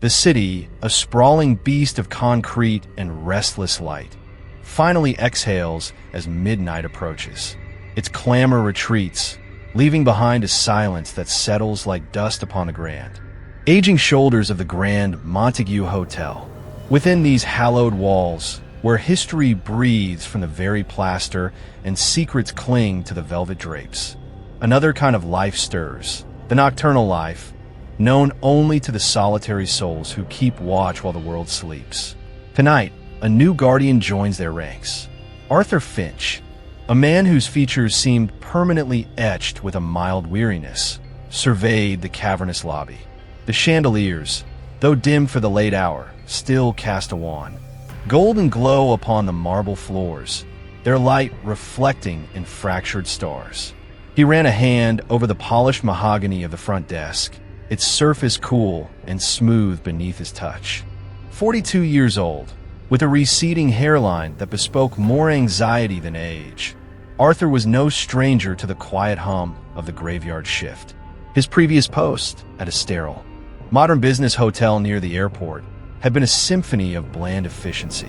The city, a sprawling beast of concrete and restless light, finally exhales as midnight approaches. Its clamor retreats, leaving behind a silence that settles like dust upon the grand, aging shoulders of the Grand Montague Hotel. Within these hallowed walls, where history breathes from the very plaster and secrets cling to the velvet drapes, another kind of life stirs, the nocturnal life, known only to the solitary souls who keep watch while the world sleeps. Tonight, a new guardian joins their ranks. Arthur Finch, a man whose features seemed permanently etched with a mild weariness, surveyed the cavernous lobby. The chandeliers, though dim for the late hour, still cast a wan, golden glow upon the marble floors, their light reflecting in fractured stars. He ran a hand over the polished mahogany of the front desk, its surface cool and smooth beneath his touch. 42 years old, with a receding hairline that bespoke more anxiety than age, Arthur was no stranger to the quiet hum of the graveyard shift. His previous post at a sterile, modern business hotel near the airport had been a symphony of bland efficiency.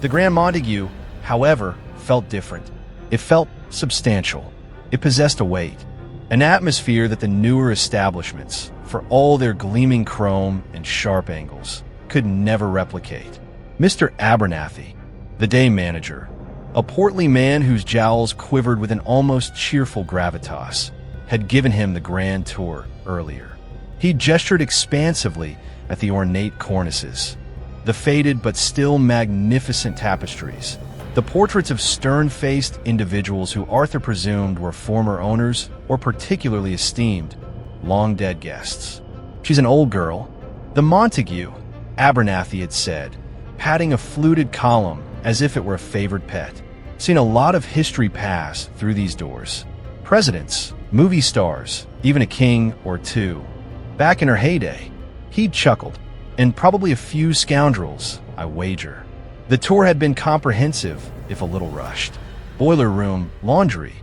The Grand Montague, however, felt different. It felt substantial. It possessed a weight, an atmosphere that the newer establishments, for all their gleaming chrome and sharp angles, could never replicate. Mr. Abernathy, the day manager, a portly man whose jowls quivered with an almost cheerful gravitas, had given him the grand tour earlier. He gestured expansively at the ornate cornices, the faded but still magnificent tapestries, the portraits of stern-faced individuals who Arthur presumed were former owners or particularly esteemed, long-dead guests. "She's an old girl, the Montague," Abernathy had said, patting a fluted column as if it were a favored pet. "Seen a lot of history pass through these doors. Presidents, movie stars, even a king or two. Back in her heyday." He'd chuckled. "And probably a few scoundrels, I wager." The tour had been comprehensive, if a little rushed. Boiler room, laundry,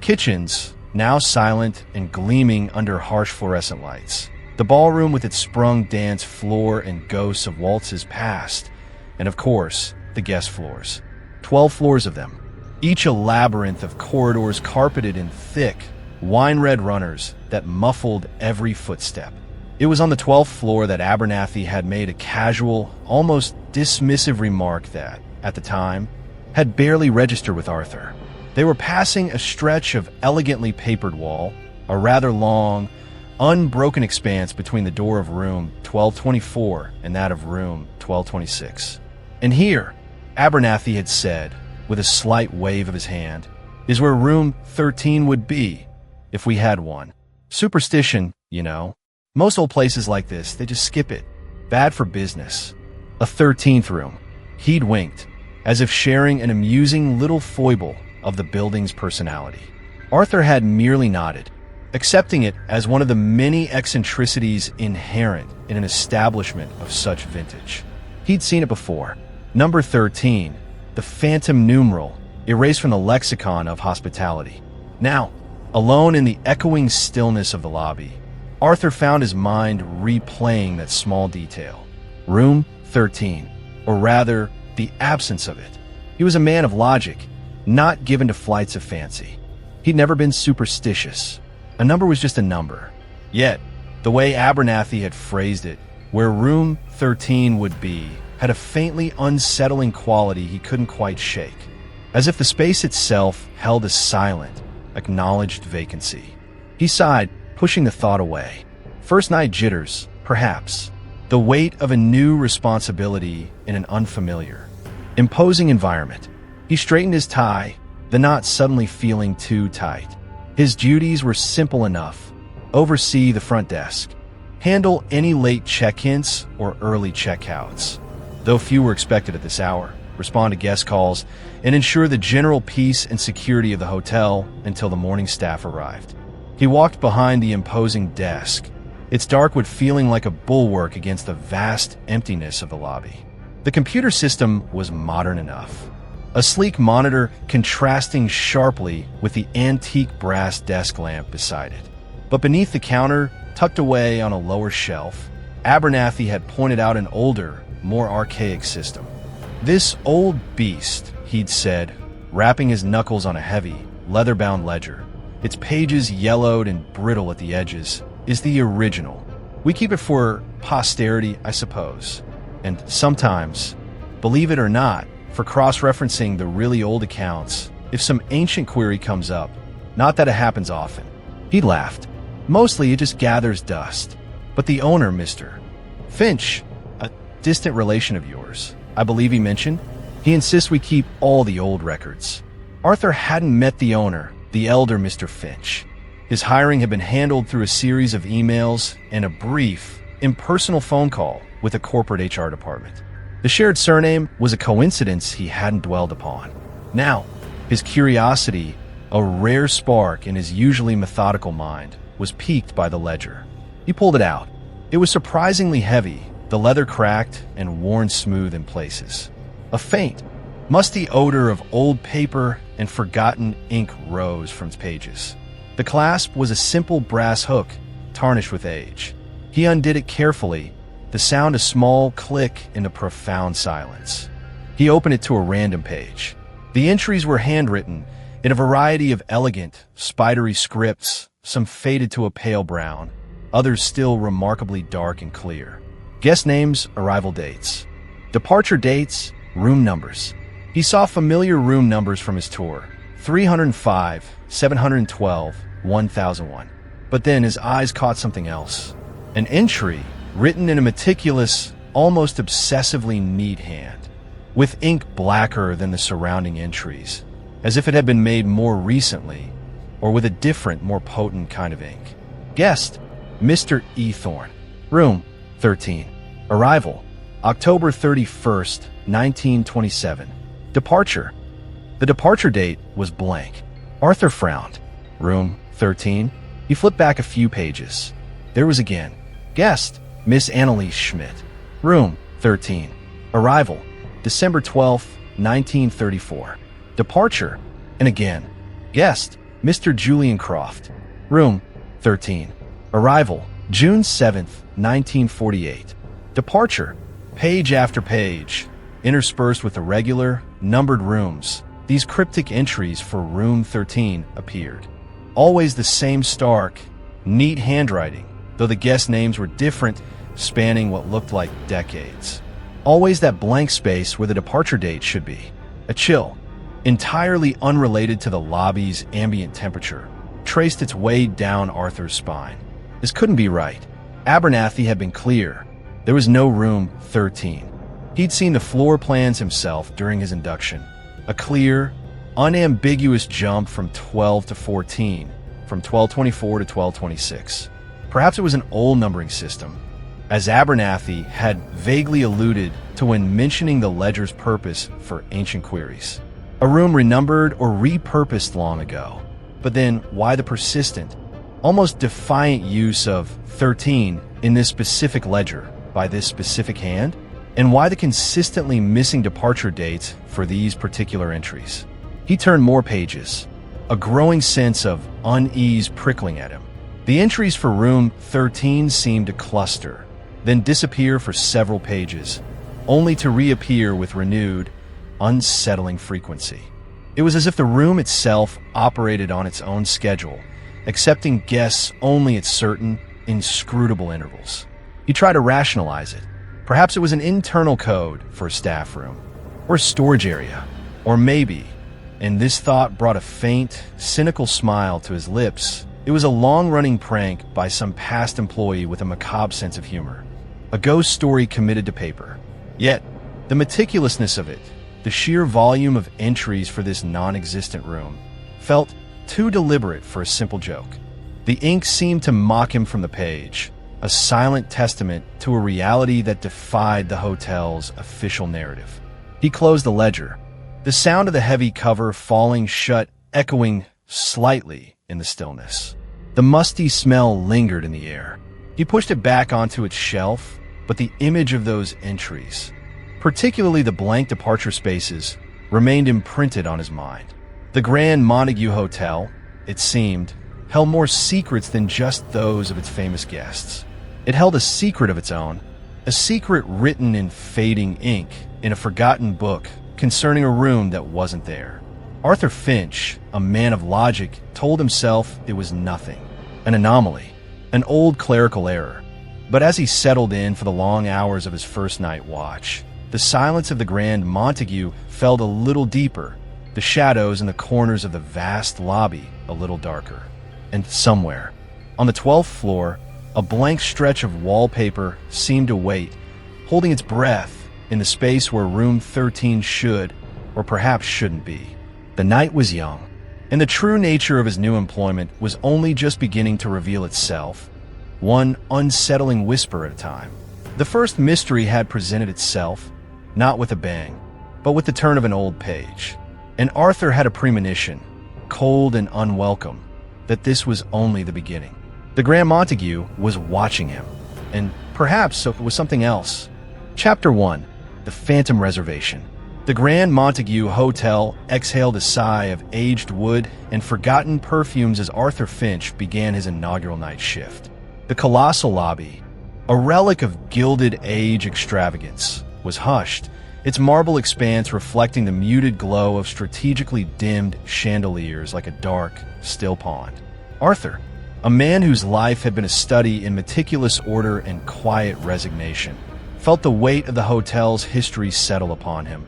kitchens, now silent and gleaming under harsh fluorescent lights. The ballroom with its sprung dance floor and ghosts of waltzes past. And of course, the guest floors. 12 floors of them, each a labyrinth of corridors carpeted in thick, wine-red runners that muffled every footstep. It was on the 12th floor that Abernathy had made a casual, almost dismissive remark that, at the time, had barely registered with Arthur. They were passing a stretch of elegantly papered wall, a rather long, unbroken expanse between the door of room 1224 and that of room 1226. "And here," Abernathy had said, with a slight wave of his hand, "is where room 13 would be, if we had one. Superstition, you know. Most old places like this, they just skip it. Bad for business. A 13th room." He'd winked, as if sharing an amusing little foible of the building's personality. Arthur had merely nodded, accepting it as one of the many eccentricities inherent in an establishment of such vintage. He'd seen it before. Number 13, the phantom numeral, erased from the lexicon of hospitality. Now, alone in the echoing stillness of the lobby, Arthur found his mind replaying that small detail. Room 13, or rather, the absence of it. He was a man of logic, not given to flights of fancy. He'd never been superstitious. A number was just a number. Yet, the way Abernathy had phrased it, where room 13 would be, had a faintly unsettling quality he couldn't quite shake, as if the space itself held a silent, acknowledged vacancy. He sighed, pushing the thought away. First night jitters, perhaps. The weight of a new responsibility in an unfamiliar, imposing environment. He straightened his tie, the knot suddenly feeling too tight. His duties were simple enough. Oversee the front desk. Handle any late check-ins or early checkouts, though few were expected at this hour. Respond to guest calls, and ensure the general peace and security of the hotel until the morning staff arrived. He walked behind the imposing desk, its dark wood feeling like a bulwark against the vast emptiness of the lobby. The computer system was modern enough. A sleek monitor contrasting sharply with the antique brass desk lamp beside it. But beneath the counter, tucked away on a lower shelf, Abernathy had pointed out an older, more archaic system. This old beast, he'd said, rapping his knuckles on a heavy, leather-bound ledger, its pages yellowed and brittle at the edges, is the original. We keep it for posterity, I suppose. And sometimes, believe it or not, for cross-referencing the really old accounts, if some ancient query comes up. Not that it happens often. He laughed. Mostly it just gathers dust. But the owner, Mr. Finch, a distant relation of yours, I believe he mentioned, he insists we keep all the old records. Arthur hadn't met the owner, the elder Mr. Finch. His hiring had been handled through a series of emails and a brief, impersonal phone call with a corporate HR department. The shared surname was a coincidence he hadn't dwelled upon. Now, his curiosity, a rare spark in his usually methodical mind, was piqued by the ledger. He pulled it out. It was surprisingly heavy, the leather cracked and worn smooth in places. A faint, musty odor of old paper and forgotten ink rose from its pages. The clasp was a simple brass hook, tarnished with age. He undid it carefully, the sound a small click in the profound silence. He opened it to a random page. The entries were handwritten in a variety of elegant, spidery scripts, some faded to a pale brown, others still remarkably dark and clear. Guest names, arrival dates. Departure dates, room numbers. He saw familiar room numbers from his tour, 305, 712, 1001. But then his eyes caught something else. An entry, written in a meticulous, almost obsessively neat hand, with ink blacker than the surrounding entries, as if it had been made more recently, or with a different, more potent kind of ink. Guest, Mr. E. Thorne. Room, 13. Arrival, October 31st, 1927. Departure. The departure date was blank. Arthur frowned. Room, 13. He flipped back a few pages. There was again. Guest, Miss Annalise Schmidt. Room, 13. Arrival, December 12th, 1934. Departure, and again. Guest, Mr. Julian Croft. Room, 13. Arrival, June 7th, 1948. Departure, page after page, interspersed with irregular, numbered rooms. These cryptic entries for room 13 appeared. Always the same stark, neat handwriting, though the guest names were different, spanning what looked like decades. Always that blank space where the departure date should be. A chill, entirely unrelated to the lobby's ambient temperature, traced its way down Arthur's spine. This couldn't be right. Abernathy had been clear. There was no room 13. He'd seen the floor plans himself during his induction. A clear, unambiguous jump from 12 to 14, from 1224 to 1226. Perhaps it was an old numbering system, as Abernathy had vaguely alluded to when mentioning the ledger's purpose for ancient queries. A room renumbered or repurposed long ago. But then, why the persistent, almost defiant use of 13 in this specific ledger by this specific hand? And why the consistently missing departure dates for these particular entries? He turned more pages, a growing sense of unease prickling at him. The entries for room 13 seemed to cluster, then disappear for several pages, only to reappear with renewed, unsettling frequency. It was as if the room itself operated on its own schedule, accepting guests only at certain, inscrutable intervals. He tried to rationalize it. Perhaps it was an internal code for a staff room, or a storage area, or maybe, and this thought brought a faint, cynical smile to his lips, it was a long-running prank by some past employee with a macabre sense of humor. A ghost story committed to paper. Yet, the meticulousness of it, the sheer volume of entries for this non-existent room, felt too deliberate for a simple joke. The ink seemed to mock him from the page, a silent testament to a reality that defied the hotel's official narrative. He closed the ledger, the sound of the heavy cover falling shut echoing slightly in the stillness. The musty smell lingered in the air. He pushed it back onto its shelf, but the image of those entries, particularly the blank departure spaces, remained imprinted on his mind. The Grand Montague Hotel, it seemed, held more secrets than just those of its famous guests. It held a secret of its own, a secret written in fading ink in a forgotten book concerning a room that wasn't there. Arthur Finch, a man of logic, told himself it was nothing, an anomaly, an old clerical error. But as he settled in for the long hours of his first night watch, the silence of the Grand Montague felt a little deeper, the shadows in the corners of the vast lobby a little darker. And somewhere, on the 12th floor, a blank stretch of wallpaper seemed to wait, holding its breath in the space where room 13 should, or perhaps shouldn't be. The night was young, and the true nature of his new employment was only just beginning to reveal itself, one unsettling whisper at a time. The first mystery had presented itself, not with a bang, but with the turn of an old page. And Arthur had a premonition, cold and unwelcome, that this was only the beginning. The Grand Montague was watching him, and perhaps it was something else. Chapter 1. The Phantom Reservation. The Grand Montague Hotel exhaled a sigh of aged wood and forgotten perfumes as Arthur Finch began his inaugural night shift. The colossal lobby, a relic of Gilded Age extravagance, was hushed, its marble expanse reflecting the muted glow of strategically dimmed chandeliers like a dark, still pond. Arthur, a man whose life had been a study in meticulous order and quiet resignation, felt the weight of the hotel's history settle upon him,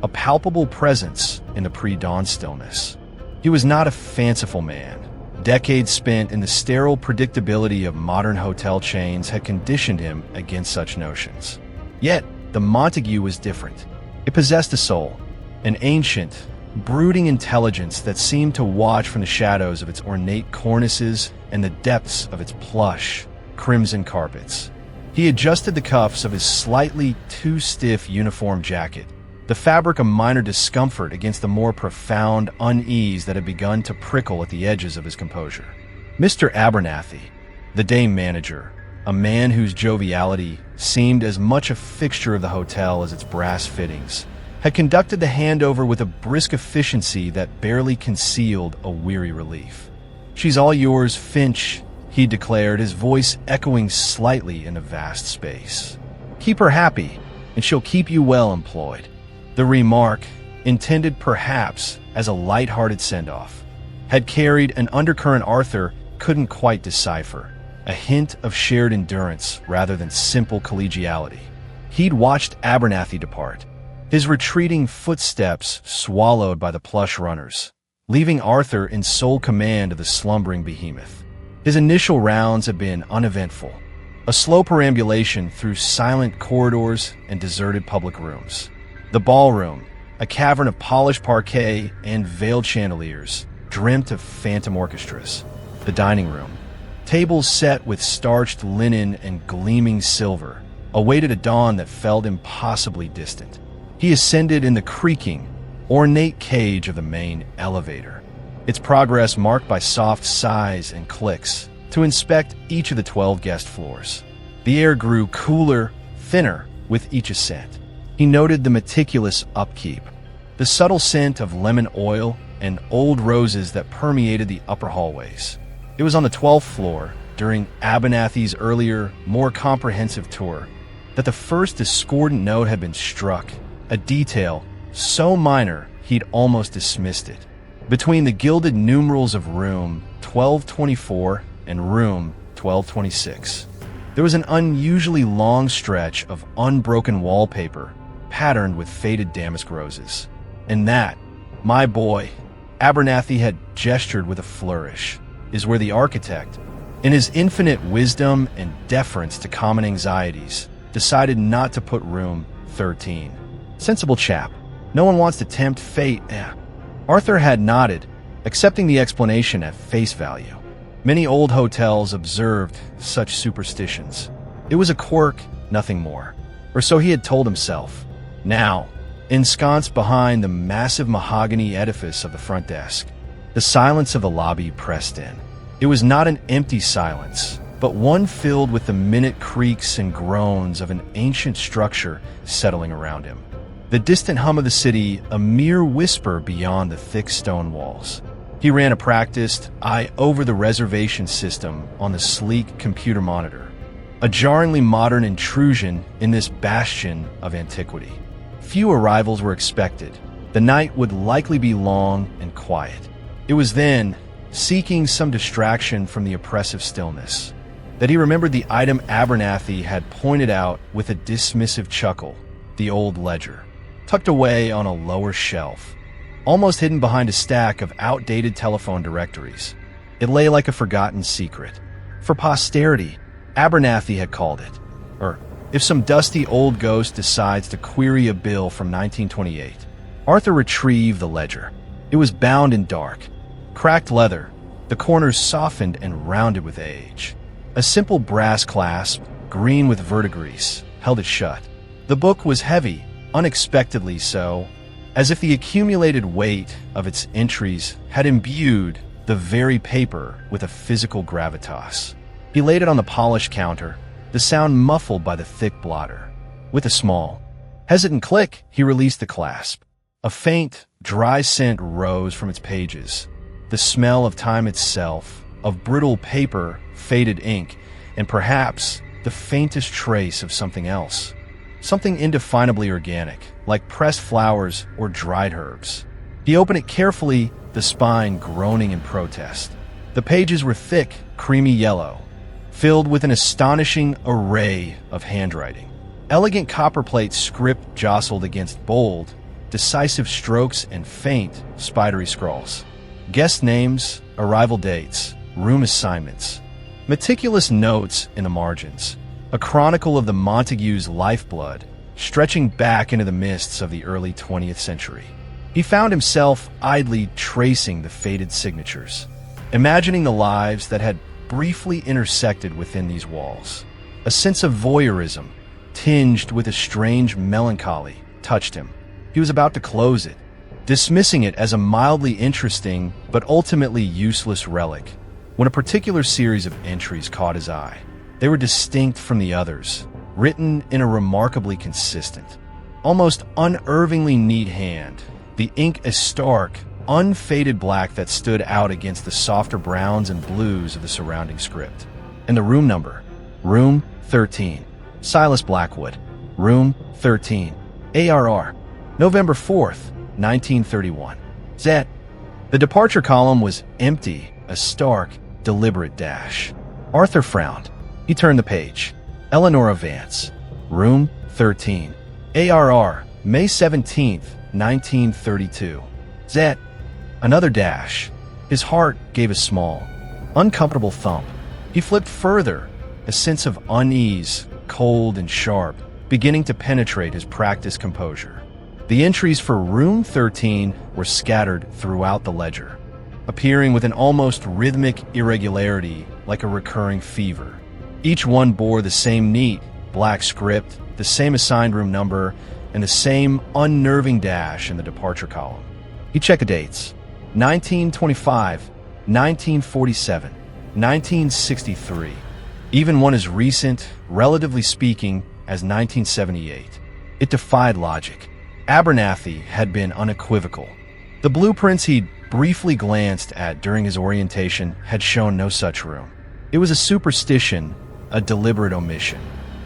a palpable presence in the pre-dawn stillness. He was not a fanciful man. Decades spent in the sterile predictability of modern hotel chains had conditioned him against such notions. Yet, the Montague was different. It possessed a soul, an ancient, brooding intelligence that seemed to watch from the shadows of its ornate cornices and the depths of its plush, crimson carpets. He adjusted the cuffs of his slightly too stiff uniform jacket, the fabric a minor discomfort against the more profound unease that had begun to prickle at the edges of his composure. Mr. Abernathy, the day manager, a man whose joviality seemed as much a fixture of the hotel as its brass fittings, had conducted the handover with a brisk efficiency that barely concealed a weary relief. "She's all yours, Finch," he declared, his voice echoing slightly in the vast space. "Keep her happy, and she'll keep you well employed." The remark, intended perhaps as a light-hearted send-off, had carried an undercurrent Arthur couldn't quite decipher, a hint of shared endurance rather than simple collegiality. He'd watched Abernathy depart, his retreating footsteps swallowed by the plush runners, leaving Arthur in sole command of the slumbering behemoth. His initial rounds had been uneventful, a slow perambulation through silent corridors and deserted public rooms. The ballroom, a cavern of polished parquet and veiled chandeliers, dreamt of phantom orchestras. The dining room, tables set with starched linen and gleaming silver, awaited a dawn that felt impossibly distant. He ascended in the creaking, ornate cage of the main elevator, its progress marked by soft sighs and clicks, to inspect each of the 12 guest floors. The air grew cooler, thinner with each ascent. He noted the meticulous upkeep, the subtle scent of lemon oil and old roses that permeated the upper hallways. It was on the 12th floor, during Abernathy's earlier, more comprehensive tour, that the first discordant note had been struck, a detail so minor he'd almost dismissed it. Between the gilded numerals of room 1224 and room 1226, there was an unusually long stretch of unbroken wallpaper patterned with faded damask roses. And that, my boy, Abernathy had gestured with a flourish, is where the architect, in his infinite wisdom and deference to common anxieties, decided not to put room 13. Sensible chap. No one wants to tempt fate. Arthur had nodded, accepting the explanation at face value. Many old hotels observed such superstitions. It was a quirk, nothing more. Or so he had told himself. Now, ensconced behind the massive mahogany edifice of the front desk, the silence of the lobby pressed in. It was not an empty silence, but one filled with the minute creaks and groans of an ancient structure settling around him. The distant hum of the city, a mere whisper beyond the thick stone walls. He ran a practiced eye over the reservation system on the sleek computer monitor. a jarringly modern intrusion in this bastion of antiquity. Few arrivals were expected. The night would likely be long and quiet. It was then, seeking some distraction from the oppressive stillness, that he remembered the item Abernathy had pointed out with a dismissive chuckle, the old ledger, tucked away on a lower shelf, almost hidden behind a stack of outdated telephone directories. It lay like a forgotten secret. For posterity, Abernathy had called it. Or, if some dusty old ghost decides to query a bill from 1928. Arthur retrieved the ledger. It was bound in dark, cracked leather, the corners softened and rounded with age. A simple brass clasp, green with verdigris, held it shut. The book was heavy, unexpectedly so, as if the accumulated weight of its entries had imbued the very paper with a physical gravitas. He laid it on the polished counter, the sound muffled by the thick blotter. With a small, hesitant click, he released the clasp. A faint, dry scent rose from its pages, the smell of time itself, of brittle paper, faded ink, and perhaps the faintest trace of something else. Something indefinably organic, like pressed flowers or dried herbs. He opened it carefully, the spine groaning in protest. The pages were thick, creamy yellow, filled with an astonishing array of handwriting. Elegant copperplate script jostled against bold, decisive strokes and faint, spidery scrawls. Guest names, arrival dates, room assignments. Meticulous notes in the margins. A chronicle of the Montagues' lifeblood, stretching back into the mists of the early 20th century. He found himself idly tracing the faded signatures, imagining the lives that had briefly intersected within these walls. A sense of voyeurism, tinged with a strange melancholy, touched him. He was about to close it, dismissing it as a mildly interesting but ultimately useless relic, when a particular series of entries caught his eye. They were distinct from the others, written in a remarkably consistent, almost unervingly neat hand, the ink a stark, unfaded black that stood out against the softer browns and blues of the surrounding script. And the room number, room 13, Silas Blackwood, room 13, ARR, November 4th, 1931. Zet. The departure column was empty, a stark, deliberate dash. Arthur frowned. He turned the page. Eleanor Vance, room 13, ARR, May 17th, 1932. Zet. Another dash. His heart gave a small, uncomfortable thump. He flipped further, a sense of unease, cold and sharp, beginning to penetrate his practiced composure. The entries for room 13 were scattered throughout the ledger, appearing with an almost rhythmic irregularity like a recurring fever. Each one bore the same neat, black script, the same assigned room number, and the same unnerving dash in the departure column. He checked the dates. 1925, 1947, 1963. Even one as recent, relatively speaking, as 1978. It defied logic. Abernathy had been unequivocal. The blueprints he'd briefly glanced at during his orientation had shown no such room. It was a superstition, a deliberate omission.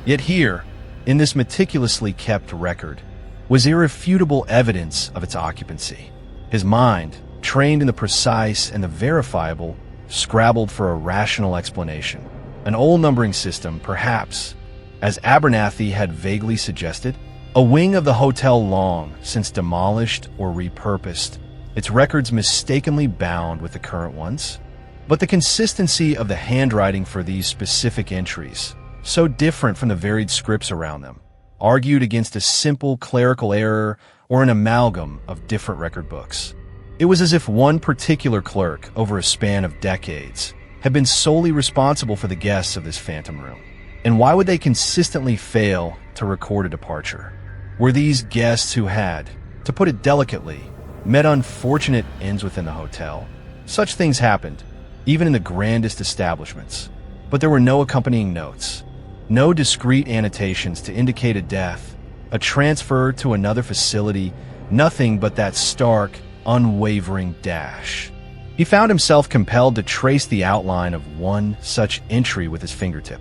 Yet here, in this meticulously kept record, was irrefutable evidence of its occupancy. His mind, trained in the precise and the verifiable, scrabbled for a rational explanation. An old numbering system, perhaps, as Abernathy had vaguely suggested, a wing of the hotel long since demolished or repurposed, its records mistakenly bound with the current ones. But the consistency of the handwriting for these specific entries, so different from the varied scripts around them, argued against a simple clerical error or an amalgam of different record books. It was as if one particular clerk, over a span of decades, had been solely responsible for the guests of this phantom room. And why would they consistently fail to record a departure? Were these guests who had, to put it delicately, met unfortunate ends within the hotel? Such things happened, even in the grandest establishments. But there were no accompanying notes, no discrete annotations to indicate a death, a transfer to another facility, nothing but that stark, unwavering dash. He found himself compelled to trace the outline of one such entry with his fingertip.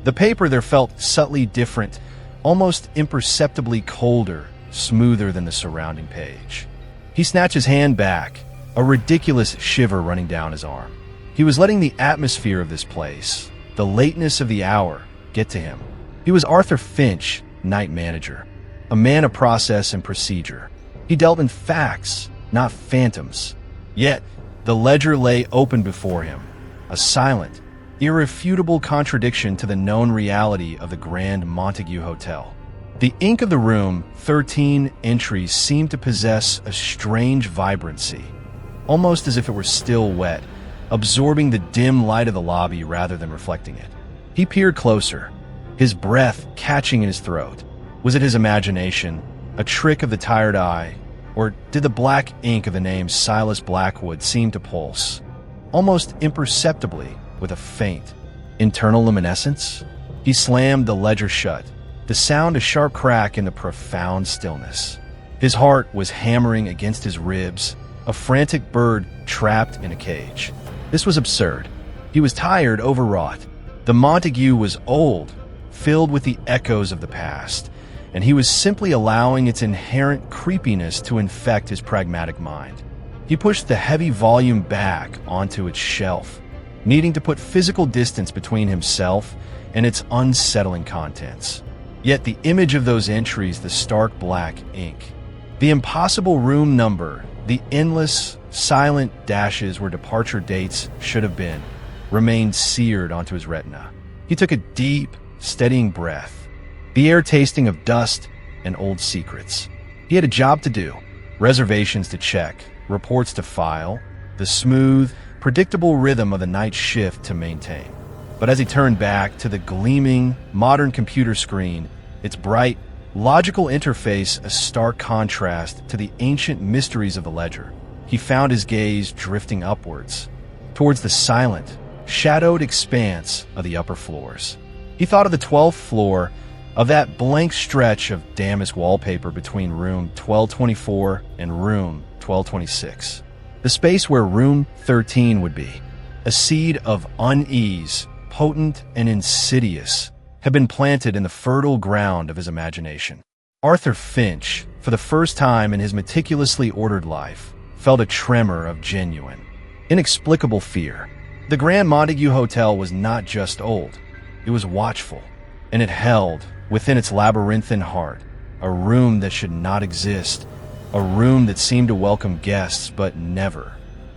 The paper there felt subtly different, almost imperceptibly colder, smoother than the surrounding page. He snatched his hand back, a ridiculous shiver running down his arm. He was letting the atmosphere of this place, the lateness of the hour, get to him. He was Arthur Finch, night manager, a man of process and procedure. He dealt in facts, not phantoms. Yet, the ledger lay open before him, a silent, irrefutable contradiction to the known reality of the Grand Montague Hotel. The ink of the room, 13 entries, seemed to possess a strange vibrancy, almost as if it were still wet, absorbing the dim light of the lobby rather than reflecting it. He peered closer, his breath catching in his throat. Was it his imagination, a trick of the tired eye, or did the black ink of the name Silas Blackwood seem to pulse, almost imperceptibly, with a faint, internal luminescence? He slammed the ledger shut, the sound a sharp crack in the profound stillness. His heart was hammering against his ribs, a frantic bird trapped in a cage. This was absurd. He was tired, overwrought. The Montague was old, filled with the echoes of the past, and he was simply allowing its inherent creepiness to infect his pragmatic mind. He pushed the heavy volume back onto its shelf, needing to put physical distance between himself and its unsettling contents. Yet the image of those entries, the stark black ink, the impossible room number, the endless, silent dashes where departure dates should have been, remained seared onto his retina. He took a deep, steadying breath, the air tasting of dust and old secrets. He had a job to do, reservations to check, reports to file, the smooth, predictable rhythm of the night shift to maintain. But as he turned back to the gleaming, modern computer screen, its bright, logical interface a stark contrast to the ancient mysteries of the ledger, he found his gaze drifting upwards, towards the silent, shadowed expanse of the upper floors. He thought of the 12th floor, of that blank stretch of damask wallpaper between room 1224 and room 1226, the space where room 13 would be. A seed of unease, potent and insidious, had been planted in the fertile ground of his imagination. Arthur Finch, for the first time in his meticulously ordered life, felt a tremor of genuine, inexplicable fear. The Grand Montague Hotel was not just old, it was watchful, and it held, within its labyrinthine heart, a room that should not exist, a room that seemed to welcome guests but never,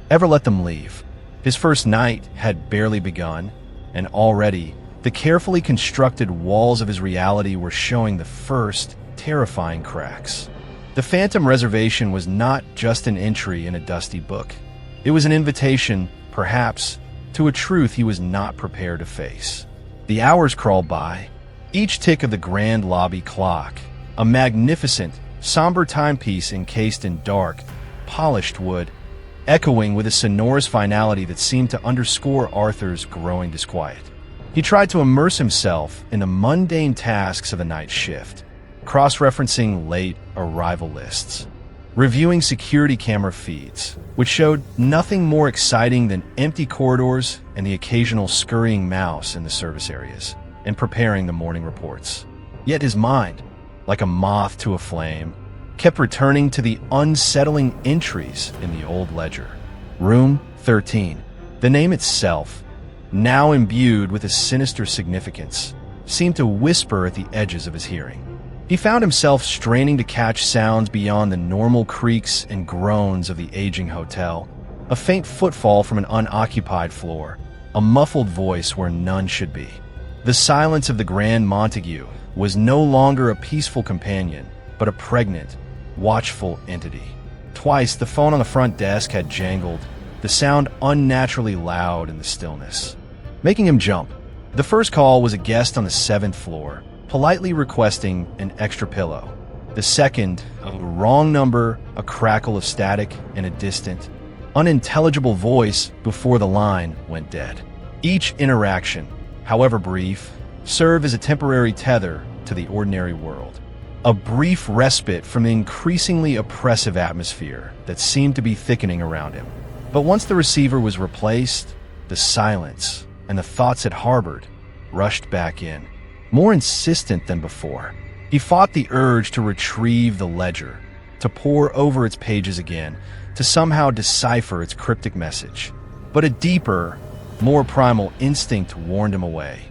ever let them leave. His first night had barely begun, and already the carefully constructed walls of his reality were showing the first terrifying cracks. The Phantom Reservation was not just an entry in a dusty book. It was an invitation, perhaps, to a truth he was not prepared to face. The hours crawled by, each tick of the grand lobby clock, a magnificent, somber timepiece encased in dark, polished wood, echoing with a sonorous finality that seemed to underscore Arthur's growing disquiet. He tried to immerse himself in the mundane tasks of the night shift, cross-referencing late arrival lists, reviewing security camera feeds, which showed nothing more exciting than empty corridors and the occasional scurrying mouse in the service areas, and preparing the morning reports. Yet his mind, like a moth to a flame, kept returning to the unsettling entries in the old ledger. Room 13, the name itself, now imbued with a sinister significance, seemed to whisper at the edges of his hearing. He found himself straining to catch sounds beyond the normal creaks and groans of the aging hotel, a faint footfall from an unoccupied floor, a muffled voice where none should be. The silence of the Grand Montague was no longer a peaceful companion, but a pregnant, watchful entity. Twice the phone on the front desk had jangled, the sound unnaturally loud in the stillness, making him jump. The first call was a guest on the 7th floor, politely requesting an extra pillow. The second, a wrong number, a crackle of static, and a distant, unintelligible voice before the line went dead. Each interaction, however brief, served as a temporary tether to the ordinary world, a brief respite from the increasingly oppressive atmosphere that seemed to be thickening around him. But once the receiver was replaced, the silence and the thoughts it harbored rushed back in, more insistent than before. He fought the urge to retrieve the ledger, to pore over its pages again, to somehow decipher its cryptic message. But a deeper, more primal instinct warned him away,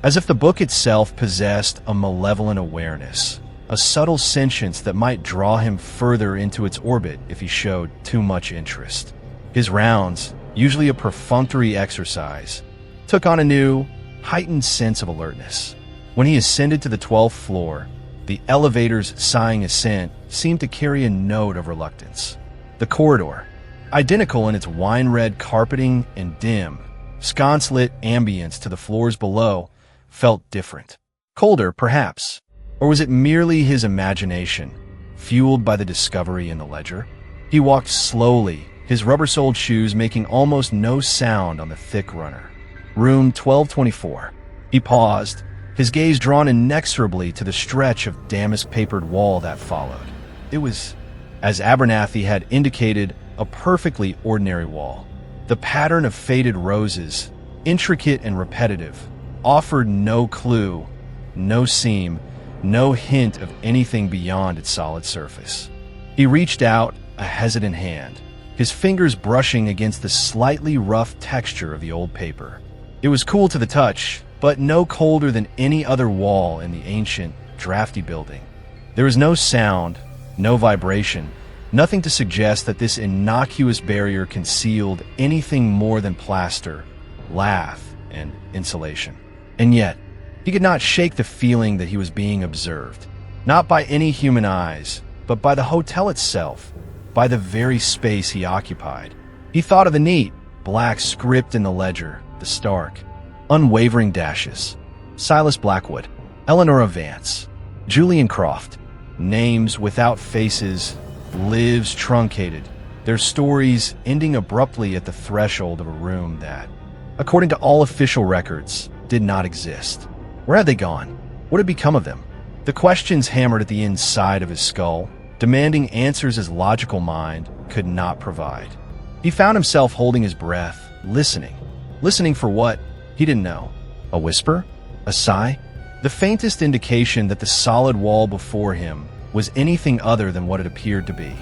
as if the book itself possessed a malevolent awareness, a subtle sentience that might draw him further into its orbit if he showed too much interest. His rounds, usually a perfunctory exercise, took on a new, heightened sense of alertness. When he ascended to the 12th floor, the elevator's sighing ascent seemed to carry a note of reluctance. The corridor, identical in its wine-red carpeting and dim, sconce-lit ambience to the floors below, felt different. Colder, perhaps. Or was it merely his imagination, fueled by the discovery in the ledger? He walked slowly, his rubber-soled shoes making almost no sound on the thick runner. Room 1224. He paused, his gaze drawn inexorably to the stretch of damask-papered wall that followed. It was, as Abernathy had indicated, a perfectly ordinary wall. The pattern of faded roses, intricate and repetitive, offered no clue, no seam, no hint of anything beyond its solid surface. He reached out, a hesitant hand, his fingers brushing against the slightly rough texture of the old paper. It was cool to the touch, but no colder than any other wall in the ancient, drafty building. There was no sound, no vibration, nothing to suggest that this innocuous barrier concealed anything more than plaster, lath, and insulation. And yet, he could not shake the feeling that he was being observed, not by any human eyes, but by the hotel itself, by the very space he occupied. He thought of the neat, black script in the ledger, the stark, unwavering dashes. Silas Blackwood, Eleanor Vance, Julian Croft, names without faces, lives truncated, their stories ending abruptly at the threshold of a room that, according to all official records, did not exist. Where had they gone? What had become of them? The questions hammered at the inside of his skull, demanding answers his logical mind could not provide. He found himself holding his breath, listening. Listening for what? He didn't know. A whisper? A sigh? The faintest indication that the solid wall before him was anything other than what it appeared to be.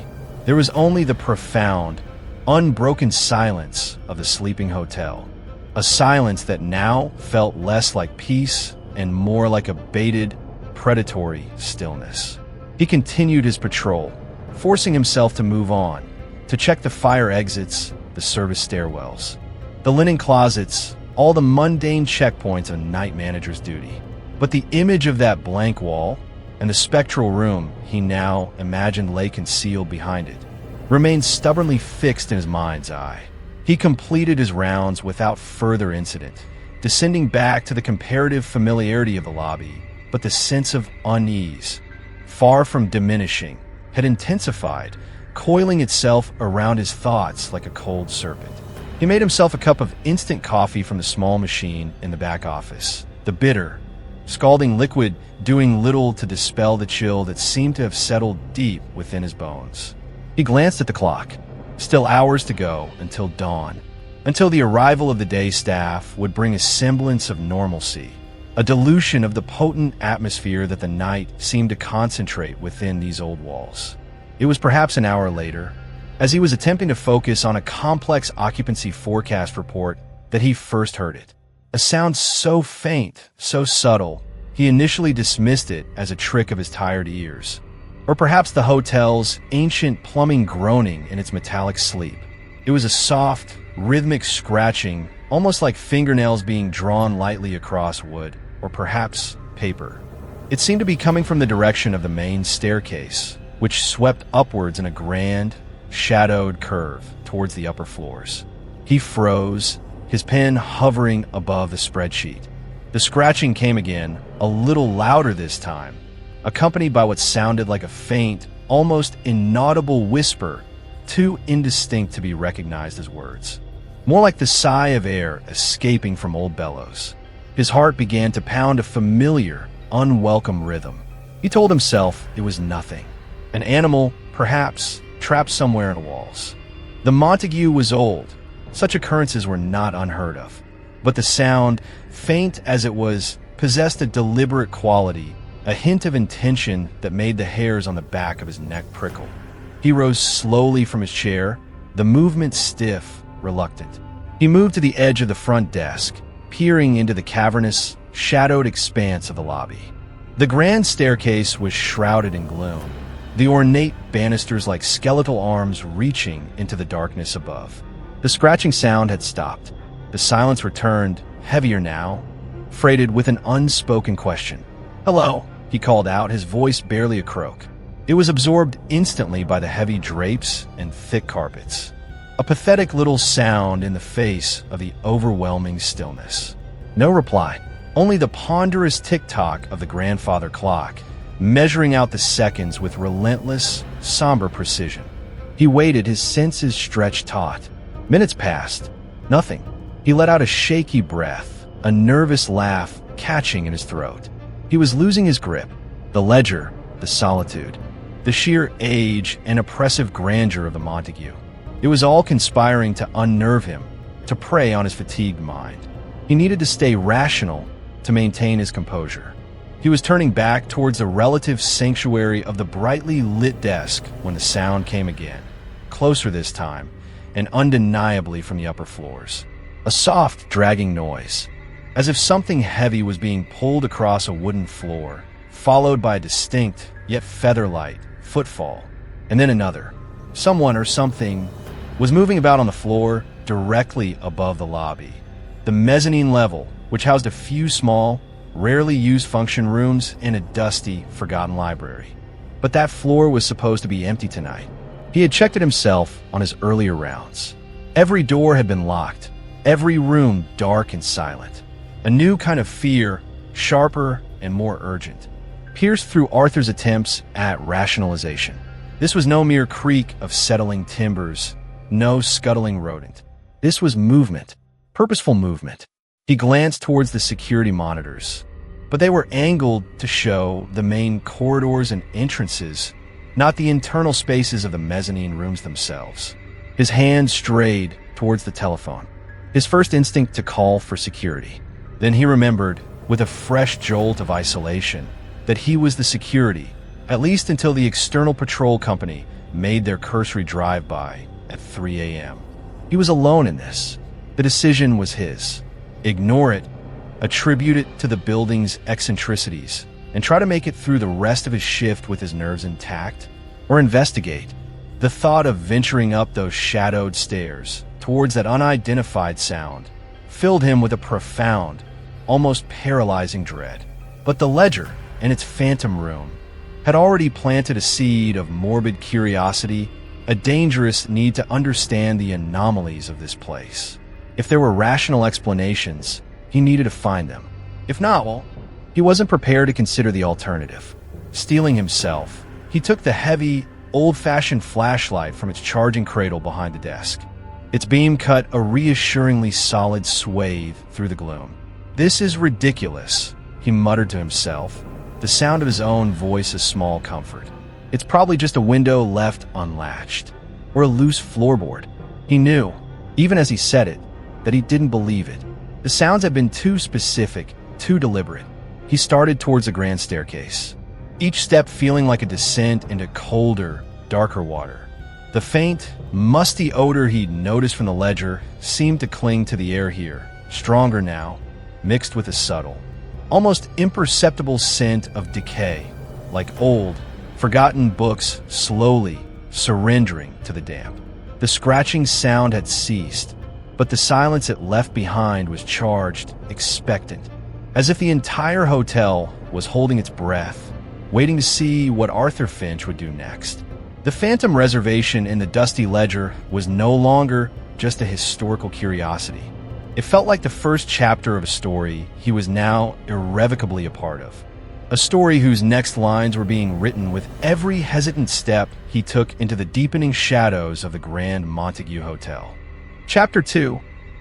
There was only the profound, unbroken silence of the sleeping hotel. A silence that now felt less like peace and more like a baited, predatory stillness. He continued his patrol, forcing himself to move on, to check the fire exits, the service stairwells, the linen closets, all the mundane checkpoints of a night manager's duty. But the image of that blank wall and the spectral room he now imagined lay concealed behind it remained stubbornly fixed in his mind's eye. He completed his rounds without further incident, descending back to the comparative familiarity of the lobby, but the sense of unease, far from diminishing, had intensified, coiling itself around his thoughts like a cold serpent. He made himself a cup of instant coffee from the small machine in the back office, the bitter, scalding liquid doing little to dispel the chill that seemed to have settled deep within his bones. He glanced at the clock. Still hours to go until dawn, until the arrival of the day staff would bring a semblance of normalcy, a dilution of the potent atmosphere that the night seemed to concentrate within these old walls. It was perhaps an hour later, as he was attempting to focus on a complex occupancy forecast report, that he first heard it. A sound so faint, so subtle, he initially dismissed it as a trick of his tired ears. Or perhaps the hotel's ancient plumbing groaning in its metallic sleep. It was a soft, rhythmic scratching, almost like fingernails being drawn lightly across wood, or perhaps paper. It seemed to be coming from the direction of the main staircase, which swept upwards in a grand, shadowed curve towards the upper floors. He froze, his pen hovering above the spreadsheet. The scratching came again, a little louder this time, accompanied by what sounded like a faint, almost inaudible whisper, too indistinct to be recognized as words. More like the sigh of air escaping from old bellows. His heart began to pound a familiar, unwelcome rhythm. He told himself it was nothing. An animal, perhaps, trapped somewhere in the walls. The Montague was old. Such occurrences were not unheard of. But the sound, faint as it was, possessed a deliberate quality, a hint of intention that made the hairs on the back of his neck prickle. He rose slowly from his chair, the movement stiff, reluctant. He moved to the edge of the front desk, peering into the cavernous, shadowed expanse of the lobby. The grand staircase was shrouded in gloom, the ornate banisters like skeletal arms reaching into the darkness above. The scratching sound had stopped. The silence returned, heavier now, freighted with an unspoken question. "Hello," he called out, his voice barely a croak. It was absorbed instantly by the heavy drapes and thick carpets. A pathetic little sound in the face of the overwhelming stillness. No reply, only the ponderous tick-tock of the grandfather clock, measuring out the seconds with relentless, somber precision. He waited, his senses stretched taut. Minutes passed. Nothing. He let out a shaky breath, a nervous laugh catching in his throat. He was losing his grip. The ledger, the solitude, the sheer age and oppressive grandeur of the Montague. It was all conspiring to unnerve him, to prey on his fatigued mind. He needed to stay rational to maintain his composure. He was turning back towards the relative sanctuary of the brightly lit desk when the sound came again, closer this time, and undeniably from the upper floors. A soft, dragging noise, as if something heavy was being pulled across a wooden floor, followed by a distinct, yet feather-light, footfall, and then another. Someone or something was moving about on the floor directly above the lobby. The mezzanine level, which housed a few small, rarely used function rooms and a dusty, forgotten library. But that floor was supposed to be empty tonight. He had checked it himself on his earlier rounds. Every door had been locked, every room dark and silent. A new kind of fear, sharper and more urgent, pierced through Arthur's attempts at rationalization. This was no mere creak of settling timbers, no scuttling rodent. This was movement, purposeful movement. He glanced towards the security monitors, but they were angled to show the main corridors and entrances, not the internal spaces of the mezzanine rooms themselves. His hand strayed towards the telephone, his first instinct to call for security. Then he remembered, with a fresh jolt of isolation, that he was the security, at least until the external patrol company made their cursory drive-by at 3 a.m. He was alone in this. The decision was his. Ignore it, attribute it to the building's eccentricities, and try to make it through the rest of his shift with his nerves intact, or investigate. The thought of venturing up those shadowed stairs towards that unidentified sound filled him with a profound, almost paralyzing dread. But the ledger and its phantom room had already planted a seed of morbid curiosity, a dangerous need to understand the anomalies of this place. If there were rational explanations, he needed to find them. If not, well, he wasn't prepared to consider the alternative. Steeling himself, he took the heavy, old-fashioned flashlight from its charging cradle behind the desk. Its beam cut a reassuringly solid swathe through the gloom. "This is ridiculous," he muttered to himself, the sound of his own voice a small comfort. "It's probably just a window left unlatched, or a loose floorboard." He knew, even as he said it, that he didn't believe it. The sounds had been too specific, too deliberate. He started towards the grand staircase, each step feeling like a descent into colder, darker water. The faint, musty odor he'd noticed from the ledger seemed to cling to the air here, stronger now, mixed with a subtle, almost imperceptible scent of decay, like old, forgotten books slowly surrendering to the damp. The scratching sound had ceased, but the silence it left behind was charged, expectant, as if the entire hotel was holding its breath, waiting to see what Arthur Finch would do next. The phantom reservation in the dusty ledger was no longer just a historical curiosity. It felt like the first chapter of a story he was now irrevocably a part of. A story whose next lines were being written with every hesitant step he took into the deepening shadows of the Grand Montague Hotel. Chapter 2,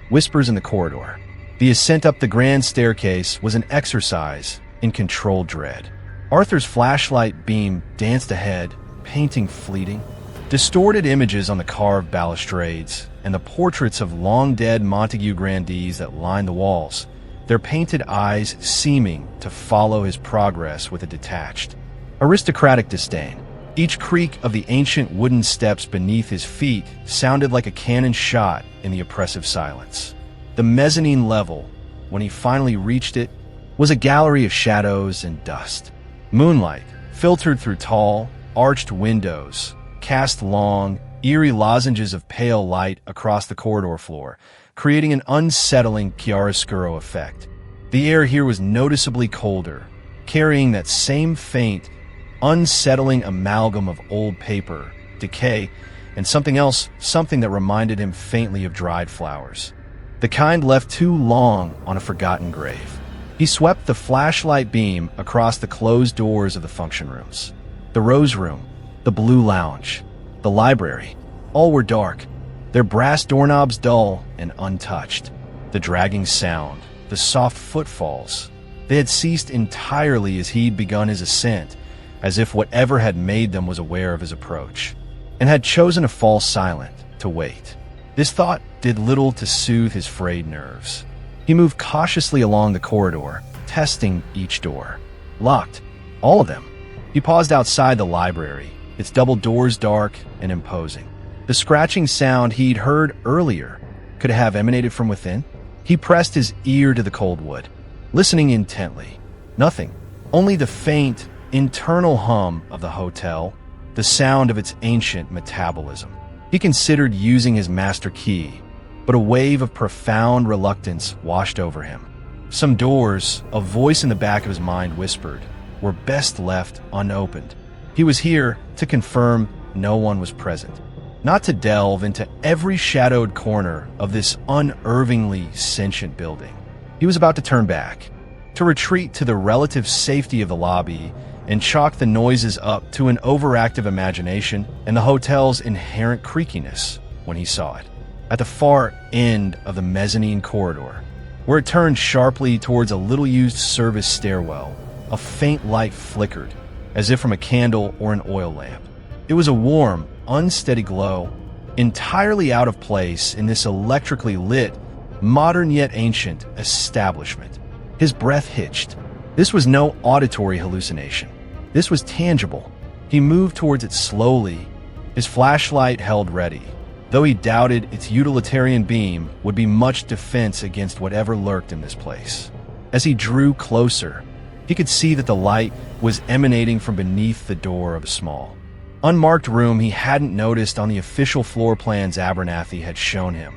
Whispers in the Corridor. The ascent up the grand staircase was an exercise in controlled dread. Arthur's flashlight beam danced ahead, painting fleeting, distorted images on the carved balustrades, and the portraits of long-dead Montague grandees that lined the walls, their painted eyes seeming to follow his progress with a detached, aristocratic disdain. Each creak of the ancient wooden steps beneath his feet sounded like a cannon shot in the oppressive silence. The mezzanine level, when he finally reached it, was a gallery of shadows and dust. Moonlight, filtered through tall, arched windows, cast long, eerie lozenges of pale light across the corridor floor, creating an unsettling chiaroscuro effect. The air here was noticeably colder, carrying that same faint, unsettling amalgam of old paper, decay, and something else, something that reminded him faintly of dried flowers. The kind left too long on a forgotten grave. He swept the flashlight beam across the closed doors of the function rooms. The Rose Room, the Blue Lounge, the library, all were dark, their brass doorknobs dull and untouched. The dragging sound, the soft footfalls, they had ceased entirely as he'd begun his ascent, as if whatever had made them was aware of his approach, and had chosen to fall silent, to wait. This thought did little to soothe his frayed nerves. He moved cautiously along the corridor, testing each door. Locked. All of them. He paused outside the library, its double doors dark and imposing. The scratching sound he'd heard earlier could have emanated from within. He pressed his ear to the cold wood, listening intently. Nothing. Only the faint, internal hum of the hotel, the sound of its ancient metabolism. He considered using his master key, but a wave of profound reluctance washed over him. Some doors, a voice in the back of his mind whispered, were best left unopened. He was here to confirm no one was present, not to delve into every shadowed corner of this unervingly sentient building. He was about to turn back, to retreat to the relative safety of the lobby and chalk the noises up to an overactive imagination and the hotel's inherent creakiness when he saw it. At the far end of the mezzanine corridor, where it turned sharply towards a little-used service stairwell, a faint light flickered, as if from a candle or an oil lamp. It was a warm, unsteady glow, entirely out of place in this electrically lit, modern yet ancient establishment. His breath hitched. This was no auditory hallucination. This was tangible. He moved towards it slowly, his flashlight held ready, though he doubted its utilitarian beam would be much defense against whatever lurked in this place. As he drew closer, he could see that the light was emanating from beneath the door of a small, unmarked room he hadn't noticed on the official floor plans Abernathy had shown him.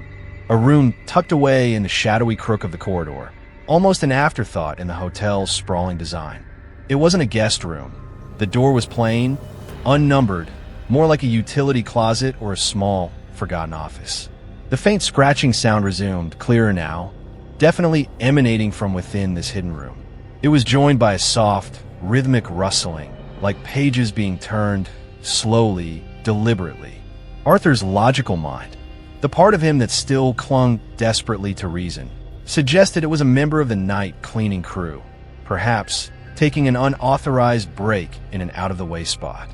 A room tucked away in the shadowy crook of the corridor, almost an afterthought in the hotel's sprawling design. It wasn't a guest room. The door was plain, unnumbered, more like a utility closet or a small, forgotten office. The faint scratching sound resumed, clearer now, definitely emanating from within this hidden room. It was joined by a soft, rhythmic rustling, like pages being turned slowly, deliberately. Arthur's logical mind, the part of him that still clung desperately to reason, suggested it was a member of the night cleaning crew, perhaps taking an unauthorized break in an out-of-the-way spot.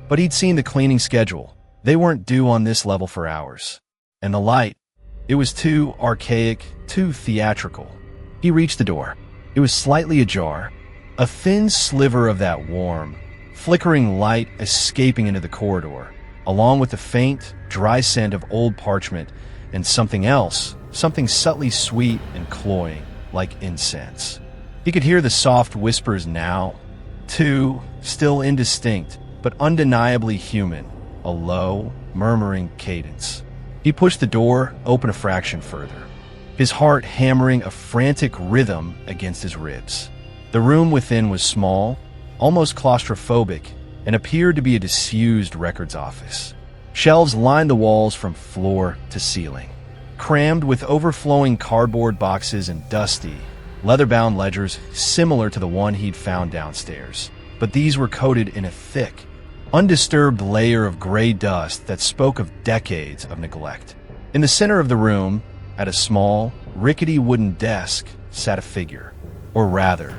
But he'd seen the cleaning schedule. They weren't due on this level for hours. And the light, it was too archaic, too theatrical. He reached the door. It was slightly ajar, a thin sliver of that warm, flickering light escaping into the corridor, along with the faint, dry scent of old parchment and something else, something subtly sweet and cloying, like incense. He could hear the soft whispers now, too, still indistinct, but undeniably human, a low, murmuring cadence. He pushed the door open a fraction further, his heart hammering a frantic rhythm against his ribs. The room within was small, almost claustrophobic, and appeared to be a disused records office. Shelves lined the walls from floor to ceiling, crammed with overflowing cardboard boxes and dusty, leather-bound ledgers similar to the one he'd found downstairs. But these were coated in a thick, undisturbed layer of gray dust that spoke of decades of neglect. In the center of the room, at a small, rickety wooden desk, sat a figure, or rather,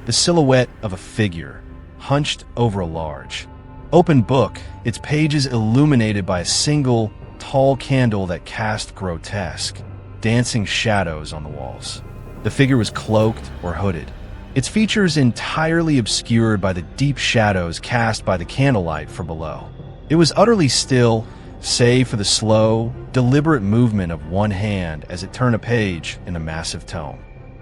the silhouette of a figure, hunched over a large, open book, its pages illuminated by a single, tall candle that cast grotesque, dancing shadows on the walls. The figure was cloaked or hooded, its features entirely obscured by the deep shadows cast by the candlelight from below. It was utterly still, save for the slow, deliberate movement of one hand as it turned a page in a massive tome.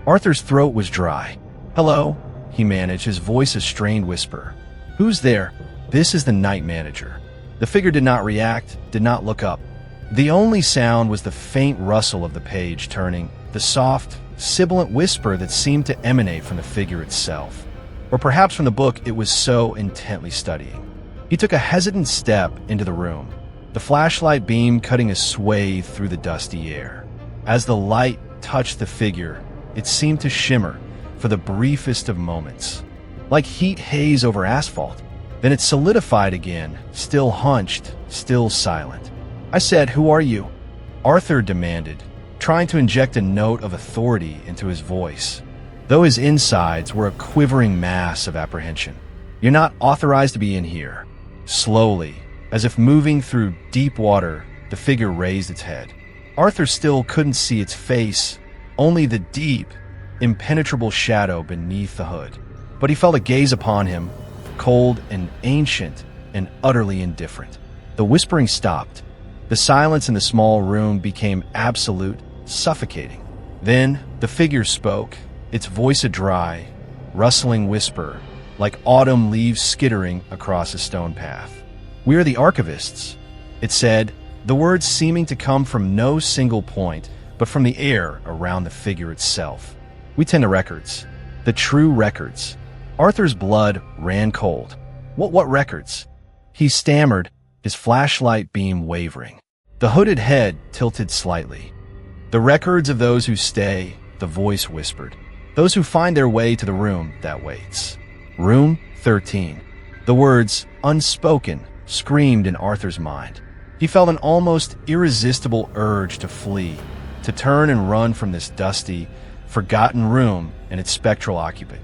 Arthur's throat was dry. "Hello," he managed, his voice a strained whisper. "Who's there?" "This is the night manager." The figure did not react, did not look up. The only sound was the faint rustle of the page turning, the soft, sibilant whisper that seemed to emanate from the figure itself. Or perhaps from the book it was so intently studying. He took a hesitant step into the room, the flashlight beam cutting a swathe through the dusty air. As the light touched the figure, it seemed to shimmer for the briefest of moments, like heat haze over asphalt. Then it solidified again, still hunched, still silent. "I said, who are you?" Arthur demanded, trying to inject a note of authority into his voice, though his insides were a quivering mass of apprehension. "You're not authorized to be in here." Slowly, as if moving through deep water, the figure raised its head. Arthur still couldn't see its face, only the deep, impenetrable shadow beneath the hood. But he felt a gaze upon him, cold and ancient and utterly indifferent. The whispering stopped. The silence in the small room became absolute, suffocating. Then the figure spoke, its voice a dry, rustling whisper, like autumn leaves skittering across a stone path. "We are the archivists," it said, the words seeming to come from no single point, but from the air around the figure itself. "We tend to records, the true records." Arthur's blood ran cold. What records?" He stammered, his flashlight beam wavering. The hooded head tilted slightly. "The records of those who stay," the voice whispered. "Those who find their way to the room that waits. Room 13. The words, unspoken, screamed in Arthur's mind. He felt an almost irresistible urge to flee, to turn and run from this dusty, forgotten room and its spectral occupant.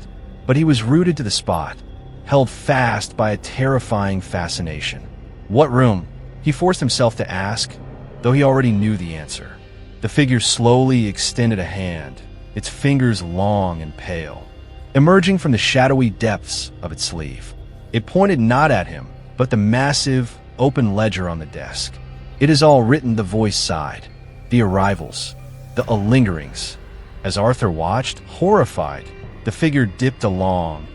But he was rooted to the spot, held fast by a terrifying fascination. "What room?" he forced himself to ask, though he already knew the answer. The figure slowly extended a hand, its fingers long and pale, emerging from the shadowy depths of its sleeve. It pointed not at him, but the massive, open ledger on the desk. "It is all written," the voice sighed. "The arrivals, the lingerings." As Arthur watched, horrified, the figure dipped a long,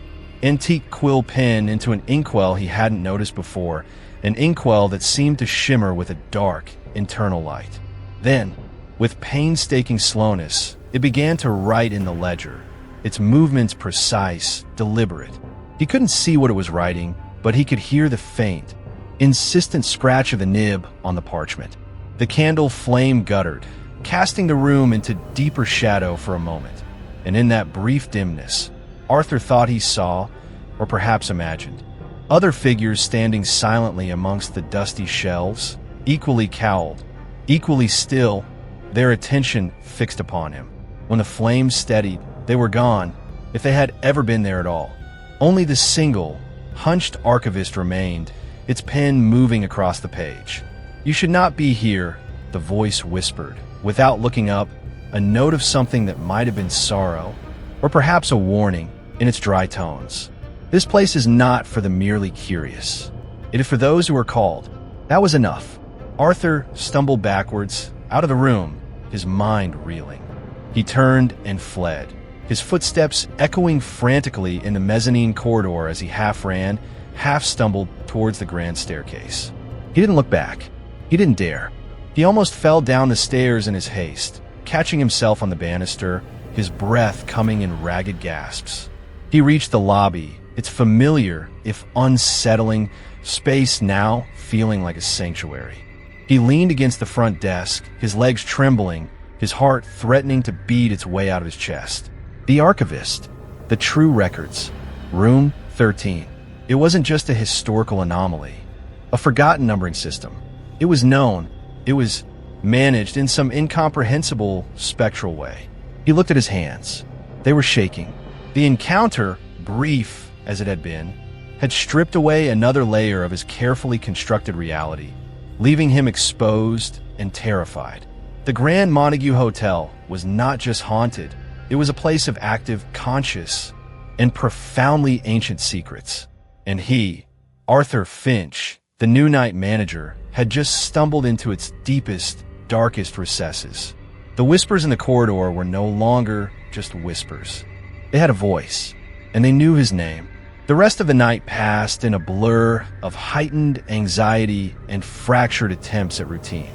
antique quill pen into an inkwell he hadn't noticed before, an inkwell that seemed to shimmer with a dark, internal light. Then, with painstaking slowness, it began to write in the ledger, its movements precise, deliberate. He couldn't see what it was writing, but he could hear the faint, insistent scratch of the nib on the parchment. The candle flame guttered, casting the room into deeper shadow for a moment. And in that brief dimness, Arthur thought he saw, or perhaps imagined, other figures standing silently amongst the dusty shelves, equally cowled, equally still, their attention fixed upon him. When the flames steadied, they were gone, if they had ever been there at all. Only the single, hunched archivist remained, its pen moving across the page. "You should not be here," the voice whispered, without looking up, a note of something that might have been sorrow, or perhaps a warning, in its dry tones. "This place is not for the merely curious. It is for those who are called." That was enough. Arthur stumbled backwards, out of the room, his mind reeling. He turned and fled, his footsteps echoing frantically in the mezzanine corridor as he half ran, half stumbled towards the grand staircase. He didn't look back. He didn't dare. He almost fell down the stairs in his haste, catching himself on the banister, his breath coming in ragged gasps. He reached the lobby, its familiar, if unsettling, space now feeling like a sanctuary. He leaned against the front desk, his legs trembling, his heart threatening to beat its way out of his chest. The archivist, the true records, room 13. It wasn't just a historical anomaly, a forgotten numbering system. It was known, it was managed in some incomprehensible spectral way. He looked at his hands. They were shaking. The encounter, brief as it had been, had stripped away another layer of his carefully constructed reality, leaving him exposed and terrified. The Grand Montague Hotel was not just haunted, it was a place of active, conscious, and profoundly ancient secrets. And he, Arthur Finch, the new night manager, had just stumbled into its deepest, darkest recesses. The whispers in the corridor were no longer just whispers. They had a voice, and they knew his name. The rest of the night passed in a blur of heightened anxiety and fractured attempts at routine.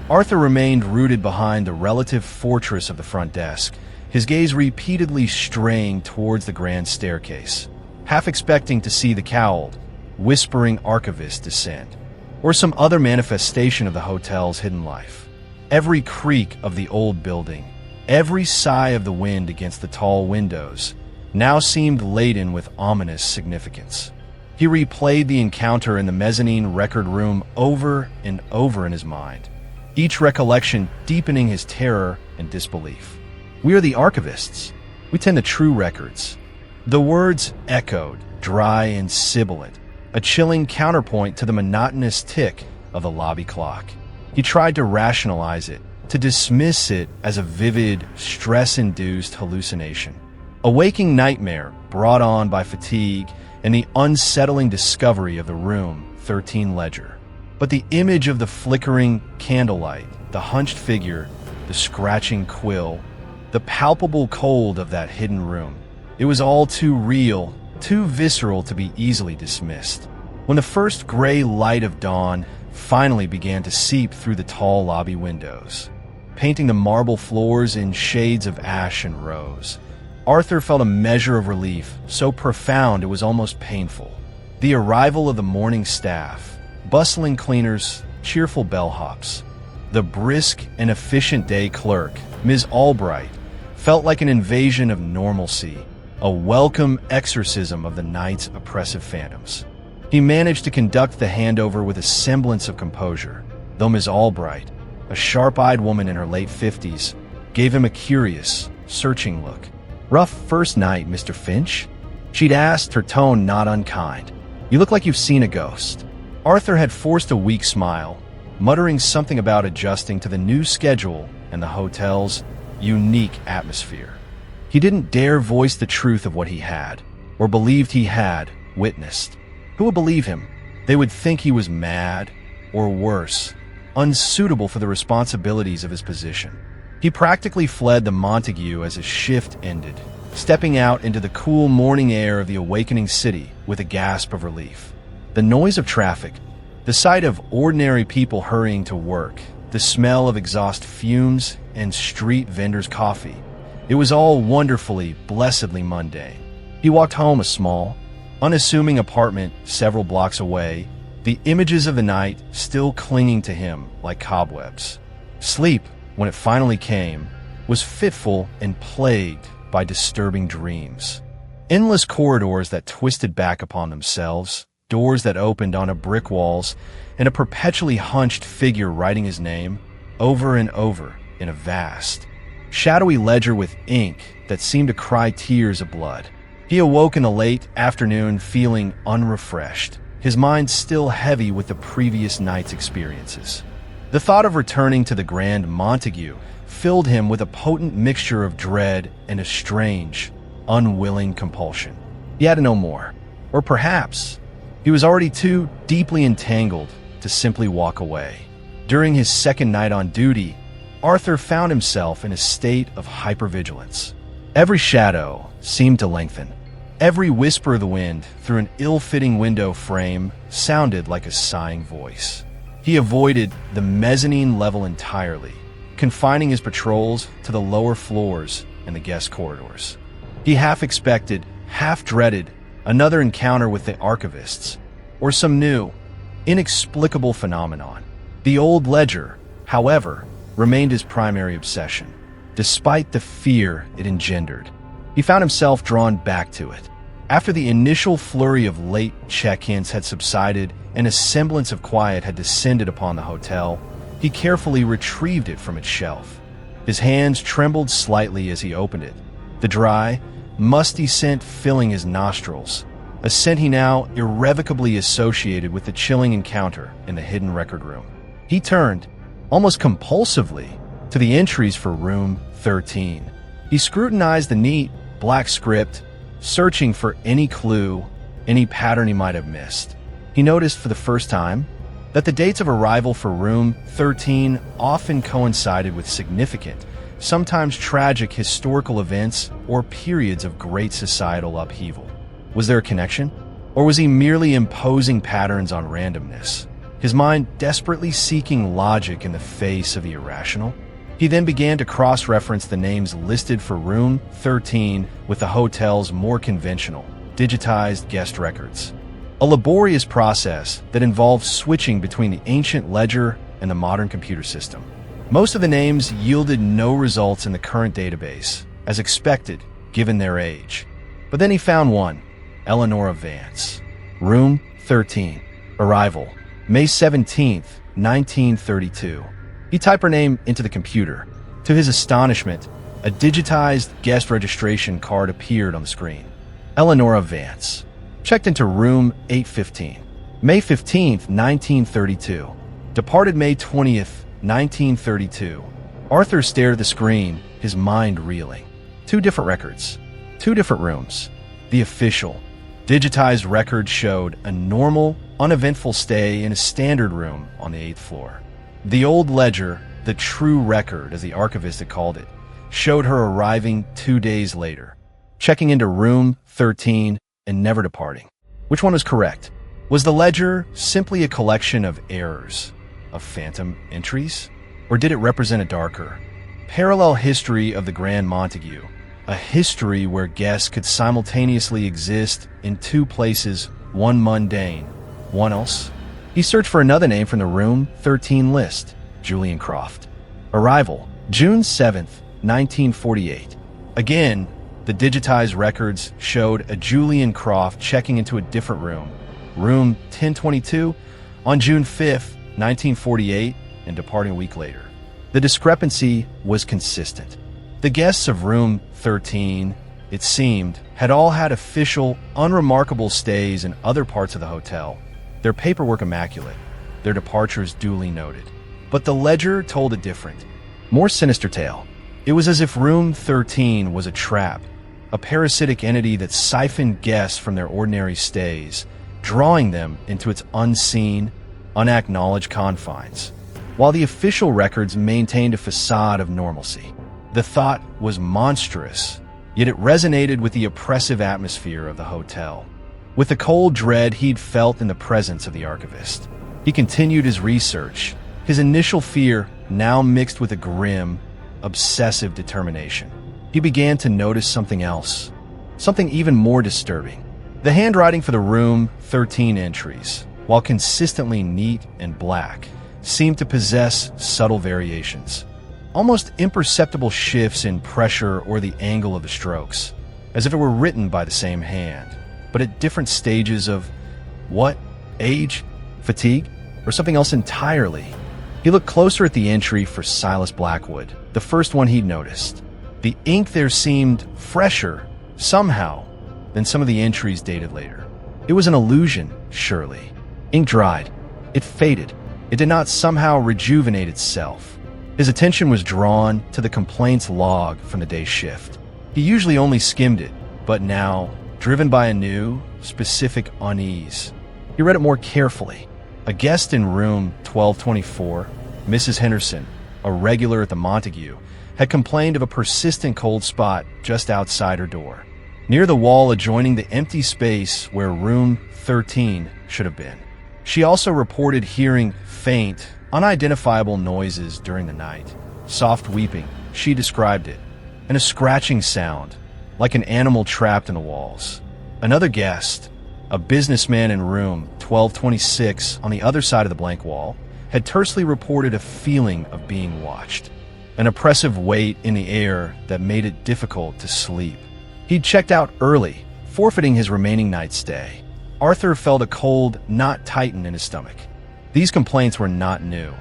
Arthur remained rooted behind the relative fortress of the front desk, his gaze repeatedly straying towards the grand staircase, half expecting to see the cowled, whispering archivist descend, or some other manifestation of the hotel's hidden life. Every creak of the old building, every sigh of the wind against the tall windows, now seemed laden with ominous significance. He replayed the encounter in the mezzanine record room over and over in his mind, each recollection deepening his terror and disbelief. We are the archivists. We tend to true records. The words echoed, dry and sibilant, a chilling counterpoint to the monotonous tick of the lobby clock. He tried to rationalize it, to dismiss it as a vivid, stress-induced hallucination. A waking nightmare brought on by fatigue and the unsettling discovery of the room 13 ledger. But the image of the flickering candlelight, the hunched figure, the scratching quill, the palpable cold of that hidden room, it was all too real, too visceral to be easily dismissed. When the first gray light of dawn finally began to seep through the tall lobby windows, painting the marble floors in shades of ash and rose, Arthur felt a measure of relief, so profound it was almost painful. The arrival of the morning staff, bustling cleaners, cheerful bellhops, the brisk and efficient day clerk, Ms. Albright, felt like an invasion of normalcy, a welcome exorcism of the night's oppressive phantoms. He managed to conduct the handover with a semblance of composure, though Ms. Albright, a sharp-eyed woman in her late 50s, gave him a curious, searching look. "Rough first night, Mr. Finch?" she'd asked, her tone not unkind. "You look like you've seen a ghost." Arthur had forced a weak smile, muttering something about adjusting to the new schedule and the hotel's unique atmosphere. He didn't dare voice the truth of what he had, or believed he had, witnessed. Who would believe him? They would think he was mad, or worse, unsuitable for the responsibilities of his position. He practically fled the Montague as his shift ended, stepping out into the cool morning air of the awakening city with a gasp of relief. The noise of traffic, the sight of ordinary people hurrying to work, the smell of exhaust fumes and street vendors' coffee, it was all wonderfully, blessedly mundane. He walked home a small, unassuming apartment several blocks away, the images of the night still clinging to him like cobwebs. Sleep, when it finally came, was fitful and plagued by disturbing dreams. Endless corridors that twisted back upon themselves, doors that opened onto brick walls, and a perpetually hunched figure writing his name over and over in a vast, shadowy ledger with ink that seemed to cry tears of blood. He awoke in the late afternoon feeling unrefreshed, his mind still heavy with the previous night's experiences. The thought of returning to the Grand Montague filled him with a potent mixture of dread and a strange, unwilling compulsion. He had to know more. Or perhaps he was already too deeply entangled to simply walk away. During his second night on duty, Arthur found himself in a state of hypervigilance. Every shadow seemed to lengthen. Every whisper of the wind through an ill-fitting window frame sounded like a sighing voice. He avoided the mezzanine level entirely, confining his patrols to the lower floors and the guest corridors. He half expected, half dreaded, another encounter with the archivists, or some new, inexplicable phenomenon. The old ledger, however, remained his primary obsession, despite the fear it engendered. He found himself drawn back to it. After the initial flurry of late check-ins had subsided and a semblance of quiet had descended upon the hotel, he carefully retrieved it from its shelf. His hands trembled slightly as he opened it, the dry, musty scent filling his nostrils, a scent he now irrevocably associated with the chilling encounter in the hidden record room. He turned, almost compulsively, to the entries for room 13. He scrutinized the neat, black script, searching for any clue, any pattern he might have missed. He noticed for the first time that the dates of arrival for room 13 often coincided with significant, sometimes tragic historical events or periods of great societal upheaval. Was there a connection? Or was he merely imposing patterns on randomness, his mind desperately seeking logic in the face of the irrational? He then began to cross-reference the names listed for room 13 with the hotel's more conventional, digitized guest records. A laborious process that involved switching between the ancient ledger and the modern computer system. Most of the names yielded no results in the current database, as expected, given their age. But then he found one, Eleanor Vance. Room 13. Arrival, May 17th, 1932. He typed her name into the computer. To his astonishment, a digitized guest registration card appeared on the screen. Eleanor Vance. Checked into room 815. May 15th, 1932. Departed May 20th, 1932. Arthur stared at the screen, his mind reeling. Two different records. Two different rooms. The official, digitized record showed a normal, uneventful stay in a standard room on the 8th floor. The old ledger, the true record as the archivist had called it, showed her arriving 2 days later, checking into room 13 and never departing. Which one was correct? Was the ledger simply a collection of errors, of phantom entries? Or did it represent a darker, parallel history of the Grand Montague, a history where guests could simultaneously exist in two places, one mundane, one else? He searched for another name from the room 13 list, Julian Croft. Arrival, June 7th, 1948. Again, the digitized records showed a Julian Croft checking into a different room, room 1022, on June 5th, 1948, and departing a week later. The discrepancy was consistent. The guests of room 13, it seemed, had all had official, unremarkable stays in other parts of the hotel, their paperwork immaculate, their departures duly noted. But the ledger told a different, more sinister tale. It was as if room 13 was a trap, a parasitic entity that siphoned guests from their ordinary stays, drawing them into its unseen, unacknowledged confines, while the official records maintained a facade of normalcy. The thought was monstrous, yet it resonated with the oppressive atmosphere of the hotel, with the cold dread he'd felt in the presence of the archivist. He continued his research, his initial fear now mixed with a grim, obsessive determination. He began to notice something else, something even more disturbing. The handwriting for the room 13 entries, while consistently neat and black, seemed to possess subtle variations, almost imperceptible shifts in pressure or the angle of the strokes, as if it were written by the same hand, but at different stages of what? Age? Fatigue? Or something else entirely? He looked closer at the entry for Silas Blackwood, the first one he'd noticed. The ink there seemed fresher, somehow, than some of the entries dated later. It was an illusion, surely. Ink dried. It faded. It did not somehow rejuvenate itself. His attention was drawn to the complaints log from the day's shift. He usually only skimmed it, but now, driven by a new, specific unease, he read it more carefully. A guest in room 1224, Mrs. Henderson, a regular at the Montague, had complained of a persistent cold spot just outside her door, near the wall adjoining the empty space where room 13 should have been. She also reported hearing faint, unidentifiable noises during the night. Soft weeping, she described it, and a scratching sound, like an animal trapped in the walls. Another guest, a businessman in room 1226 on the other side of the blank wall, had tersely reported a feeling of being watched, an oppressive weight in the air that made it difficult to sleep. He'd checked out early, forfeiting his remaining night stay. Arthur felt a cold knot tighten in his stomach. These complaints were not new.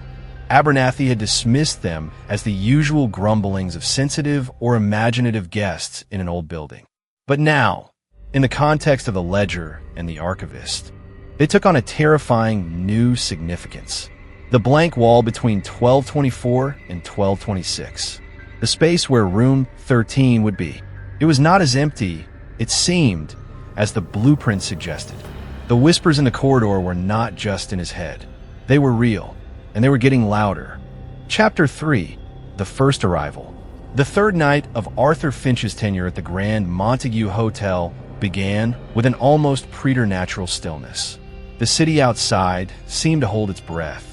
Abernathy had dismissed them as the usual grumblings of sensitive or imaginative guests in an old building. But now, in the context of the ledger and the archivist, they took on a terrifying new significance. The blank wall between 1224 and 1226. The space where room 13 would be. It was not as empty, it seemed, as the blueprint suggested. The whispers in the corridor were not just in his head. They were real, and they were getting louder. Chapter 3. The First Arrival. The third night of Arthur Finch's tenure at the Grand Montague Hotel began with an almost preternatural stillness. The city outside seemed to hold its breath.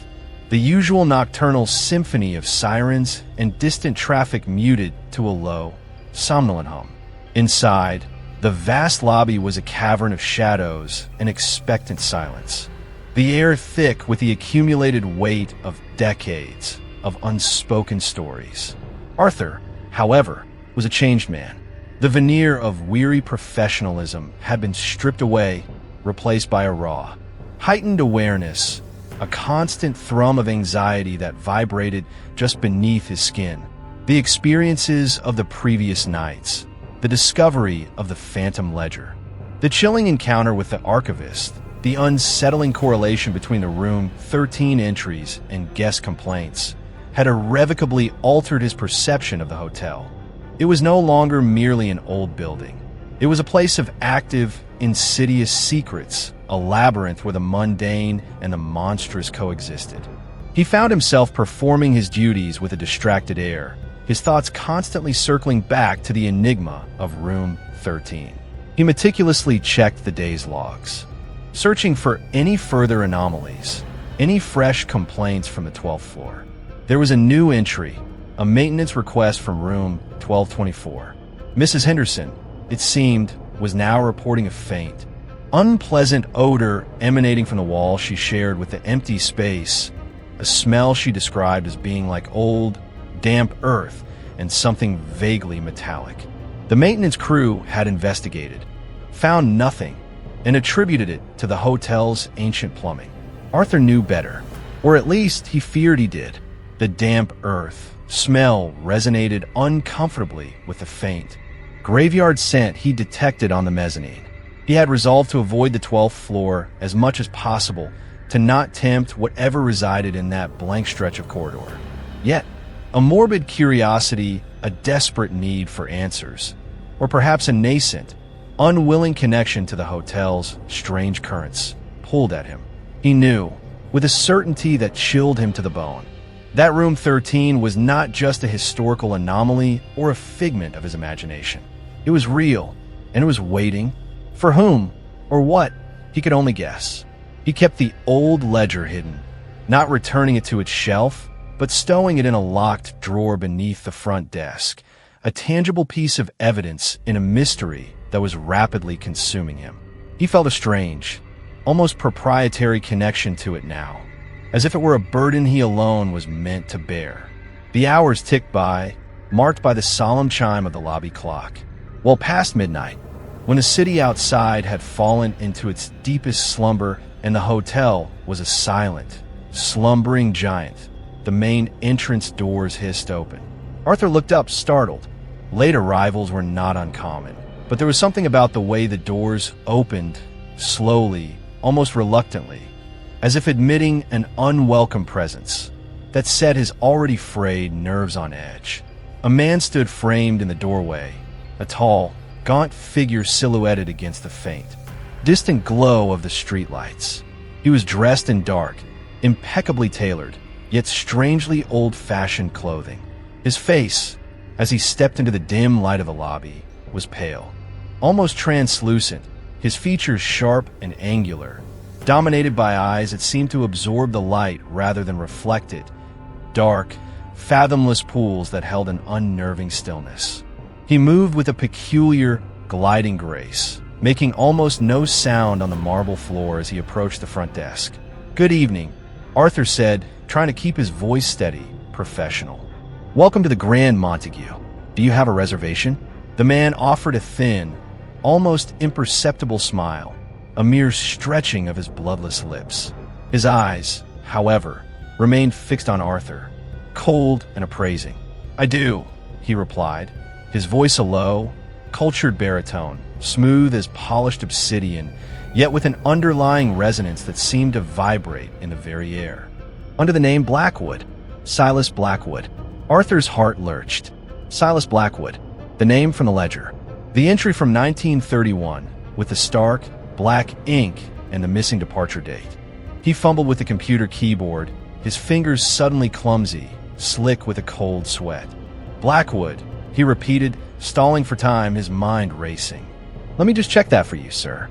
The usual nocturnal symphony of sirens and distant traffic muted to a low, somnolent hum. Inside, the vast lobby was a cavern of shadows and expectant silence. The air thick with the accumulated weight of decades of unspoken stories. Arthur, however, was a changed man. The veneer of weary professionalism had been stripped away, replaced by a raw, heightened awareness, a constant thrum of anxiety that vibrated just beneath his skin. The experiences of the previous nights, the discovery of the phantom ledger, the chilling encounter with the archivist, the unsettling correlation between the room 13 entries and guest complaints had irrevocably altered his perception of the hotel. It was no longer merely an old building. It was a place of active, insidious secrets, a labyrinth where the mundane and the monstrous coexisted. He found himself performing his duties with a distracted air, his thoughts constantly circling back to the enigma of room 13. He meticulously checked the day's logs, searching for any further anomalies, any fresh complaints from the 12th floor. There was a new entry, a maintenance request from room 1224. Mrs. Henderson, it seemed, was now reporting a faint, unpleasant odor emanating from the wall she shared with the empty space, a smell she described as being like old, damp earth and something vaguely metallic. The maintenance crew had investigated, found nothing, and attributed it to the hotel's ancient plumbing. Arthur knew better, or at least he feared he did. The damp earth smell resonated uncomfortably with the faint, graveyard scent he detected on the mezzanine. He had resolved to avoid the 12th floor as much as possible, to not tempt whatever resided in that blank stretch of corridor. Yet, a morbid curiosity, a desperate need for answers, or perhaps a nascent, unwilling connection to the hotel's strange currents, pulled at him. He knew, with a certainty that chilled him to the bone, that room 13 was not just a historical anomaly or a figment of his imagination. It was real, and it was waiting. For whom, or what, he could only guess. He kept the old ledger hidden, not returning it to its shelf, but stowing it in a locked drawer beneath the front desk, a tangible piece of evidence in a mystery that was rapidly consuming him. He felt a strange, almost proprietary connection to it now, as if it were a burden he alone was meant to bear. The hours ticked by, marked by the solemn chime of the lobby clock. Well past midnight, when the city outside had fallen into its deepest slumber and the hotel was a silent, slumbering giant, the main entrance doors hissed open. Arthur looked up, startled. Late arrivals were not uncommon, but there was something about the way the doors opened, slowly, almost reluctantly, as if admitting an unwelcome presence, that set his already frayed nerves on edge. A man stood framed in the doorway, a tall, gaunt figure silhouetted against the faint, distant glow of the streetlights. He was dressed in dark, impeccably tailored, yet strangely old-fashioned clothing. His face, as he stepped into the dim light of the lobby, was pale, almost translucent, his features sharp and angular, dominated by eyes that seemed to absorb the light rather than reflect it, dark, fathomless pools that held an unnerving stillness. He moved with a peculiar, gliding grace, making almost no sound on the marble floor as he approached the front desk. "Good evening," Arthur said, trying to keep his voice steady, professional. "Welcome to the Grand Montague. Do you have a reservation?" The man offered a thin, almost imperceptible smile, a mere stretching of his bloodless lips. His eyes, however, remained fixed on Arthur, cold and appraising. "I do," he replied, his voice a low, cultured baritone, smooth as polished obsidian, yet with an underlying resonance that seemed to vibrate in the very air. under the name Blackwood. Silas Blackwood. Arthur's heart lurched. Silas Blackwood, the name from the ledger. The entry from 1931, with the stark, black ink and the missing departure date. He fumbled with the computer keyboard, his fingers suddenly clumsy, slick with a cold sweat. Blackwood, he repeated, stalling for time, his mind racing. Let me just check that for you, sir.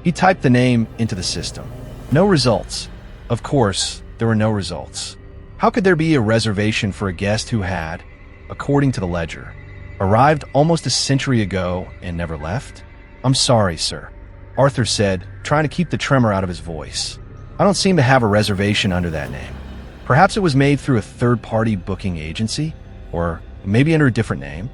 He typed the name into the system. No results. Of course, there were no results. How could there be a reservation for a guest who had, according to the ledger, arrived almost a century ago and never left? I'm sorry, sir, Arthur said, trying to keep the tremor out of his voice. I don't seem to have a reservation under that name. Perhaps it was made through a third-party booking agency, or maybe under a different name.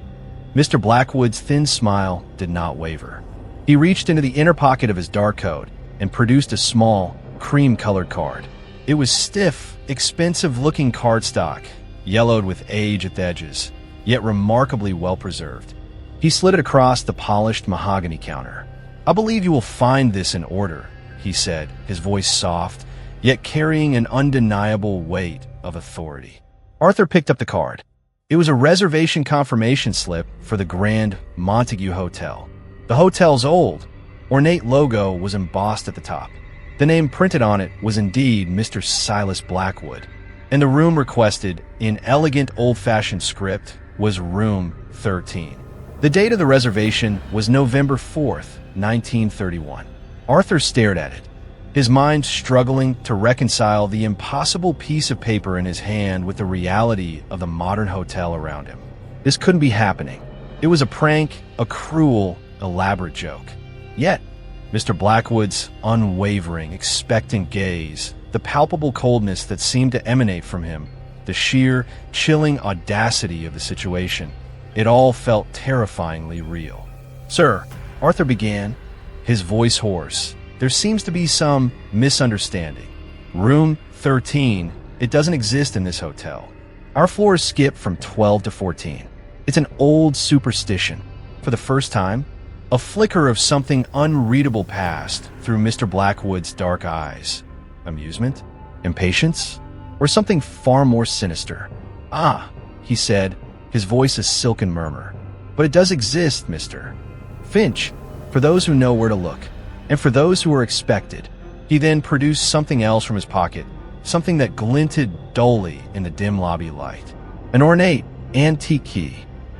Mr. Blackwood's thin smile did not waver. He reached into the inner pocket of his dark coat and produced a small, cream-colored card. It was stiff, expensive-looking cardstock, yellowed with age at the edges, yet remarkably well-preserved. He slid it across the polished mahogany counter. I believe you will find this in order, he said, his voice soft, yet carrying an undeniable weight of authority. Arthur picked up the card. It was a reservation confirmation slip for the Grand Montague Hotel. The hotel's old, ornate logo was embossed at the top. The name printed on it was indeed Mr. Silas Blackwood, and the room requested, in elegant old-fashioned script, was Room 13. The date of the reservation was November 4th, 1931. Arthur stared at it, his mind struggling to reconcile the impossible piece of paper in his hand with the reality of the modern hotel around him. This couldn't be happening. It was a prank, a cruel, elaborate joke. Yet, Mr. Blackwood's unwavering, expectant gaze, the palpable coldness that seemed to emanate from him, the sheer, chilling audacity of the situation, it all felt terrifyingly real. Sir, Arthur began, his voice hoarse. There seems to be some misunderstanding. Room 13, it doesn't exist in this hotel. Our floors skip from 12 to 14. It's an old superstition. For the first time, a flicker of something unreadable passed through Mr. Blackwood's dark eyes. Amusement? Impatience? Or something far more sinister? Ah, he said, his voice a silken murmur. But it does exist, Mr. Finch, for those who know where to look. And for those who are expected. He then produced something else from his pocket, something that glinted dully in the dim lobby light. An ornate, antique key,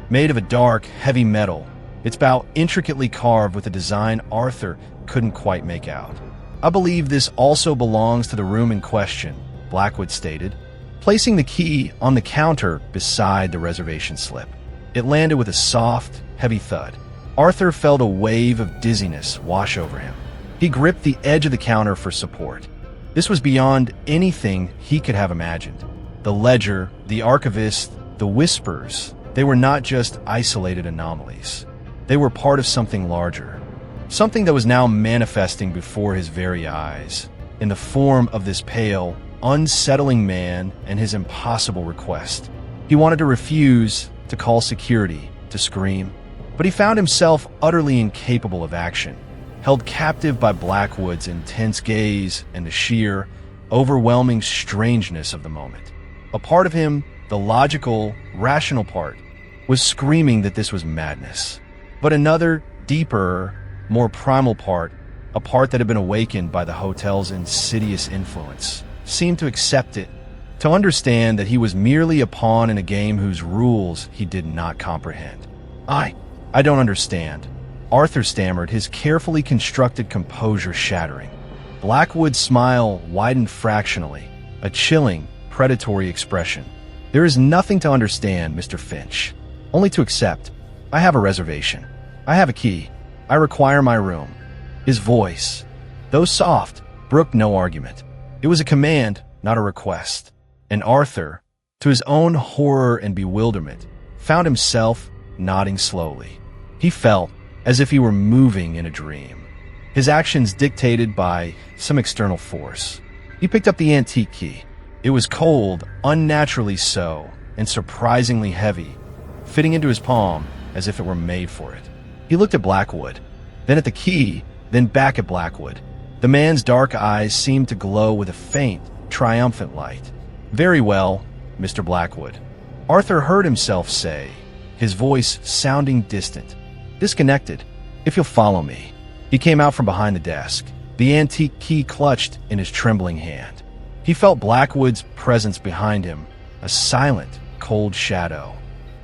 made of a dark, heavy metal. Its bow intricately carved with a design Arthur couldn't quite make out. I believe this also belongs to the room in question, Blackwood stated, placing the key on the counter beside the reservation slip. It landed with a soft, heavy thud. Arthur felt a wave of dizziness wash over him. He gripped the edge of the counter for support. This was beyond anything he could have imagined. The ledger, the archivist, the whispers, they were not just isolated anomalies. They were part of something larger, something that was now manifesting before his very eyes, in the form of this pale, unsettling man and his impossible request. He wanted to refuse, to call security, to scream, but he found himself utterly incapable of action, held captive by Blackwood's intense gaze and the sheer, overwhelming strangeness of the moment. A part of him, the logical, rational part, was screaming that this was madness. But another, deeper, more primal part, a part that had been awakened by the hotel's insidious influence, seemed to accept it, to understand that he was merely a pawn in a game whose rules he did not comprehend. I don't understand, Arthur stammered, his carefully constructed composure shattering. Blackwood's smile widened fractionally, a chilling, predatory expression. There is nothing to understand, Mr. Finch. Only to accept. I have a reservation. I have a key. I require my room. His voice, though soft, brooked no argument. It was a command, not a request. And Arthur, to his own horror and bewilderment, found himself nodding slowly. He felt as if he were moving in a dream, his actions dictated by some external force. He picked up the antique key. It was cold, unnaturally so, and surprisingly heavy, fitting into his palm as if it were made for it. He looked at Blackwood, then at the key, then back at Blackwood. The man's dark eyes seemed to glow with a faint, triumphant light. "Very well, Mr. Blackwood," Arthur heard himself say, his voice sounding distant. "Disconnected, if you'll follow me." He came out from behind the desk, the antique key clutched in his trembling hand. He felt Blackwood's presence behind him, a silent, cold shadow,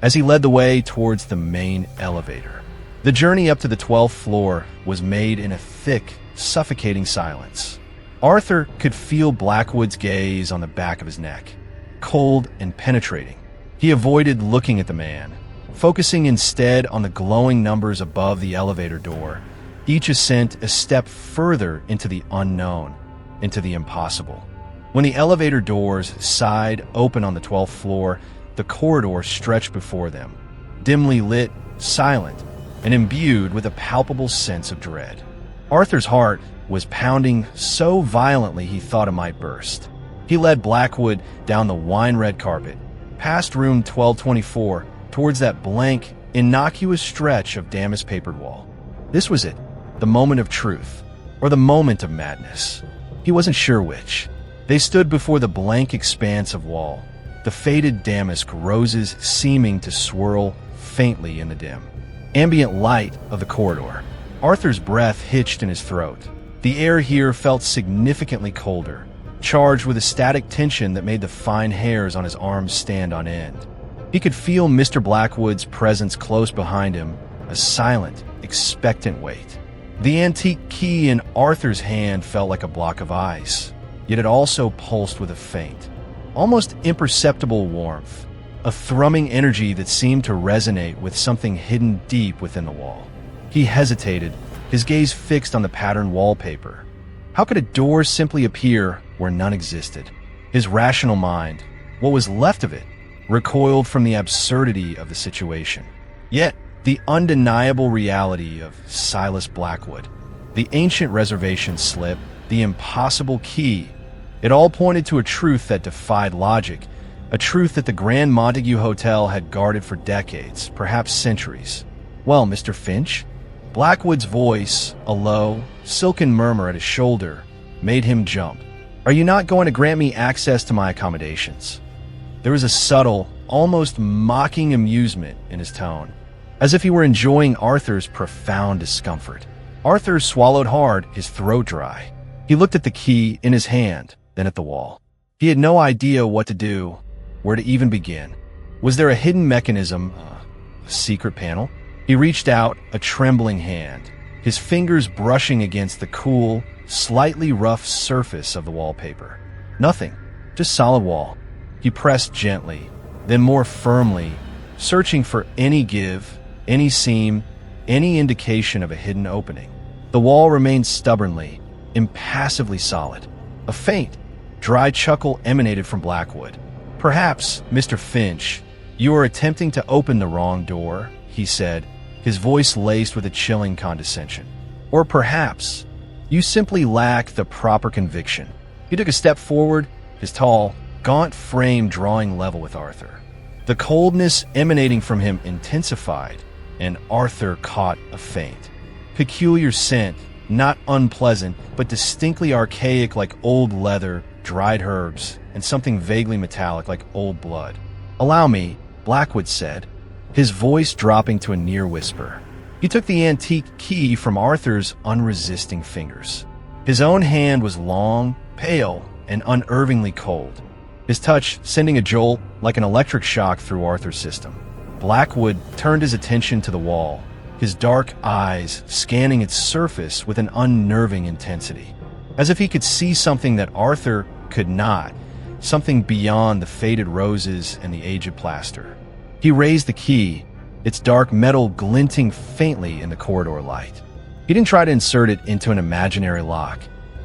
as he led the way towards the main elevator. The journey up to the 12th floor was made in a thick, suffocating silence. Arthur could feel Blackwood's gaze on the back of his neck, cold and penetrating. He avoided looking at the man, focusing instead on the glowing numbers above the elevator door, each ascent a step further into the unknown, into the impossible. When the elevator doors sighed open on the 12th floor, the corridor stretched before them, dimly lit, silent, and imbued with a palpable sense of dread. Arthur's heart was pounding so violently he thought it might burst. He led Blackwood down the wine-red carpet, past room 1224, towards that blank, innocuous stretch of damask-papered wall. This was it, the moment of truth, or the moment of madness. He wasn't sure which. They stood before the blank expanse of wall, the faded damask roses seeming to swirl faintly in the dim, ambient light of the corridor. Arthur's breath hitched in his throat. The air here felt significantly colder, charged with a static tension that made the fine hairs on his arms stand on end. He could feel Mr. Blackwood's presence close behind him, a silent, expectant weight. The antique key in Arthur's hand felt like a block of ice, yet it also pulsed with a faint, almost imperceptible warmth, a thrumming energy that seemed to resonate with something hidden deep within the wall. He hesitated, his gaze fixed on the patterned wallpaper. How could a door simply appear where none existed? His rational mind, what was left of it, recoiled from the absurdity of the situation. Yet, the undeniable reality of Silas Blackwood, the ancient reservation slip, the impossible key, it all pointed to a truth that defied logic, a truth that the Grand Montague Hotel had guarded for decades, perhaps centuries. "Well, Mr. Finch?" Blackwood's voice, a low, silken murmur at his shoulder, made him jump. "Are you not going to grant me access to my accommodations?" There was a subtle, almost mocking amusement in his tone, as if he were enjoying Arthur's profound discomfort. Arthur swallowed hard, his throat dry. He looked at the key in his hand, then at the wall. He had no idea what to do, where to even begin. Was there a hidden mechanism, a secret panel? He reached out, a trembling hand, his fingers brushing against the cool, slightly rough surface of the wallpaper. Nothing, just solid wall. He pressed gently, then more firmly, searching for any give, any seam, any indication of a hidden opening. The wall remained stubbornly, impassively solid. A faint, dry chuckle emanated from Blackwood. "Perhaps, Mr. Finch, you are attempting to open the wrong door," he said, his voice laced with a chilling condescension. "Or perhaps, you simply lack the proper conviction." He took a step forward, his tall, gaunt frame drawing level with Arthur. The coldness emanating from him intensified, and Arthur caught a faint, peculiar scent, not unpleasant, but distinctly archaic like old leather, dried herbs, and something vaguely metallic like old blood. "Allow me," Blackwood said, his voice dropping to a near whisper. He took the antique key from Arthur's unresisting fingers. His own hand was long, pale, and unnervingly cold, his touch sending a jolt like an electric shock through Arthur's system. Blackwood turned his attention to the wall, his dark eyes scanning its surface with an unnerving intensity, as if he could see something that Arthur could not, something beyond the faded roses and the aged plaster. He raised the key, its dark metal glinting faintly in the corridor light. He didn't try to insert it into an imaginary lock,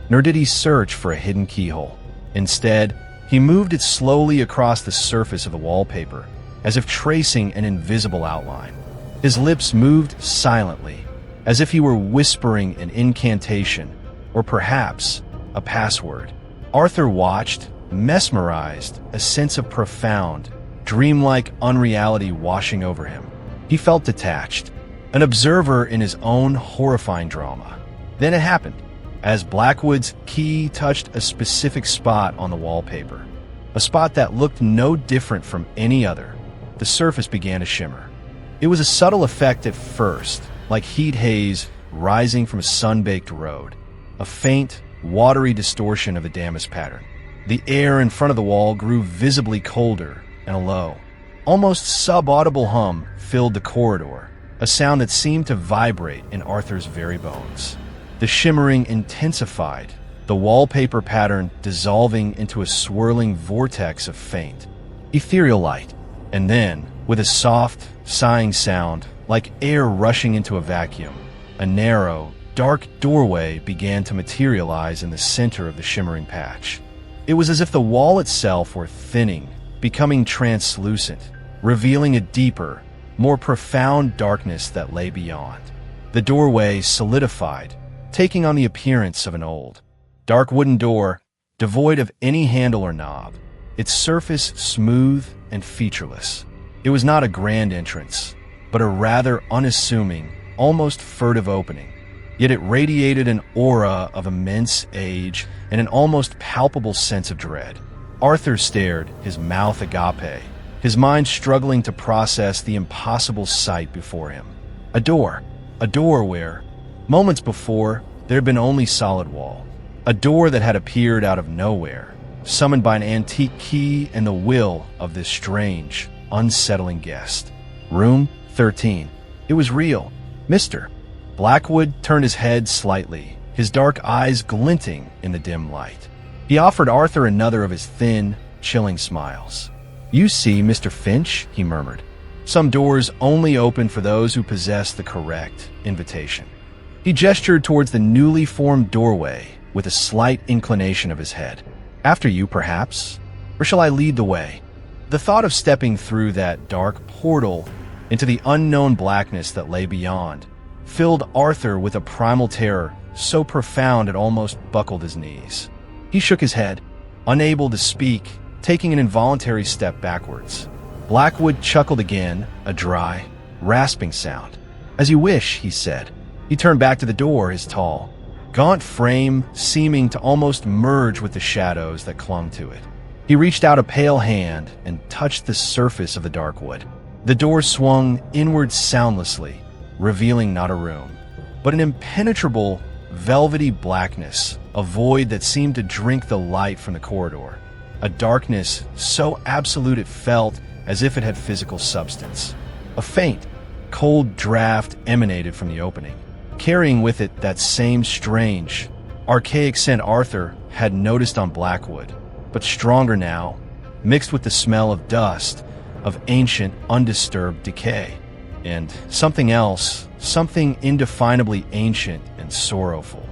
nor did he search for a hidden keyhole. Instead, he moved it slowly across the surface of the wallpaper, as if tracing an invisible outline. His lips moved silently, as if he were whispering an incantation, or perhaps a password. Arthur watched, mesmerized, a sense of profound, dreamlike unreality washing over him. He felt detached, an observer in his own horrifying drama. Then it happened, as Blackwood's key touched a specific spot on the wallpaper. a spot that looked no different from any other. The surface began to shimmer. It was a subtle effect at first, like heat haze rising from a sun-baked road, a faint, watery distortion of the damask pattern. The air in front of the wall grew visibly colder, and a low, almost sub-audible hum filled the corridor, a sound that seemed to vibrate in Arthur's very bones. The shimmering intensified, the wallpaper pattern dissolving into a swirling vortex of faint, ethereal light. And then, with a soft, sighing sound, like air rushing into a vacuum, a narrow, dark doorway began to materialize in the center of the shimmering patch. It was as if the wall itself were thinning, becoming translucent, revealing a deeper, more profound darkness that lay beyond. The doorway solidified, taking on the appearance of an old, dark wooden door, devoid of any handle or knob, its surface smooth and featureless. It was not a grand entrance, but a rather unassuming, almost furtive opening. Yet it radiated an aura of immense age and an almost palpable sense of dread. Arthur stared, his mouth agape, his mind struggling to process the impossible sight before him. A door where, moments before, there had been only solid wall. A door that had appeared out of nowhere, summoned by an antique key and the will of this strange, unsettling guest. Room 13. It was real. Mr. Blackwood turned his head slightly, his dark eyes glinting in the dim light. He offered Arthur another of his thin, chilling smiles. "You see, Mr. Finch," he murmured. "Some doors only open for those who possess the correct invitation." He gestured towards the newly formed doorway with a slight inclination of his head. "After you, perhaps? Or shall I lead the way?" The thought of stepping through that dark portal into the unknown blackness that lay beyond filled Arthur with a primal terror so profound it almost buckled his knees. He shook his head, unable to speak, taking an involuntary step backwards. Blackwood chuckled again, a dry, rasping sound. "As you wish," he said. He turned back to the door, his tall, gaunt frame seeming to almost merge with the shadows that clung to it. He reached out a pale hand and touched the surface of the dark wood. The door swung inward soundlessly, revealing not a room, but an impenetrable, velvety blackness, a void that seemed to drink the light from the corridor, a darkness so absolute it felt as if it had physical substance. A faint, cold draft emanated from the opening, carrying with it that same strange, archaic scent Arthur had noticed on Blackwood, but stronger now, mixed with the smell of dust, of ancient, undisturbed decay, and something else, something indefinably ancient and sorrowful.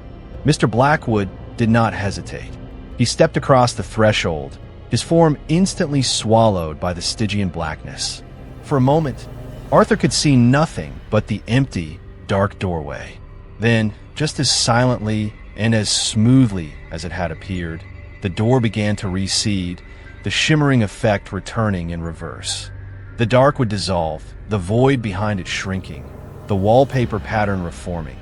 Mr. Blackwood did not hesitate. He stepped across the threshold, his form instantly swallowed by the Stygian blackness. For a moment, Arthur could see nothing but the empty, dark doorway. Then, just as silently and as smoothly as it had appeared, the door began to recede, the shimmering effect returning in reverse. The dark would dissolve, the void behind it shrinking, the wallpaper pattern reforming,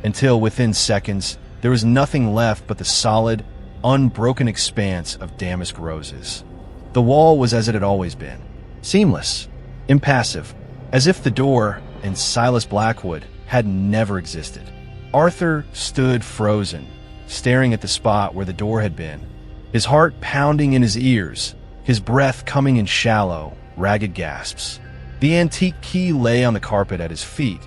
until within seconds there was nothing left but the solid, unbroken expanse of damask roses. The wall was as it had always been, seamless, impassive, as if the door and Silas Blackwood had never existed. Arthur stood frozen, staring at the spot where the door had been, his heart pounding in his ears, his breath coming in shallow, ragged gasps. The antique key lay on the carpet at his feet,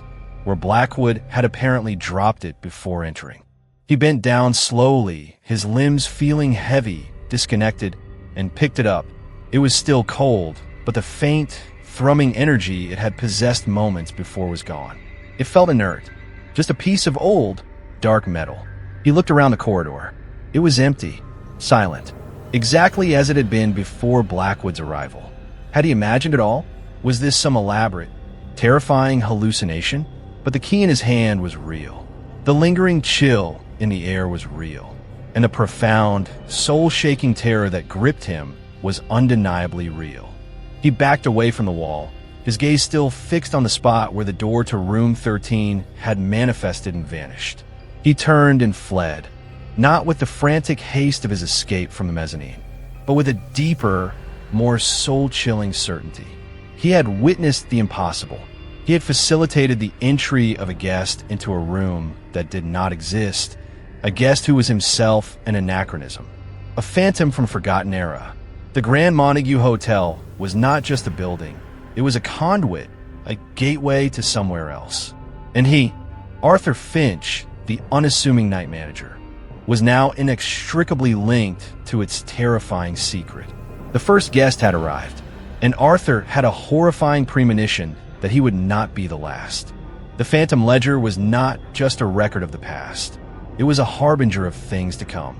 where Blackwood had apparently dropped it before entering. He bent down slowly, his limbs feeling heavy, disconnected, and picked it up. It was still cold, but the faint, thrumming energy it had possessed moments before was gone. It felt inert, just a piece of old, dark metal. He looked around the corridor. It was empty, silent, exactly as it had been before Blackwood's arrival. Had he imagined it all? Was this some elaborate, terrifying hallucination? But the key in his hand was real. The lingering chill in the air was real, and the profound, soul-shaking terror that gripped him was undeniably real. He backed away from the wall, his gaze still fixed on the spot where the door to room 13 had manifested and vanished. He turned and fled, not with the frantic haste of his escape from the mezzanine, but with a deeper, more soul-chilling certainty. He had witnessed the impossible. He had facilitated the entry of a guest into a room that did not exist, a guest who was himself an anachronism, a phantom from a forgotten era. The Grand Montague Hotel was not just a building. It was a conduit, a gateway to somewhere else. And he, Arthur Finch, the unassuming night manager, was now inextricably linked to its terrifying secret. The first guest had arrived, and Arthur had a horrifying premonition that he would not be the last. The Phantom Ledger was not just a record of the past. It was a harbinger of things to come.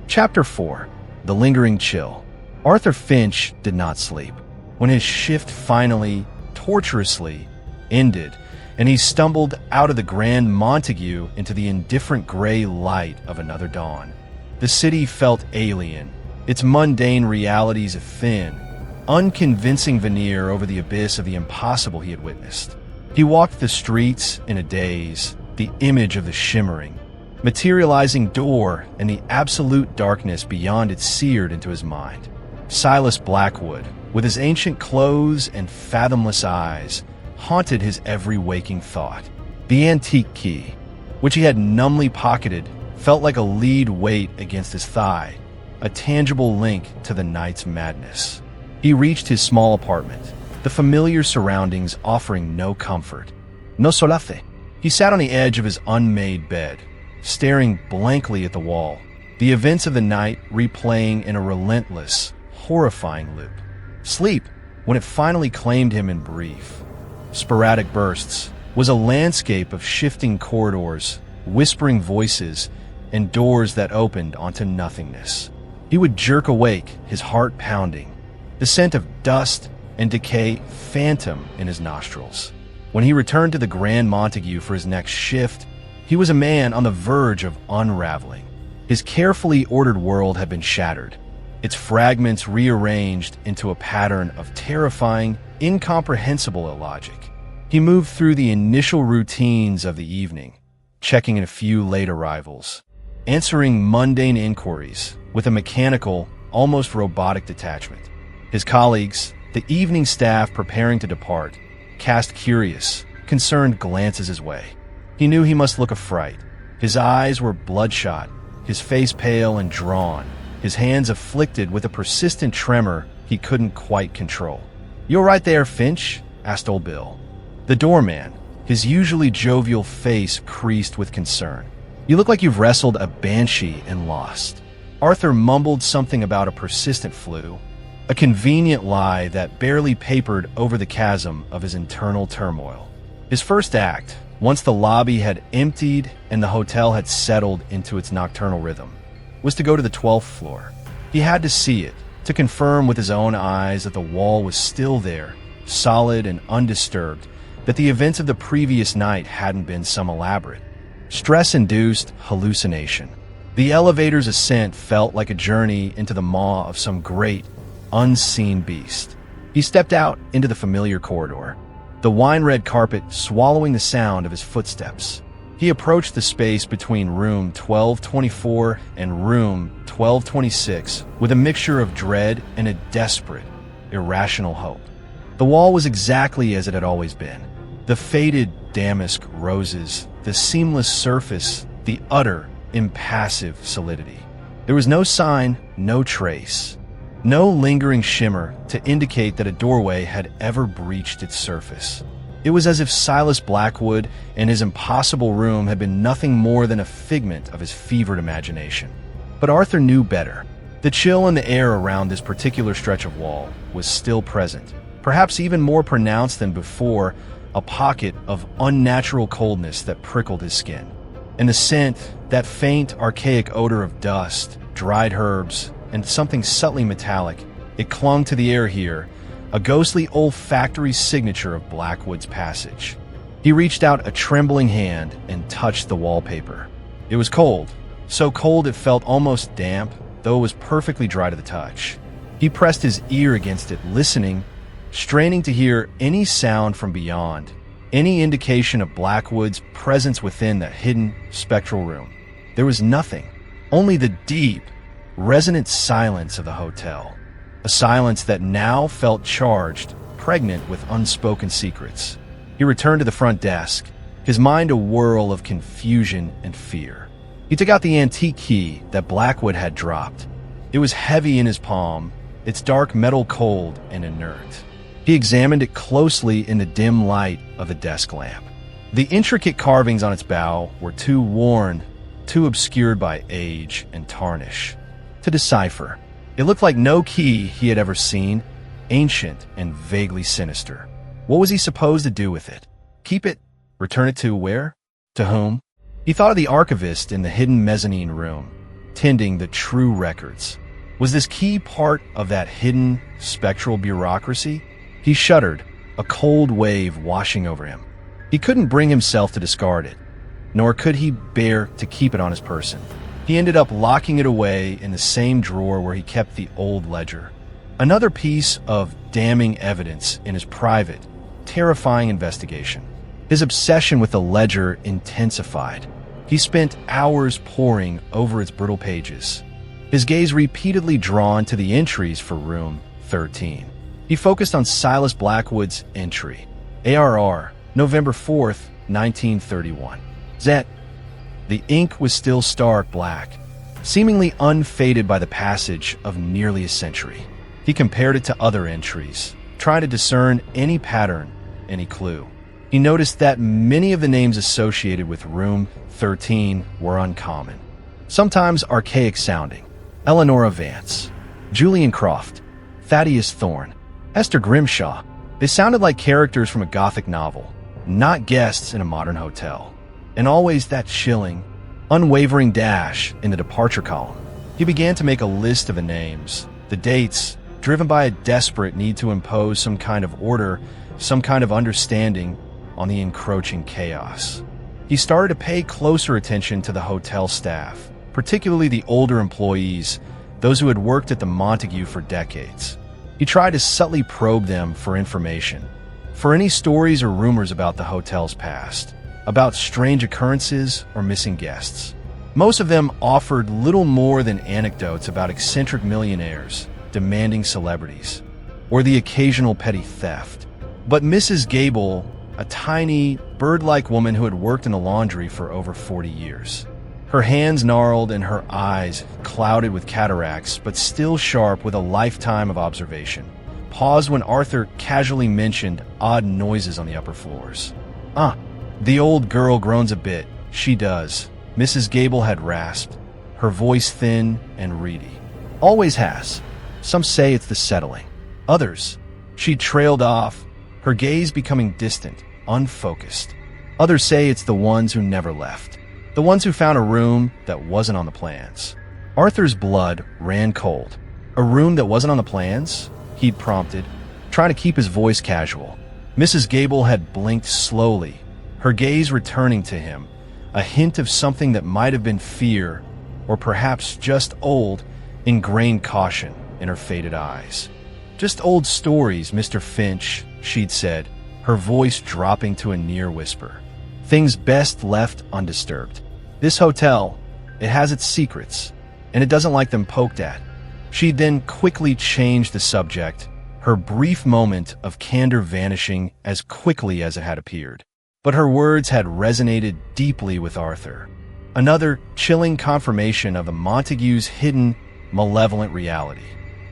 Chapter 4. The Lingering Chill. Arthur Finch did not sleep. When his shift finally, torturously, ended, and he stumbled out of the Grand Montague into the indifferent gray light of another dawn, the city felt alien, its mundane realities a thin, unconvincing veneer over the abyss of the impossible he had witnessed. He walked the streets in a daze, the image of the shimmering, materializing door and the absolute darkness beyond it seared into his mind. Silas Blackwood, with his ancient clothes and fathomless eyes, haunted his every waking thought. The antique key, which he had numbly pocketed, felt like a lead weight against his thigh, a tangible link to the night's madness. He reached his small apartment, the familiar surroundings offering no comfort. No solace. He sat on the edge of his unmade bed, staring blankly at the wall, the events of the night replaying in a relentless, horrifying loop. Sleep, when it finally claimed him in brief, sporadic bursts, was a landscape of shifting corridors, whispering voices, and doors that opened onto nothingness. He would jerk awake, his heart pounding, the scent of dust and decay phantom in his nostrils. When he returned to the Grand Montague for his next shift, he was a man on the verge of unraveling. His carefully ordered world had been shattered, its fragments rearranged into a pattern of terrifying, incomprehensible illogic. He moved through the initial routines of the evening, checking in a few late arrivals, answering mundane inquiries with a mechanical, almost robotic detachment. His colleagues, the evening staff preparing to depart, cast curious, concerned glances his way. He knew he must look a fright. His eyes were bloodshot, his face pale and drawn, his hands afflicted with a persistent tremor he couldn't quite control. "You all right there, Finch?" asked old Bill, the doorman, his usually jovial face creased with concern. "You look like you've wrestled a banshee and lost." Arthur mumbled something about a persistent flu, a convenient lie that barely papered over the chasm of his internal turmoil. His first act, once the lobby had emptied and the hotel had settled into its nocturnal rhythm, was to go to the 12th floor. He had to see it, to confirm with his own eyes that the wall was still there, solid and undisturbed, that the events of the previous night hadn't been some elaborate, stress-induced hallucination. The elevator's ascent felt like a journey into the maw of some great, unseen beast. He stepped out into the familiar corridor, the wine-red carpet swallowing the sound of his footsteps. He approached the space between room 1224 and room 1226 with a mixture of dread and a desperate, irrational hope. The wall was exactly as it had always been. The faded damask roses, the seamless surface, the utter, impassive solidity. There was no sign, no trace, no lingering shimmer to indicate that a doorway had ever breached its surface. It was as if Silas Blackwood and his impossible room had been nothing more than a figment of his fevered imagination. But Arthur knew better. The chill in the air around this particular stretch of wall was still present, perhaps even more pronounced than before, a pocket of unnatural coldness that prickled his skin. And the scent, that faint, archaic odor of dust, dried herbs, and something subtly metallic, it clung to the air here, a ghostly olfactory signature of Blackwood's passage. He reached out a trembling hand and touched the wallpaper. It was cold, so cold it felt almost damp, though it was perfectly dry to the touch. He pressed his ear against it, listening, straining to hear any sound from beyond, any indication of Blackwood's presence within that hidden, spectral room. There was nothing, only the deep, resonant silence of the hotel. A silence that now felt charged, pregnant with unspoken secrets. He returned to the front desk, his mind a whirl of confusion and fear. He took out the antique key that Blackwood had dropped. It was heavy in his palm, its dark metal cold and inert. He examined it closely in the dim light of the desk lamp. The intricate carvings on its bow were too worn, too obscured by age and tarnish to decipher. It looked like no key he had ever seen, ancient and vaguely sinister. What was he supposed to do with it? Keep it? Return it to where? To whom? He thought of the archivist in the hidden mezzanine room, tending the true records. Was this key part of that hidden, spectral bureaucracy? He shuddered, a cold wave washing over him. He couldn't bring himself to discard it, nor could he bear to keep it on his person. He ended up locking it away in the same drawer where he kept the old ledger. Another piece of damning evidence in his private, terrifying investigation. His obsession with the ledger intensified. He spent hours poring over its brittle pages, his gaze repeatedly drawn to the entries for room 13. He focused on Silas Blackwood's entry. ARR, November 4th, 1931. Zet. The ink was still stark black, seemingly unfaded by the passage of nearly a century. He compared it to other entries, trying to discern any pattern, any clue. He noticed that many of the names associated with room 13 were uncommon, sometimes archaic sounding. Eleanora Vance, Julian Croft, Thaddeus Thorne, Esther Grimshaw. They sounded like characters from a Gothic novel, not guests in a modern hotel. And always that chilling, unwavering dash in the departure column. He began to make a list of the names, the dates, driven by a desperate need to impose some kind of order, some kind of understanding on the encroaching chaos. He started to pay closer attention to the hotel staff, particularly the older employees, those who had worked at the Montague for decades. He tried to subtly probe them for information, for any stories or rumors about the hotel's past, about strange occurrences or missing guests. Most of them offered little more than anecdotes about eccentric millionaires, demanding celebrities, or the occasional petty theft. But Mrs. Gable, a tiny, bird-like woman who had worked in the laundry for over 40 years, her hands gnarled and her eyes clouded with cataracts, but still sharp with a lifetime of observation, paused when Arthur casually mentioned odd noises on the upper floors. The old girl groans a bit. She does. Mrs. Gable had rasped, her voice thin and reedy. Always has. Some say it's the settling. Others, she trailed off, her gaze becoming distant, unfocused. Others say it's the ones who never left, the ones who found a room that wasn't on the plans. Arthur's blood ran cold. A room that wasn't on the plans? He'd prompted, trying to keep his voice casual. Mrs. Gable had blinked slowly, her gaze returning to him, a hint of something that might have been fear, or perhaps just old, ingrained caution in her faded eyes. Just old stories, Mr. Finch, she'd said, her voice dropping to a near whisper. Things best left undisturbed. This hotel, it has its secrets, and it doesn't like them poked at. She'd then quickly changed the subject, her brief moment of candor vanishing as quickly as it had appeared. But her words had resonated deeply with Arthur. Another chilling confirmation of the Montagues' hidden, malevolent reality.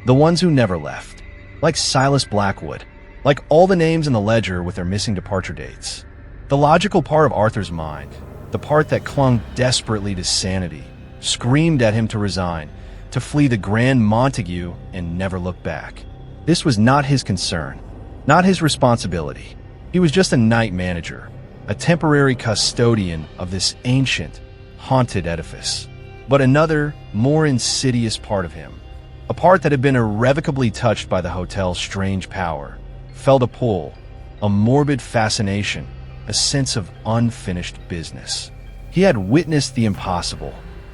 The ones who never left. Like Silas Blackwood. Like all the names in the ledger with their missing departure dates. The logical part of Arthur's mind, the part that clung desperately to sanity, screamed at him to resign, to flee the Grand Montague and never look back. This was not his concern, not his responsibility. He was just a night manager, a temporary custodian of this ancient, haunted edifice. But another, more insidious part of him, a part that had been irrevocably touched by the hotel's strange power, felt a pull, a morbid fascination, a sense of unfinished business. He had witnessed the impossible.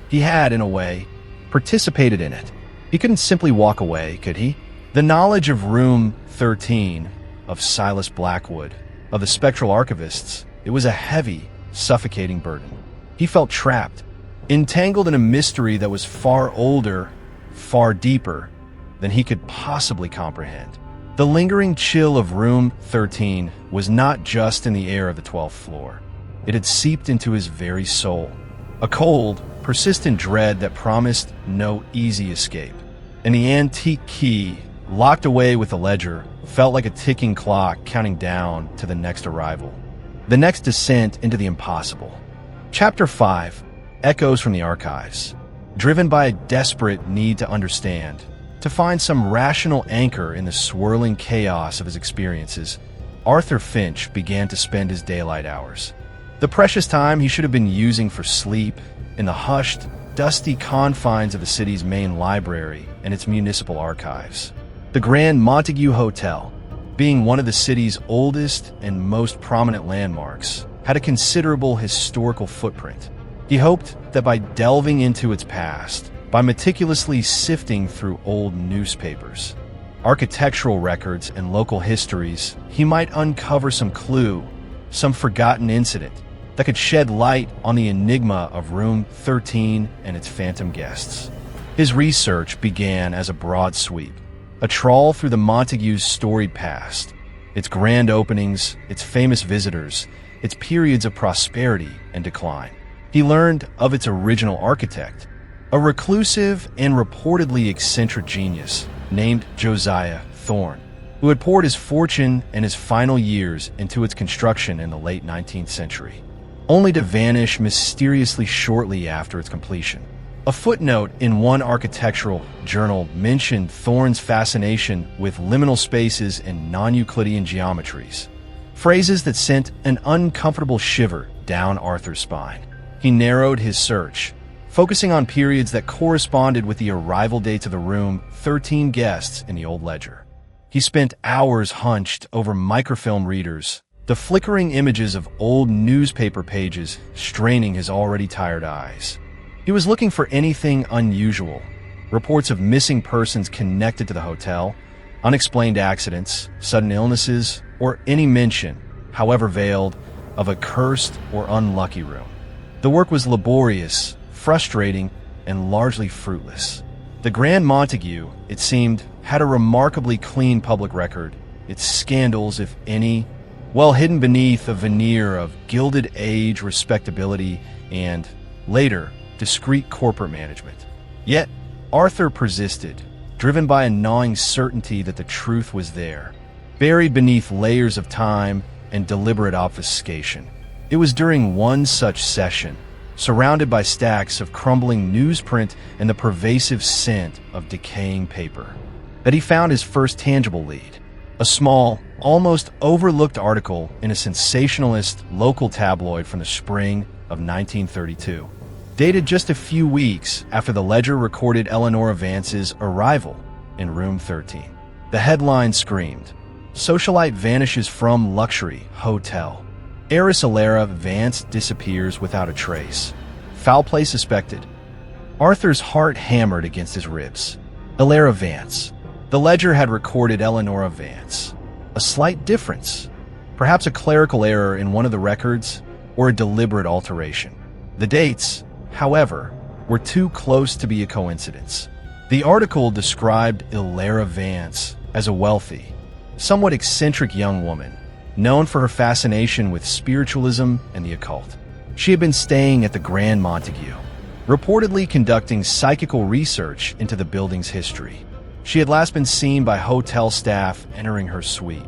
He had, in a way, participated in it. He couldn't simply walk away, could he? The knowledge of room 13, of Silas Blackwood, of the spectral archivists, it was a heavy, suffocating burden. He felt trapped, entangled in a mystery that was far older far deeper than he could possibly comprehend. The lingering chill of room 13 was not just in the air of the 12th floor. It had seeped into his very soul. A cold, persistent dread that promised no easy escape. And the antique key, locked away with the ledger, felt like a ticking clock counting down to the next arrival. The next descent into the impossible. Chapter 5, Echoes from the Archives. Driven by a desperate need to understand, to find some rational anchor in the swirling chaos of his experiences, Arthur Finch began to spend his daylight hours. The precious time he should have been using for sleep in the hushed, dusty confines of the city's main library and its municipal archives. The Grand Montague Hotel, being one of the city's oldest and most prominent landmarks, had a considerable historical footprint. He hoped that by delving into its past, by meticulously sifting through old newspapers, architectural records, and local histories, he might uncover some clue, some forgotten incident that could shed light on the enigma of room 13 and its phantom guests. His research began as a broad sweep, a trawl through the Montagues' storied past, its grand openings, its famous visitors, its periods of prosperity and decline. He learned of its original architect, a reclusive and reportedly eccentric genius named Josiah Thorne, who had poured his fortune and his final years into its construction in the late 19th century, only to vanish mysteriously shortly after its completion. A footnote in one architectural journal mentioned Thorne's fascination with liminal spaces and non-Euclidean geometries, phrases that sent an uncomfortable shiver down Arthur's spine. He narrowed his search, focusing on periods that corresponded with the arrival dates of the room 13 guests in the old ledger. He spent hours hunched over microfilm readers, the flickering images of old newspaper pages straining his already tired eyes. He was looking for anything unusual, reports of missing persons connected to the hotel, unexplained accidents, sudden illnesses, or any mention, however veiled, of a cursed or unlucky room. The work was laborious, frustrating, and largely fruitless. The Grand Montague, it seemed, had a remarkably clean public record, its scandals, if any, well hidden beneath a veneer of gilded age, respectability, and, later, discreet corporate management. Yet, Arthur persisted, driven by a gnawing certainty that the truth was there, buried beneath layers of time and deliberate obfuscation. It was during one such session, surrounded by stacks of crumbling newsprint and the pervasive scent of decaying paper, that he found his first tangible lead. A small, almost overlooked article in a sensationalist local tabloid from the spring of 1932, dated just a few weeks after the ledger recorded Eleanor Vance's arrival in room 13. The headline screamed, "Socialite vanishes from luxury hotel. Heiress Elara Vance disappears without a trace. Foul play suspected." Arthur's heart hammered against his ribs. Elara Vance. The ledger had recorded Eleanor Vance. A slight difference. Perhaps a clerical error in one of the records, or a deliberate alteration. The dates, however, were too close to be a coincidence. The article described Elara Vance as a wealthy, somewhat eccentric young woman, known for her fascination with spiritualism and the occult. She had been staying at the Grand Montague, reportedly conducting psychical research into the building's history. She had last been seen by hotel staff entering her suite.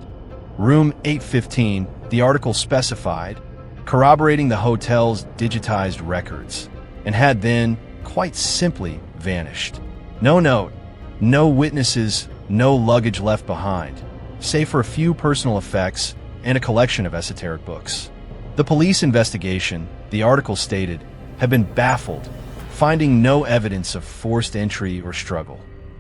Room 815, the article specified, corroborating the hotel's digitized records, and had then, quite simply, vanished. No note, no witnesses, no luggage left behind, save for a few personal effects and a collection of esoteric books. The police investigation, the article stated, had been baffled, finding no evidence of forced entry or struggle.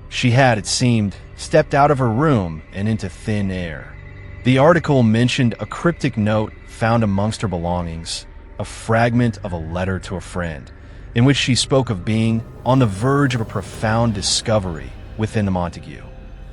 She had, it seemed, stepped out of her room and into thin air. The article mentioned a cryptic note found amongst her belongings, a fragment of a letter to a friend, in which she spoke of being on the verge of a profound discovery within the Montague,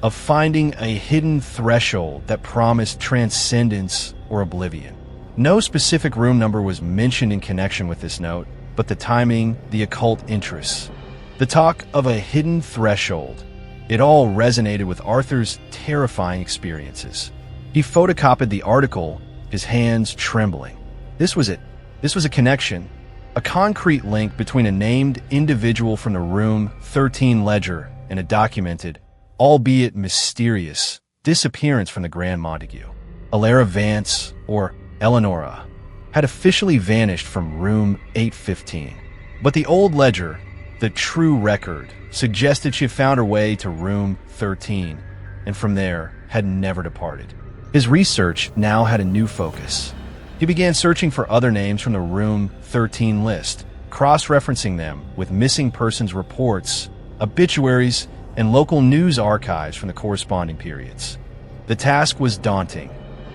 of finding a hidden threshold that promised transcendence or oblivion. No specific room number was mentioned in connection with this note, but the timing, the occult interests, The talk of a hidden threshold. It all resonated with Arthur's terrifying experiences. He photocopied the article, his hands trembling. This was it. This was a connection, a concrete link between a named individual from the Room 13 ledger and a documented, albeit mysterious, disappearance from the Grand Montague. Alara Vance, or Eleonora, had officially vanished from Room 815. But the old ledger, the true record, suggested she had found her way to Room 13, and from there had never departed. His research now had a new focus. He began searching for other names from the Room 13 list, cross-referencing them with missing persons reports, obituaries, and local news archives from the corresponding periods. The task was daunting.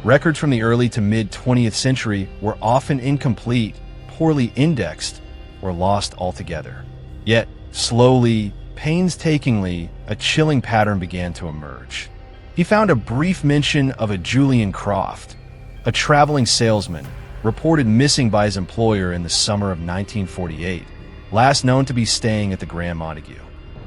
Records from the early to mid-20th century were often incomplete, poorly indexed, or lost altogether. Yet, slowly, painstakingly, a chilling pattern began to emerge. He found a brief mention of a Julian Croft, a traveling salesman, reported missing by his employer in the summer of 1948, last known to be staying at the Grand Montague.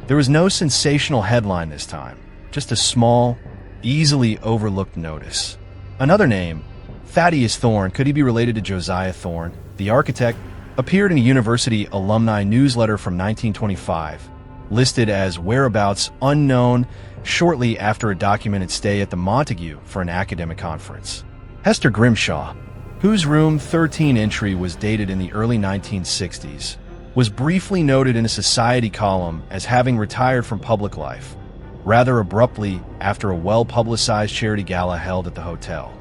There was no sensational headline this time, just a small, easily overlooked notice. Another name, Thaddeus Thorne, could he be related to Josiah Thorne, the architect, appeared in a university alumni newsletter from 1925, listed as whereabouts unknown shortly after a documented stay at the Montague for an academic conference. Hester Grimshaw, whose Room 13 entry was dated in the early 1960s, was briefly noted in a society column as having retired from public life, rather abruptly after a well-publicized charity gala held at the hotel.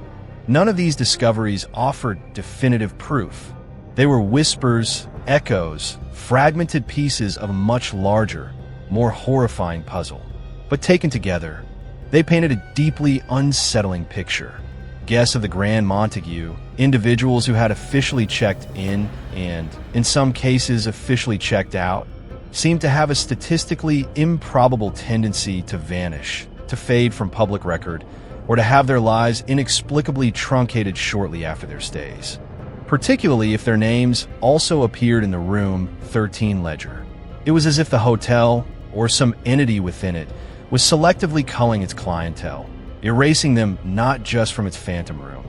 None of these discoveries offered definitive proof. They were whispers, echoes, fragmented pieces of a much larger, more horrifying puzzle. But taken together, they painted a deeply unsettling picture. Guests of the Grand Montague, individuals who had officially checked in and, in some cases, officially checked out, seemed to have a statistically improbable tendency to vanish, to fade from public record, or to have their lives inexplicably truncated shortly after their stays. Particularly if their names also appeared in the Room 13 ledger. It was as if the hotel, or some entity within it, was selectively culling its clientele, erasing them not just from its phantom room,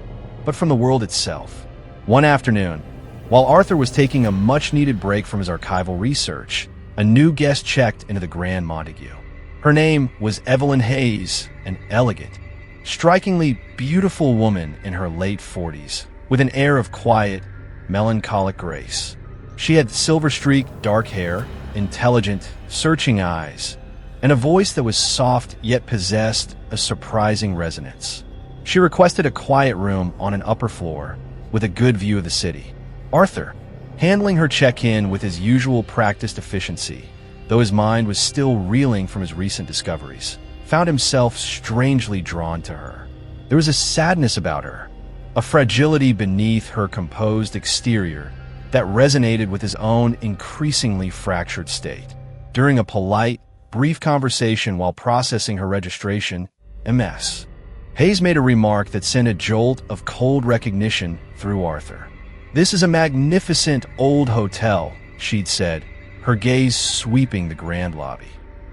but from the world itself. One afternoon, while Arthur was taking a much-needed break from his archival research, a new guest checked into the Grand Montague. Her name was Evelyn Hayes, an elegant, strikingly beautiful woman in her late 40s, with an air of quiet, melancholic grace. She had silver-streaked dark hair, intelligent, searching eyes, and a voice that was soft yet possessed a surprising resonance. She requested a quiet room on an upper floor with a good view of the city. Arthur, handling her check-in with his usual practiced efficiency, though his mind was still reeling from his recent discoveries, found himself strangely drawn to her. There was a sadness about her, a fragility beneath her composed exterior that resonated with his own increasingly fractured state. During a polite, brief conversation while processing her registration, MS, Hayes made a remark that sent a jolt of cold recognition through Arthur. "This is a magnificent old hotel," she'd said, her gaze sweeping the grand lobby.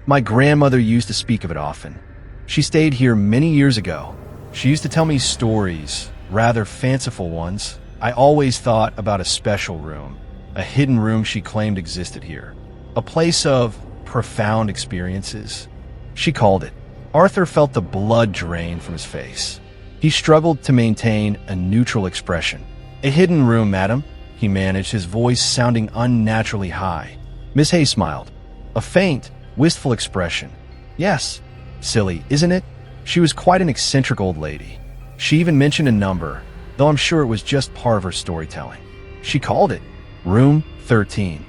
"My grandmother used to speak of it often. She stayed here many years ago. She used to tell me stories, rather fanciful ones. I always thought about a special room, a hidden room she claimed existed here. A place of profound experiences, she called it." Arthur felt the blood drain from his face. He struggled to maintain a neutral expression. "A hidden room, madam," he managed, his voice sounding unnaturally high. Miss Hayes smiled, a faint, wistful expression. "Yes. Silly, isn't it? She was quite an eccentric old lady. She even mentioned a number, though I'm sure it was just part of her storytelling. She called it Room 13.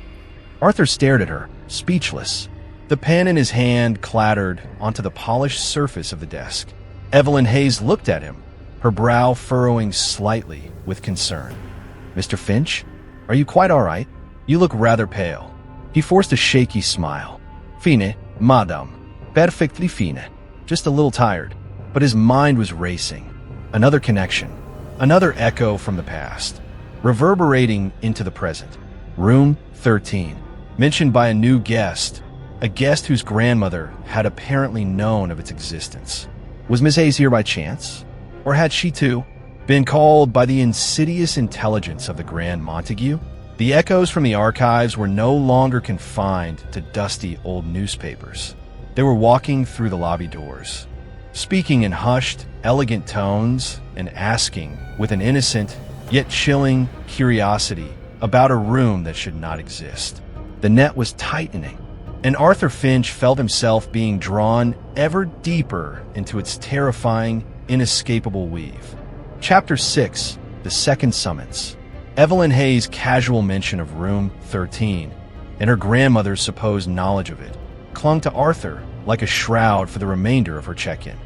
Arthur stared at her, speechless. The pen in his hand clattered onto the polished surface of the desk. Evelyn Hayes looked at him, her brow furrowing slightly with concern. "Mr. Finch, are you quite all right? You look rather pale." He forced a shaky smile. "Fine, madame. Perfectly fine. Just a little tired." But his mind was racing. Another connection, another echo from the past, reverberating into the present. Room 13, mentioned by a new guest, a guest whose grandmother had apparently known of its existence. Was Miss Hayes here by chance? Or had she, too, been called by the insidious intelligence of the Grand Montague? The echoes from the archives were no longer confined to dusty old newspapers. They were walking through the lobby doors, speaking in hushed, elegant tones and asking, with an innocent yet chilling curiosity, about a room that should not exist. The net was tightening, and Arthur Finch felt himself being drawn ever deeper into its terrifying, inescapable weave. Chapter 6, The Second Summons. Evelyn Hayes' casual mention of Room 13 and her grandmother's supposed knowledge of it clung to Arthur like a shroud for the remainder of her check-in.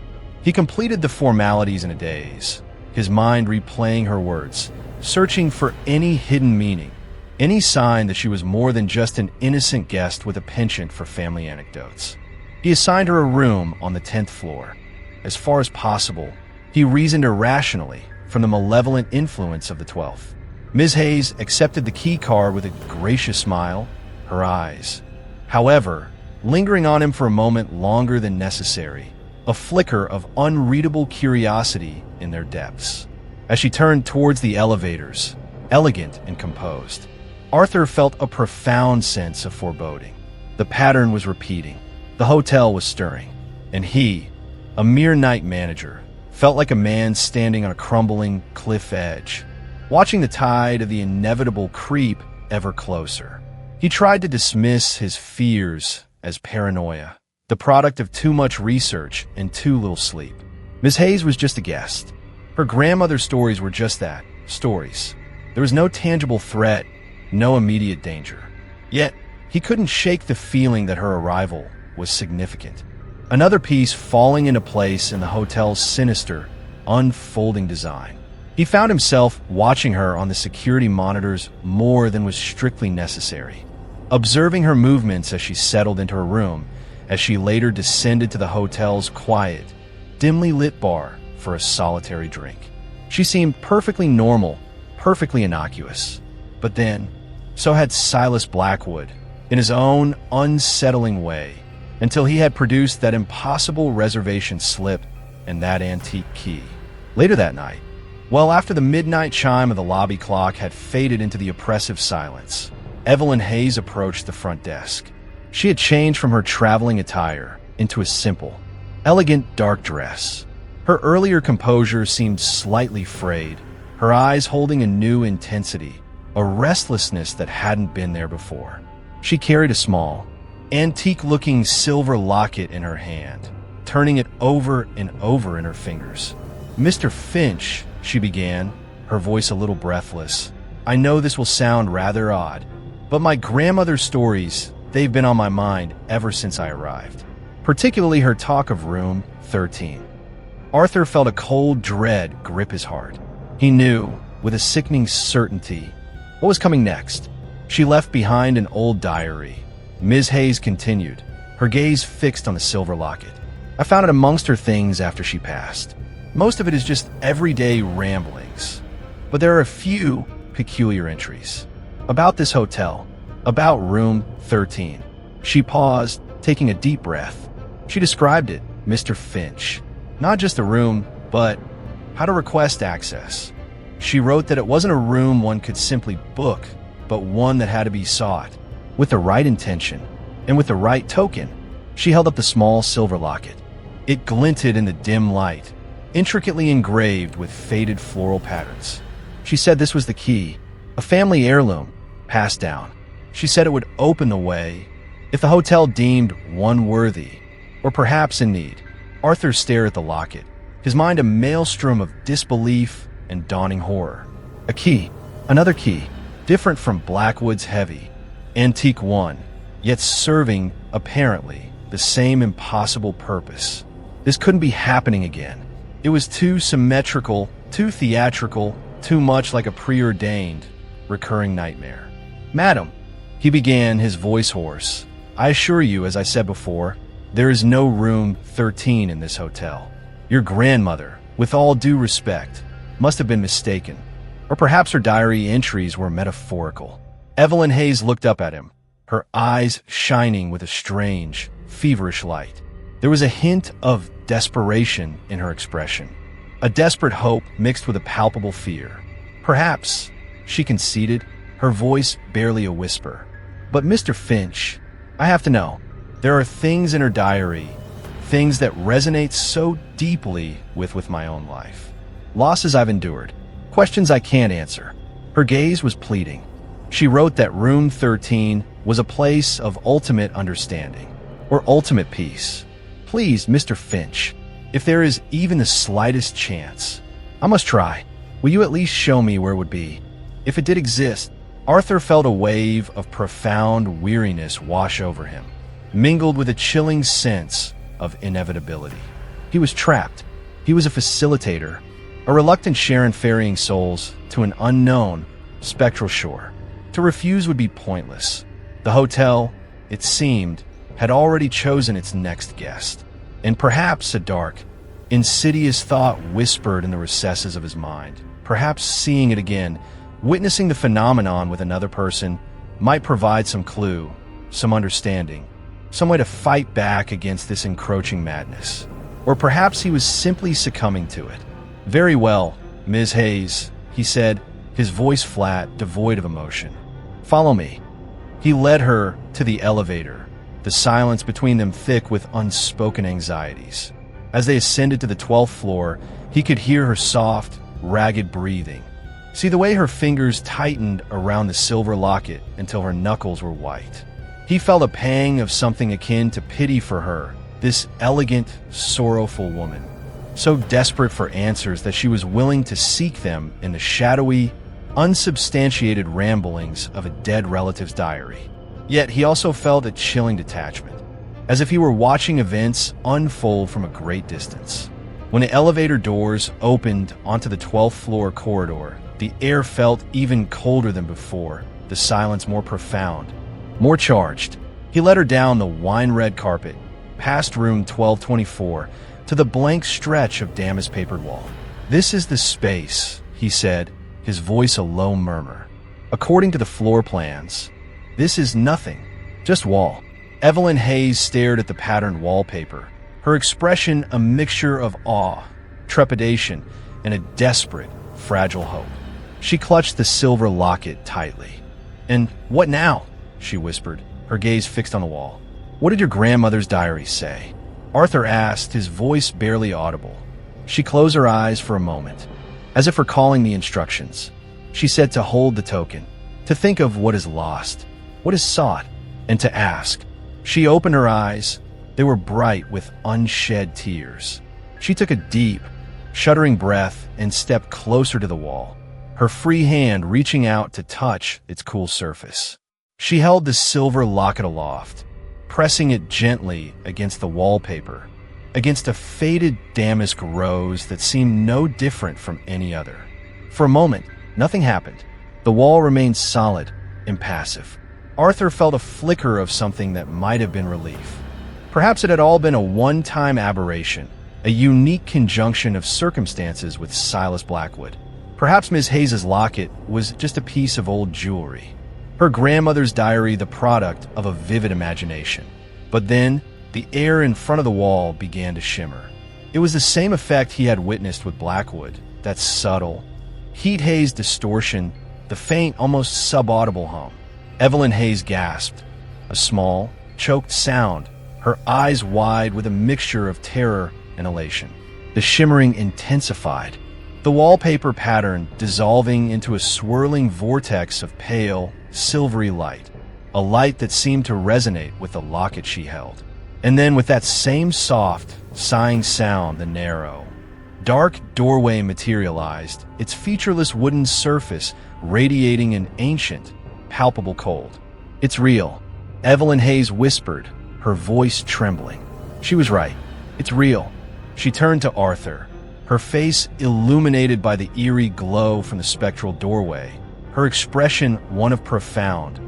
He completed the formalities in a daze, his mind replaying her words, searching for any hidden meaning, any sign that she was more than just an innocent guest with a penchant for family anecdotes. He assigned her a room on the 10th floor. As far as possible, he reasoned irrationally from the malevolent influence of the 12th. Ms. Hayes accepted the key card with a gracious smile, her eyes, however, lingering on him for a moment longer than necessary, a flicker of unreadable curiosity in their depths. As she turned towards the elevators, elegant and composed, Arthur felt a profound sense of foreboding. The pattern was repeating, the hotel was stirring, and he, a mere night manager, felt like a man standing on a crumbling cliff edge, watching the tide of the inevitable creep ever closer. He tried to dismiss his fears as paranoia, the product of too much research and too little sleep. Miss Hayes was just a guest. Her grandmother's stories were just that, stories. There was no tangible threat, no immediate danger. Yet, he couldn't shake the feeling that her arrival was significant. Another piece falling into place in the hotel's sinister, unfolding design. He found himself watching her on the security monitors more than was strictly necessary, observing her movements as she settled into her room, as she later descended to the hotel's quiet, dimly lit bar for a solitary drink. She seemed perfectly normal, perfectly innocuous. But then, so had Silas Blackwood, in his own unsettling way, until he had produced that impossible reservation slip and that antique key. Later that night, well after the midnight chime of the lobby clock had faded into the oppressive silence, Evelyn Hayes approached the front desk. She had changed from her traveling attire into a simple, elegant dark dress. Her earlier composure seemed slightly frayed, her eyes holding a new intensity, a restlessness that hadn't been there before. She carried a small, antique-looking silver locket in her hand, turning it over and over in her fingers. "Mr. Finch," she began, her voice a little breathless, "I know this will sound rather odd, but my grandmother's stories, they've been on my mind ever since I arrived. Particularly her talk of Room 13. Arthur felt a cold dread grip his heart. He knew, with a sickening certainty, what was coming next. She left behind an old diary. Ms. Hayes continued, her gaze fixed on the silver locket. "I found it amongst her things after she passed. Most of it is just everyday ramblings. But there are a few peculiar entries. About this hotel. About Room 13. She paused, taking a deep breath. She described it, Mr. Finch. Not just a room, but how to request access. She wrote that it wasn't a room one could simply book, but one that had to be sought, with the right intention, and with the right token." She held up the small silver locket. It glinted in the dim light, intricately engraved with faded floral patterns. She said this was the key, a family heirloom, passed down. She said it would open the way if the hotel deemed one worthy, or perhaps in need. Arthur stared at the locket, his mind a maelstrom of disbelief and dawning horror. A key, another key, different from Blackwood's heavy, antique one, yet serving, apparently, the same impossible purpose. This couldn't be happening again. It was too symmetrical, too theatrical, too much like a preordained, recurring nightmare. "Madam," he began, his voice hoarse, "I assure you, as I said before, there is no Room 13 in this hotel. Your grandmother, with all due respect, must have been mistaken. Or perhaps her diary entries were metaphorical." Evelyn Hayes looked up at him, her eyes shining with a strange, feverish light. There was a hint of desperation in her expression, a desperate hope mixed with a palpable fear. "Perhaps," she conceded, her voice barely a whisper. "But Mr. Finch, I have to know. There are things in her diary, things that resonate so deeply with my own life. Losses I've endured, questions I can't answer." Her gaze was pleading. She wrote that room 13 was a place of ultimate understanding, or ultimate peace. "Please, Mr. Finch, if there is even the slightest chance, I must try. Will you at least show me where it would be? If it did exist." Arthur felt a wave of profound weariness wash over him, mingled with a chilling sense of inevitability. He was trapped. He was a facilitator, a reluctant Sharon ferrying souls to an unknown, spectral shore. To refuse would be pointless. The hotel, it seemed, had already chosen its next guest, and perhaps a dark, insidious thought whispered in the recesses of his mind. Perhaps seeing it again, witnessing the phenomenon with another person, might provide some clue, some understanding, some way to fight back against this encroaching madness. Or perhaps he was simply succumbing to it. "Very well, Ms. Hayes," he said, his voice flat, devoid of emotion. "Follow me." He led her to the elevator, the silence between them thick with unspoken anxieties. As they ascended to the 12th floor, he could hear her soft, ragged breathing. See the way her fingers tightened around the silver locket until her knuckles were white. He felt a pang of something akin to pity for her, this elegant, sorrowful woman, so desperate for answers that she was willing to seek them in the shadowy, unsubstantiated ramblings of a dead relative's diary. Yet he also felt a chilling detachment, as if he were watching events unfold from a great distance. When the elevator doors opened onto the 12th floor corridor, the air felt even colder than before, the silence more profound, more charged. He led her down the wine-red carpet, past room 1224, to the blank stretch of damask-papered wall. "This is the space," he said, his voice a low murmur. "According to the floor plans, this is nothing, just wall." Evelyn Hayes stared at the patterned wallpaper, her expression a mixture of awe, trepidation, and a desperate, fragile hope. She clutched the silver locket tightly. "And what now?" she whispered, her gaze fixed on the wall. "What did your grandmother's diary say?" Arthur asked, his voice barely audible. She closed her eyes for a moment, as if recalling the instructions. She said to hold the token, to think of what is lost, what is sought, and to ask. She opened her eyes. They were bright with unshed tears. She took a deep, shuddering breath and stepped closer to the wall, her free hand reaching out to touch its cool surface. She held the silver locket aloft, pressing it gently against the wallpaper, against a faded damask rose that seemed no different from any other. For a moment, nothing happened. The wall remained solid, impassive. Arthur felt a flicker of something that might have been relief. Perhaps it had all been a one-time aberration, a unique conjunction of circumstances with Silas Blackwood. Perhaps Miss Hayes's locket was just a piece of old jewelry, her grandmother's diary the product of a vivid imagination. But then, the air in front of the wall began to shimmer. It was the same effect he had witnessed with Blackwood, that subtle, heat-hazed distortion, the faint, almost subaudible hum. Evelyn Hayes gasped, a small, choked sound, her eyes wide with a mixture of terror and elation. The shimmering intensified, the wallpaper pattern dissolving into a swirling vortex of pale, silvery light, a light that seemed to resonate with the locket she held. And then with that same soft, sighing sound, the narrow, dark doorway materialized, its featureless wooden surface radiating an ancient, palpable cold. "It's real," Evelyn Hayes whispered, her voice trembling. She was right. "It's real." She turned to Arthur, her face illuminated by the eerie glow from the spectral doorway, her expression one of profound,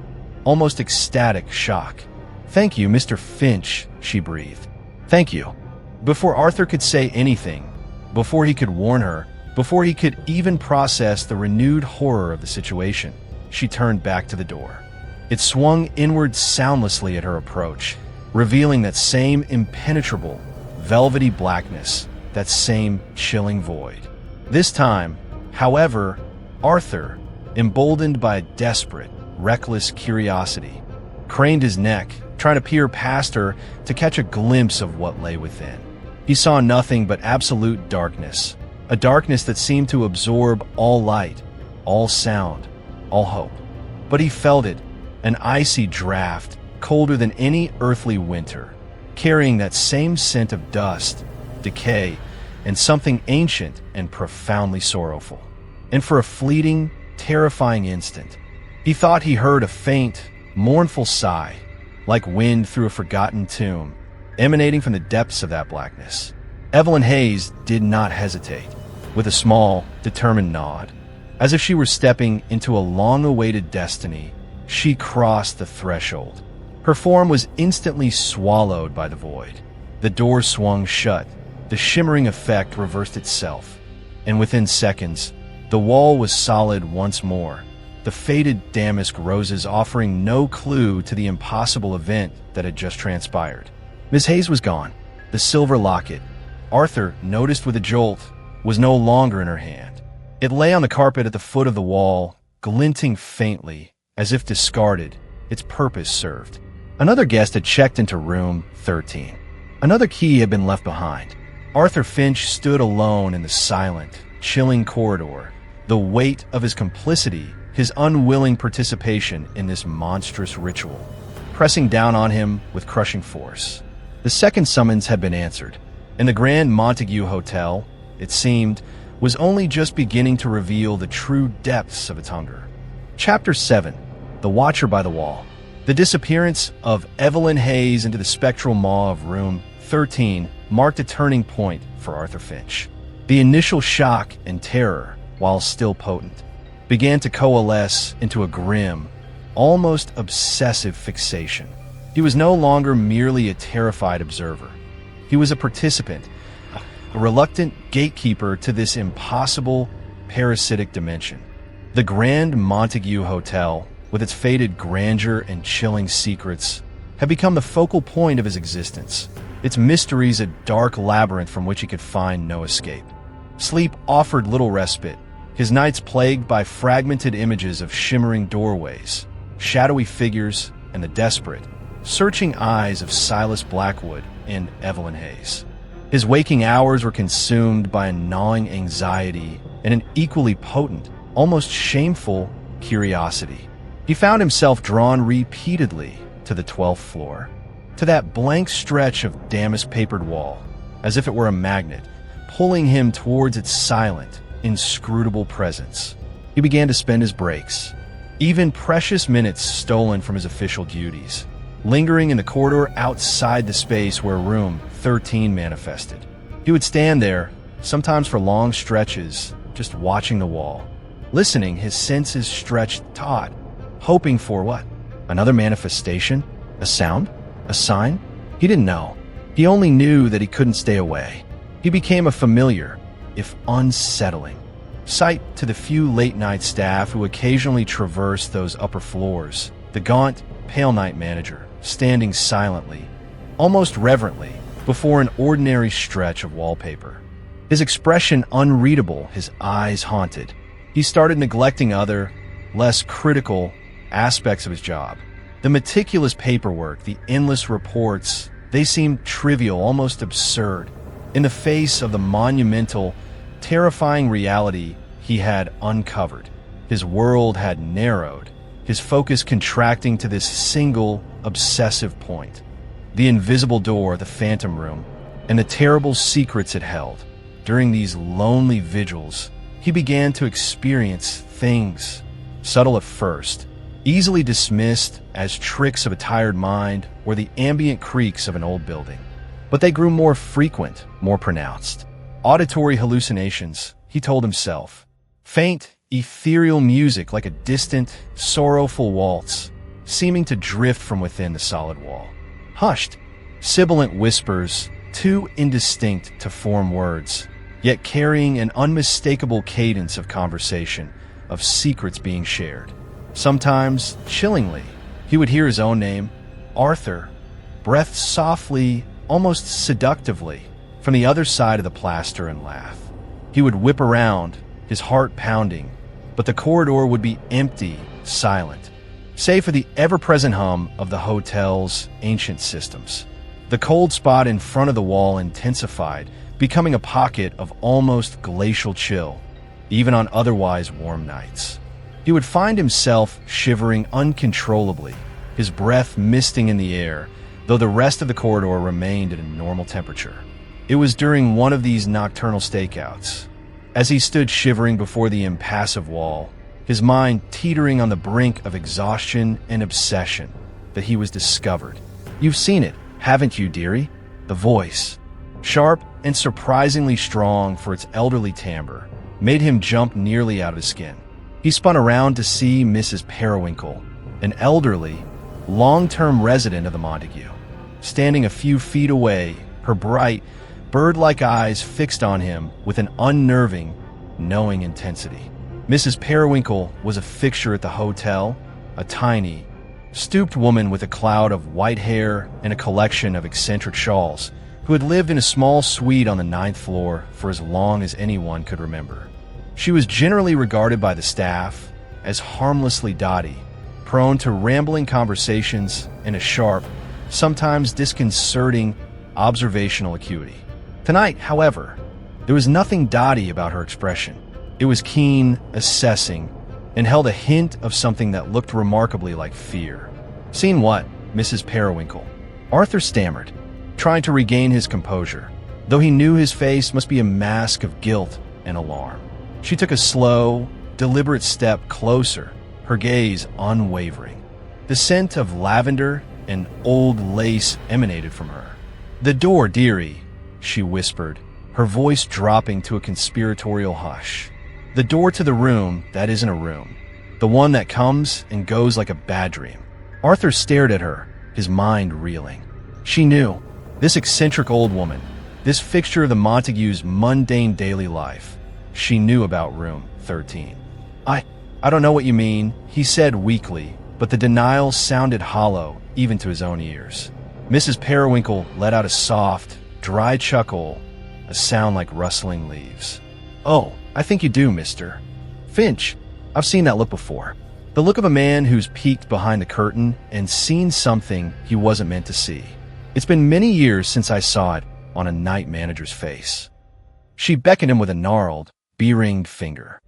almost ecstatic shock. "Thank you, Mr. Finch," she breathed. "Thank you." Before Arthur could say anything, before he could warn her, before he could even process the renewed horror of the situation, she turned back to the door. It swung inward soundlessly at her approach, revealing that same impenetrable, velvety blackness, that same chilling void. This time, however, Arthur, emboldened by a desperate, reckless curiosity, craned his neck, trying to peer past her to catch a glimpse of what lay within. He saw nothing but absolute darkness, a darkness that seemed to absorb all light, all sound, all hope. But he felt it, an icy draft, colder than any earthly winter, carrying that same scent of dust, decay, and something ancient and profoundly sorrowful. And for a fleeting, terrifying instant, he thought he heard a faint, mournful sigh, like wind through a forgotten tomb, emanating from the depths of that blackness. Evelyn Hayes did not hesitate. With a small, determined nod, as if she were stepping into a long-awaited destiny, she crossed the threshold. Her form was instantly swallowed by the void. The door swung shut, the shimmering effect reversed itself, and within seconds, the wall was solid once more, the faded damask roses offering no clue to the impossible event that had just transpired. Miss Hayes was gone. The silver locket, Arthur noticed with a jolt, was no longer in her hand. It lay on the carpet at the foot of the wall, glinting faintly, as if discarded, its purpose served. Another guest had checked into room 13. Another key had been left behind. Arthur Finch stood alone in the silent, chilling corridor, the weight of his complicity, his unwilling participation in this monstrous ritual, pressing down on him with crushing force. The second summons had been answered, and the Grand Montague Hotel, it seemed, was only just beginning to reveal the true depths of its hunger. Chapter 7. The Watcher by the Wall. The disappearance of Evelyn Hayes into the spectral maw of room 13 marked a turning point for Arthur Finch. The initial shock and terror, while still potent, began to coalesce into a grim, almost obsessive fixation. He was no longer merely a terrified observer. He was a participant, a reluctant gatekeeper to this impossible, parasitic dimension. The Grand Montague Hotel, with its faded grandeur and chilling secrets, had become the focal point of his existence, its mysteries a dark labyrinth from which he could find no escape. Sleep offered little respite, his nights plagued by fragmented images of shimmering doorways, shadowy figures, and the desperate, searching eyes of Silas Blackwood and Evelyn Hayes. His waking hours were consumed by a gnawing anxiety and an equally potent, almost shameful curiosity. He found himself drawn repeatedly to the 12th floor, to that blank stretch of damask-papered wall, as if it were a magnet, pulling him towards its silent, inscrutable presence. He began to spend his breaks, even precious minutes stolen from his official duties, lingering in the corridor outside the space where room 13 manifested. He would stand there, sometimes for long stretches, just watching the wall, listening, his senses stretched taut, hoping for what? Another manifestation? A sound? A sign? He didn't know. He only knew that he couldn't stay away. He became a familiar, if unsettling, sight to the few late-night staff who occasionally traversed those upper floors, the gaunt, pale night manager, standing silently, almost reverently, before an ordinary stretch of wallpaper. His expression unreadable, his eyes haunted. He started neglecting other, less critical aspects of his job. The meticulous paperwork, the endless reports, they seemed trivial, almost absurd, in the face of the monumental, terrifying reality he had uncovered. His world had narrowed, his focus contracting to this single, obsessive point. The invisible door, the phantom room, and the terrible secrets it held. During these lonely vigils, he began to experience things, subtle at first, easily dismissed as tricks of a tired mind or the ambient creaks of an old building. But they grew more frequent, more pronounced. Auditory hallucinations, he told himself. Faint, ethereal music like a distant, sorrowful waltz, seeming to drift from within the solid wall. Hushed, sibilant whispers, too indistinct to form words, yet carrying an unmistakable cadence of conversation, of secrets being shared. Sometimes, chillingly, He would hear his own name, Arthur, breathed softly, almost seductively, from the other side of the plaster and laugh. He would whip around, his heart pounding, but the corridor would be empty, silent, save for the ever-present hum of the hotel's ancient systems. The cold spot in front of the wall intensified, becoming a pocket of almost glacial chill, even on otherwise warm nights. He would find himself shivering uncontrollably, his breath misting in the air, though the rest of the corridor remained at a normal temperature. It was during one of these nocturnal stakeouts, as he stood shivering before the impassive wall, his mind teetering on the brink of exhaustion and obsession, that he was discovered. "You've seen it, haven't you, dearie?" The voice, sharp and surprisingly strong for its elderly timbre, made him jump nearly out of his skin. He spun around to see Mrs. Periwinkle, an elderly, long-term resident of the Montague, standing a few feet away, her bright, bird-like eyes fixed on him with an unnerving, knowing intensity. Mrs. Periwinkle was a fixture at the hotel, a tiny, stooped woman with a cloud of white hair and a collection of eccentric shawls, who had lived in a small suite on the 9th floor for as long as anyone could remember. She was generally regarded by the staff as harmlessly dotty, prone to rambling conversations and a sharp, sometimes disconcerting, observational acuity. Tonight, however, there was nothing dotty about her expression. It was keen, assessing, and held a hint of something that looked remarkably like fear. "Seen what, Mrs. Periwinkle?" Arthur stammered, trying to regain his composure, though he knew his face must be a mask of guilt and alarm. She took a slow, deliberate step closer, her gaze unwavering. The scent of lavender and old lace emanated from her. "The door, dearie," she whispered, her voice dropping to a conspiratorial hush. "The door to the room that isn't a room. The one that comes and goes like a bad dream." Arthur stared at her, his mind reeling. She knew. This eccentric old woman, this fixture of the Montagues' mundane daily life. She knew about room 13. I don't know what you mean," he said weakly, but the denial sounded hollow even to his own ears. Mrs. Periwinkle let out a soft, dry chuckle, a sound like rustling leaves. "Oh, I think you do, Mr. Finch. I've seen that look before. The look of a man who's peeked behind the curtain and seen something he wasn't meant to see. It's been many years since I saw it on a night manager's face." She beckoned him with a gnarled, bee-ringed finger.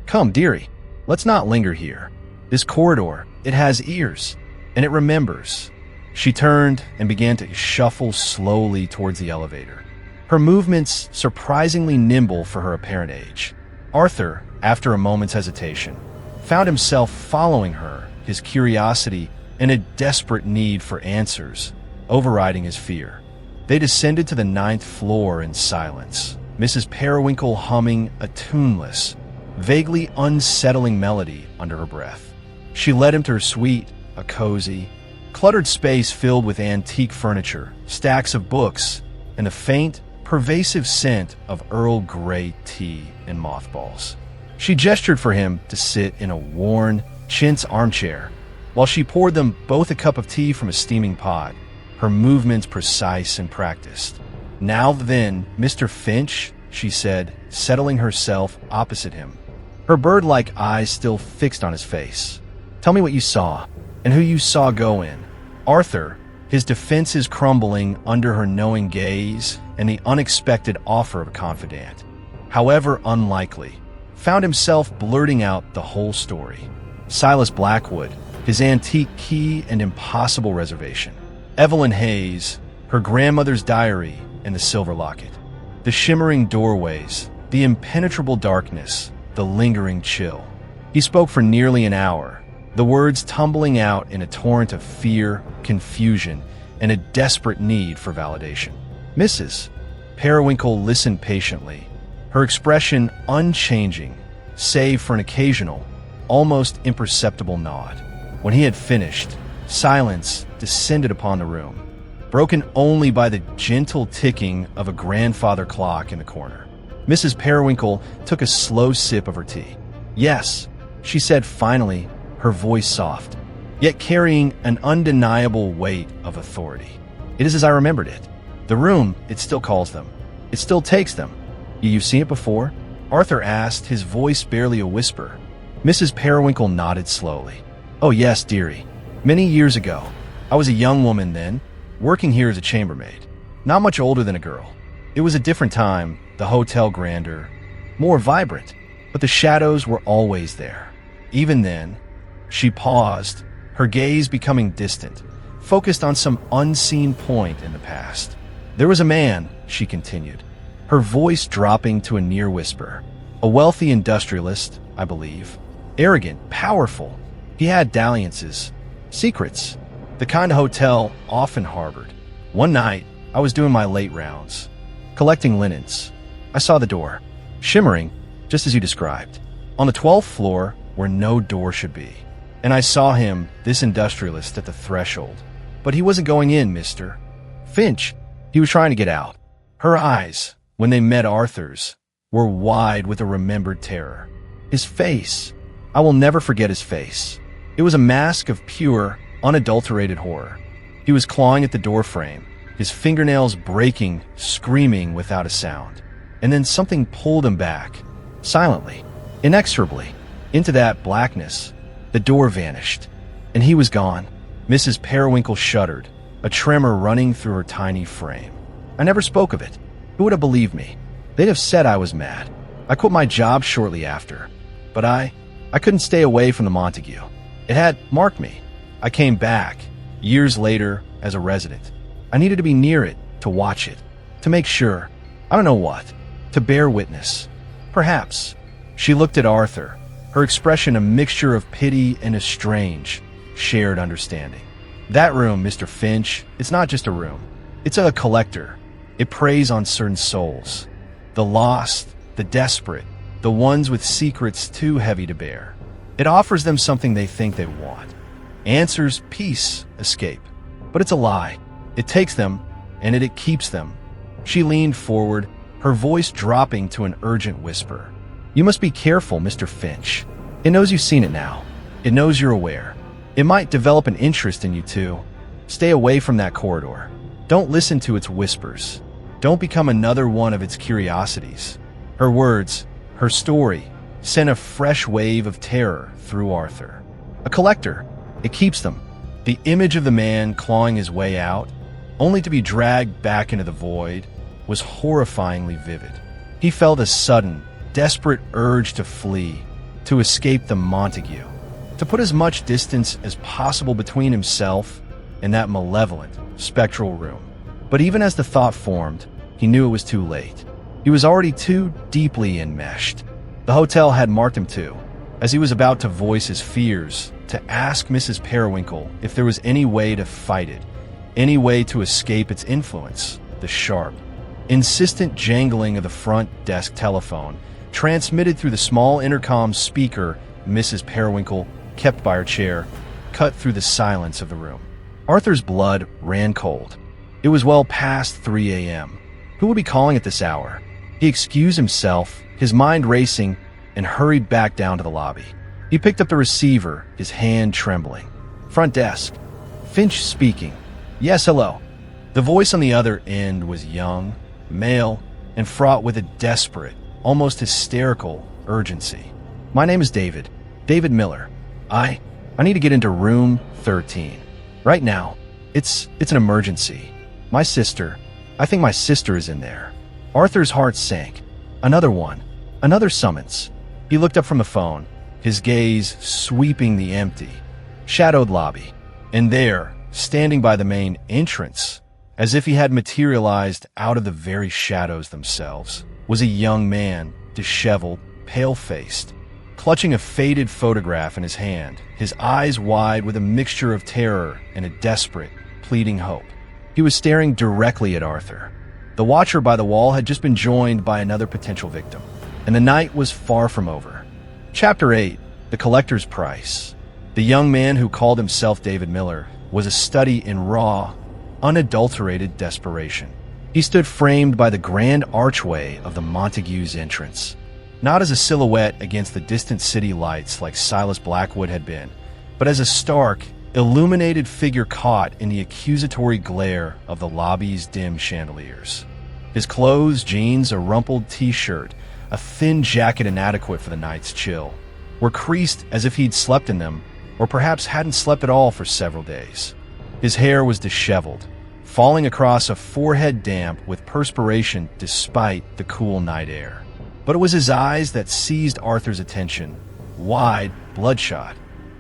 "Come, dearie, let's not linger here. This corridor, it has ears, and it remembers." She turned and began to shuffle slowly towards the elevator, her movements surprisingly nimble for her apparent age. Arthur, after a moment's hesitation, found himself following her, his curiosity and a desperate need for answers overriding his fear. They descended to the 9th floor in silence, Mrs. Periwinkle humming a tuneless, vaguely unsettling melody under her breath. She led him to her suite, a cozy, cluttered space filled with antique furniture, stacks of books, and the faint, pervasive scent of Earl Grey tea and mothballs. She gestured for him to sit in a worn, chintz armchair, while she poured them both a cup of tea from a steaming pot, her movements precise and practiced. "Now then, Mr. Finch," she said, settling herself opposite him, her bird-like eyes still fixed on his face. "Tell me what you saw, and who you saw go in." Arthur, his defenses crumbling under her knowing gaze and the unexpected offer of a confidant, however unlikely, found himself blurting out the whole story. Silas Blackwood, his antique key and impossible reservation. Evelyn Hayes, her grandmother's diary and the silver locket. The shimmering doorways, the impenetrable darkness, the lingering chill. He spoke for nearly an hour, the words tumbling out in a torrent of fear, confusion, and a desperate need for validation. Mrs. Periwinkle listened patiently, her expression unchanging, save for an occasional, almost imperceptible nod. When he had finished, silence descended upon the room, broken only by the gentle ticking of a grandfather clock in the corner. Mrs. Periwinkle took a slow sip of her tea. "Yes," she said finally, her voice soft. yet carrying an undeniable weight of authority. It is as I remembered it. The room, it still calls them. It still takes them. You've seen it before? Arthur asked, his voice barely a whisper. Mrs. Periwinkle nodded slowly. Oh yes, dearie. Many years ago. I was a young woman then, working here as a chambermaid. Not much older than a girl. It was a different time, the hotel grander, more vibrant, but the shadows were always there. Even then, she paused, her gaze becoming distant, focused on some unseen point in the past. There was a man, she continued, her voice dropping to a near whisper. A wealthy industrialist, I believe. Arrogant, powerful. He had dalliances, secrets, the kind of hotel often harbored. One night, I was doing my late rounds, collecting linens. I saw the door, shimmering, just as you described, on the 12th floor where no door should be. And I saw him, this industrialist, at the threshold. But he wasn't going in, Mr. Finch. He was trying to get out. Her eyes, when they met Arthur's, were wide with a remembered terror. His face, I will never forget his face. It was a mask of pure, unadulterated horror. He was clawing at the doorframe, his fingernails breaking, screaming without a sound. And then something pulled him back, silently, inexorably, into that blackness. The door vanished, and he was gone. Mrs. Periwinkle shuddered, a tremor running through her tiny frame. I never spoke of it. Who would have believed me? They'd have said I was mad. I quit my job shortly after, but I couldn't stay away from the Montague. It had marked me. I came back, years later, as a resident. I needed to be near it, to watch it, to make sure. I don't know what. To bear witness. Perhaps. She looked at Arthur, her expression a mixture of pity and a strange, shared understanding. That room, Mr. Finch, it's not just a room. It's a collector. It preys on certain souls. The lost, the desperate, the ones with secrets too heavy to bear. It offers them something they think they want. Answers, peace, escape. But it's a lie. It takes them, and it keeps them. She leaned forward, her voice dropping to an urgent whisper. You must be careful, Mr. Finch. It knows you've seen it now. It knows you're aware. It might develop an interest in you too. Stay away from that corridor. Don't listen to its whispers. Don't become another one of its curiosities. Her words, her story, sent a fresh wave of terror through Arthur. A collector. It keeps them. The image of the man clawing his way out, only to be dragged back into the void, was horrifyingly vivid. He felt a sudden, desperate urge to flee, to escape the Montague, to put as much distance as possible between himself and that malevolent, spectral room. But even as the thought formed, he knew it was too late. He was already too deeply enmeshed. The hotel had marked him too, as he was about to voice his fears, to ask Mrs. Periwinkle if there was any way to fight it, any way to escape its influence. The sharp, insistent jangling of the front desk telephone, transmitted through the small intercom speaker Mrs. Periwinkle kept by her chair, cut through the silence of the room. Arthur's blood ran cold. It was well past 3 a.m. Who would be calling at this hour? He excused himself, his mind racing, and hurried back down to the lobby. He picked up the receiver, his hand trembling. Front desk. Finch speaking. Yes, hello. The voice on the other end was young, male, and fraught with a desperate, almost hysterical urgency. My name is David. David Miller. I need to get into room 13. Right now. It's an emergency. My sister. I think my sister is in there. Arthur's heart sank. Another one. Another summons. He looked up from the phone, his gaze sweeping the empty, shadowed lobby. And there, standing by the main entrance, as if he had materialized out of the very shadows themselves, was a young man, disheveled, pale-faced, clutching a faded photograph in his hand, his eyes wide with a mixture of terror and a desperate, pleading hope. He was staring directly at Arthur. The watcher by the wall had just been joined by another potential victim, and the night was far from over. Chapter 8, The Collector's Price. The young man who called himself David Miller was a study in raw, unadulterated desperation. He stood framed by the grand archway of the Montague's entrance, not as a silhouette against the distant city lights like Silas Blackwood had been, but as a stark, illuminated figure caught in the accusatory glare of the lobby's dim chandeliers. His clothes, jeans, a rumpled t-shirt, a thin jacket inadequate for the night's chill, were creased as if he'd slept in them, or perhaps hadn't slept at all for several days. His hair was disheveled, falling across a forehead damp with perspiration despite the cool night air. But it was his eyes that seized Arthur's attention, wide, bloodshot,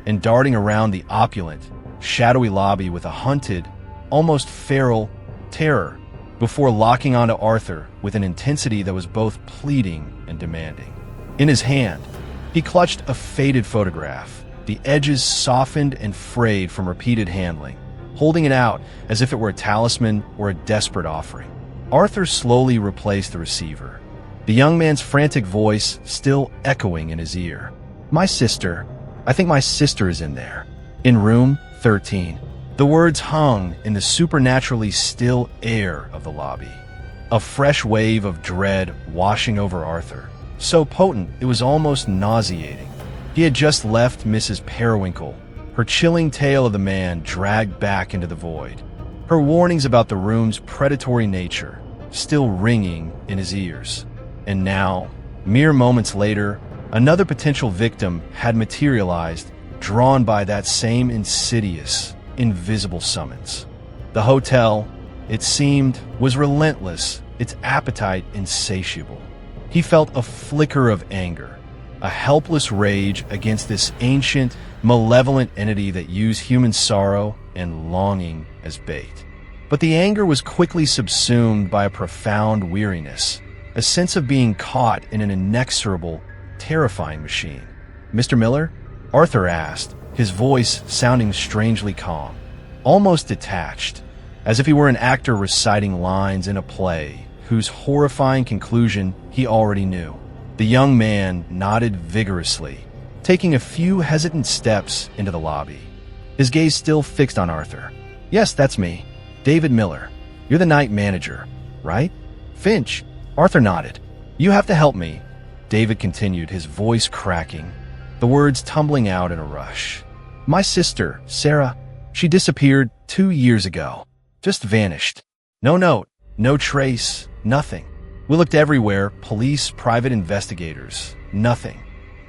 and darting around the opulent, shadowy lobby with a hunted, almost feral terror, before locking onto Arthur with an intensity that was both pleading and demanding. In his hand, he clutched a faded photograph, the edges softened and frayed from repeated handling, holding it out as if it were a talisman or a desperate offering. Arthur slowly replaced the receiver, the young man's frantic voice still echoing in his ear. "My sister. I think my sister is in there. In room 13. The words hung in the supernaturally still air of the lobby. A fresh wave of dread washing over Arthur, so potent it was almost nauseating. He had just left Mrs. Periwinkle, her chilling tale of the man dragged back into the void, her warnings about the room's predatory nature still ringing in his ears. And now, mere moments later, another potential victim had materialized, drawn by that same insidious, invisible summons. The hotel, it seemed, was relentless, its appetite insatiable. He felt a flicker of anger, a helpless rage against this ancient, malevolent entity that used human sorrow and longing as bait. But the anger was quickly subsumed by a profound weariness, a sense of being caught in an inexorable, terrifying machine. "Mr. Miller?" Arthur asked, his voice sounding strangely calm, almost detached, as if he were an actor reciting lines in a play whose horrifying conclusion he already knew. The young man nodded vigorously, taking a few hesitant steps into the lobby, his gaze still fixed on Arthur. "Yes, that's me. David Miller. You're the night manager, right?" "Finch." Arthur nodded. "You have to help me," David continued, his voice cracking, the words tumbling out in a rush. "My sister, Sarah, she disappeared 2 years ago. Just vanished. No note, no trace, nothing. We looked everywhere, police, private investigators, nothing."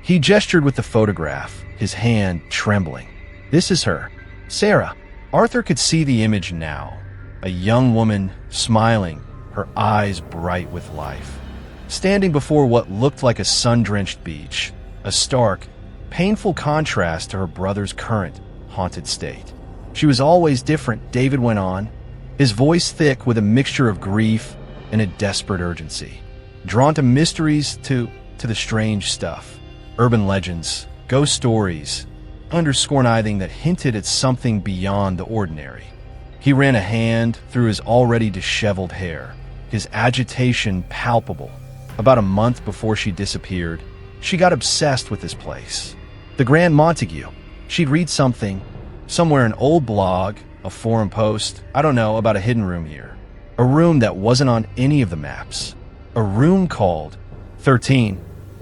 He gestured with the photograph, his hand trembling. "This is her, Sarah." Arthur could see the image now, a young woman smiling, her eyes bright with life, standing before what looked like a sun-drenched beach, a stark, painful contrast to her brother's current, haunted state. "She was always different," David went on, his voice thick with a mixture of grief and a desperate urgency. "Drawn to mysteries, to the strange stuff. Urban legends, ghost stories, underscore anything that hinted at something beyond the ordinary." He ran a hand through his already disheveled hair, his agitation palpable. About a month before she disappeared, she got obsessed with this place. The Grand Montague. She'd read something, somewhere an old blog, a forum post, I don't know, about a hidden room here. A room that wasn't on any of the maps. A room called 13.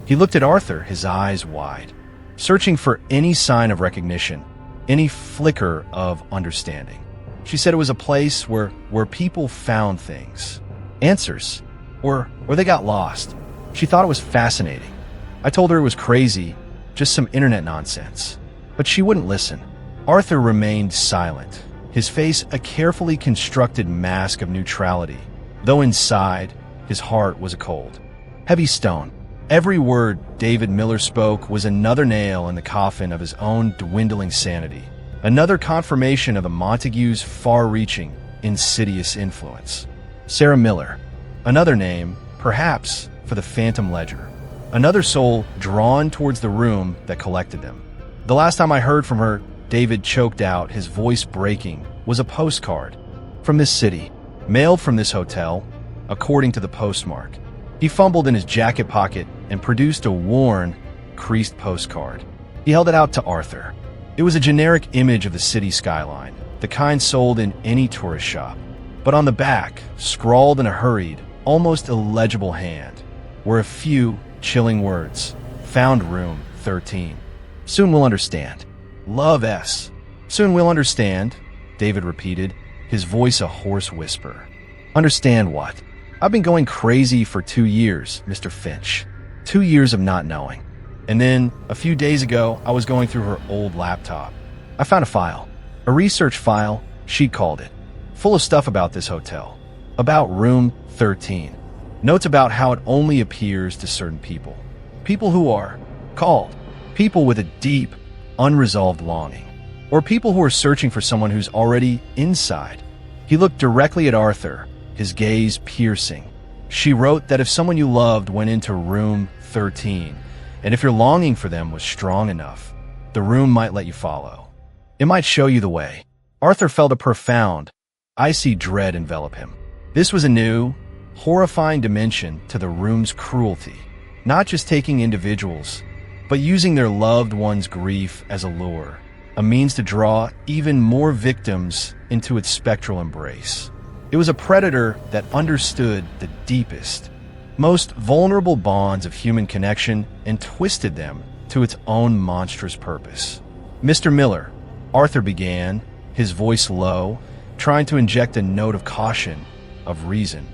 He looked at Arthur, his eyes wide, searching for any sign of recognition, any flicker of understanding. She said it was a place where people found things. Answers. Or they got lost. She thought it was fascinating. I told her it was crazy, just some internet nonsense. But she wouldn't listen. Arthur remained silent, his face a carefully constructed mask of neutrality, though inside, his heart was a cold, heavy stone. Every word David Miller spoke was another nail in the coffin of his own dwindling sanity, another confirmation of the Montagues' far-reaching, insidious influence. Sarah Miller. Another name, perhaps, for the Phantom Ledger. Another soul drawn towards the room that collected them. "The last time I heard from her," David choked out, his voice breaking, "was a postcard. From this city. Mailed from this hotel, according to the postmark." He fumbled in his jacket pocket and produced a worn, creased postcard. He held it out to Arthur. It was a generic image of the city skyline, the kind sold in any tourist shop. But on the back, scrawled in a hurried, almost illegible hand, were a few chilling words. "Found room 13. Soon we'll understand. Love S." Soon we'll understand, David repeated, his voice a hoarse whisper. Understand what? I've been going crazy for 2 years, Mr. Finch. 2 years of not knowing. And then, a few days ago, I was going through her old laptop. I found a file. A research file, she called it. Full of stuff about this hotel. About room 13. Notes about how it only appears to certain people. People who are called. People with a deep, unresolved longing. Or people who are searching for someone who's already inside. He looked directly at Arthur, his gaze piercing. She wrote that if someone you loved went into room 13, and if your longing for them was strong enough, the room might let you follow. It might show you the way. Arthur felt a profound, icy dread envelop him. This was a new, horrifying dimension to the room's cruelty, not just taking individuals, but using their loved one's grief as a lure, a means to draw even more victims into its spectral embrace. It was a predator that understood the deepest, most vulnerable bonds of human connection and twisted them to its own monstrous purpose. Mr. Miller, Arthur began, his voice low, trying to inject a note of caution, of reason.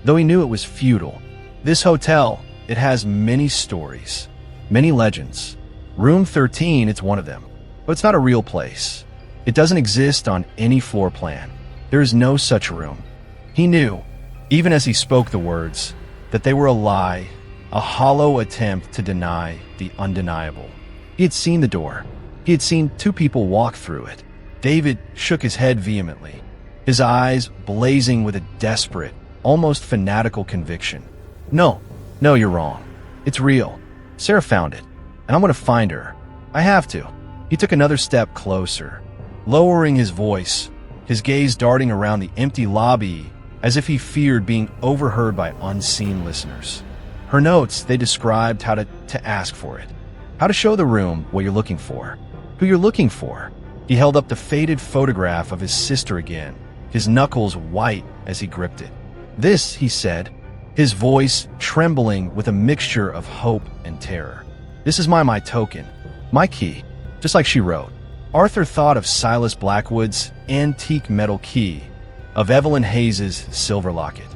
Though he knew it was futile. This hotel, it has many stories, many legends. Room 13, it's one of them. But it's not a real place. It doesn't exist on any floor plan. There is no such room. He knew, even as he spoke the words, that they were a lie, a hollow attempt to deny the undeniable. He had seen the door. He had seen 2 people walk through it. David shook his head vehemently, his eyes blazing with a desperate, almost fanatical conviction. No, you're wrong. It's real. Sarah found it, and I'm going to find her. I have to. He took another step closer, lowering his voice, his gaze darting around the empty lobby as if he feared being overheard by unseen listeners. Her notes, they described how to ask for it, how to show the room what you're looking for, who you're looking for. He held up the faded photograph of his sister again, his knuckles white as he gripped it. This, he said, his voice trembling with a mixture of hope and terror. This is my token, my key, just like she wrote. Arthur thought of Silas Blackwood's antique metal key, of Evelyn Hayes's silver locket.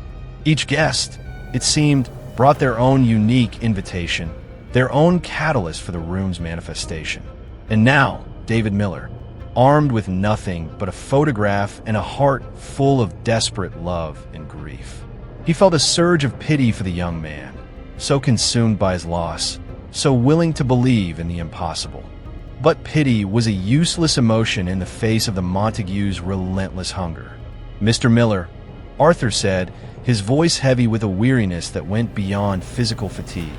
Each guest, it seemed, brought their own unique invitation, their own catalyst for the room's manifestation. And now, David Miller, armed with nothing but a photograph and a heart full of desperate love and grief. He felt a surge of pity for the young man, so consumed by his loss, so willing to believe in the impossible. But pity was a useless emotion in the face of the Montagues' relentless hunger. Mr. Miller, Arthur said, his voice heavy with a weariness that went beyond physical fatigue.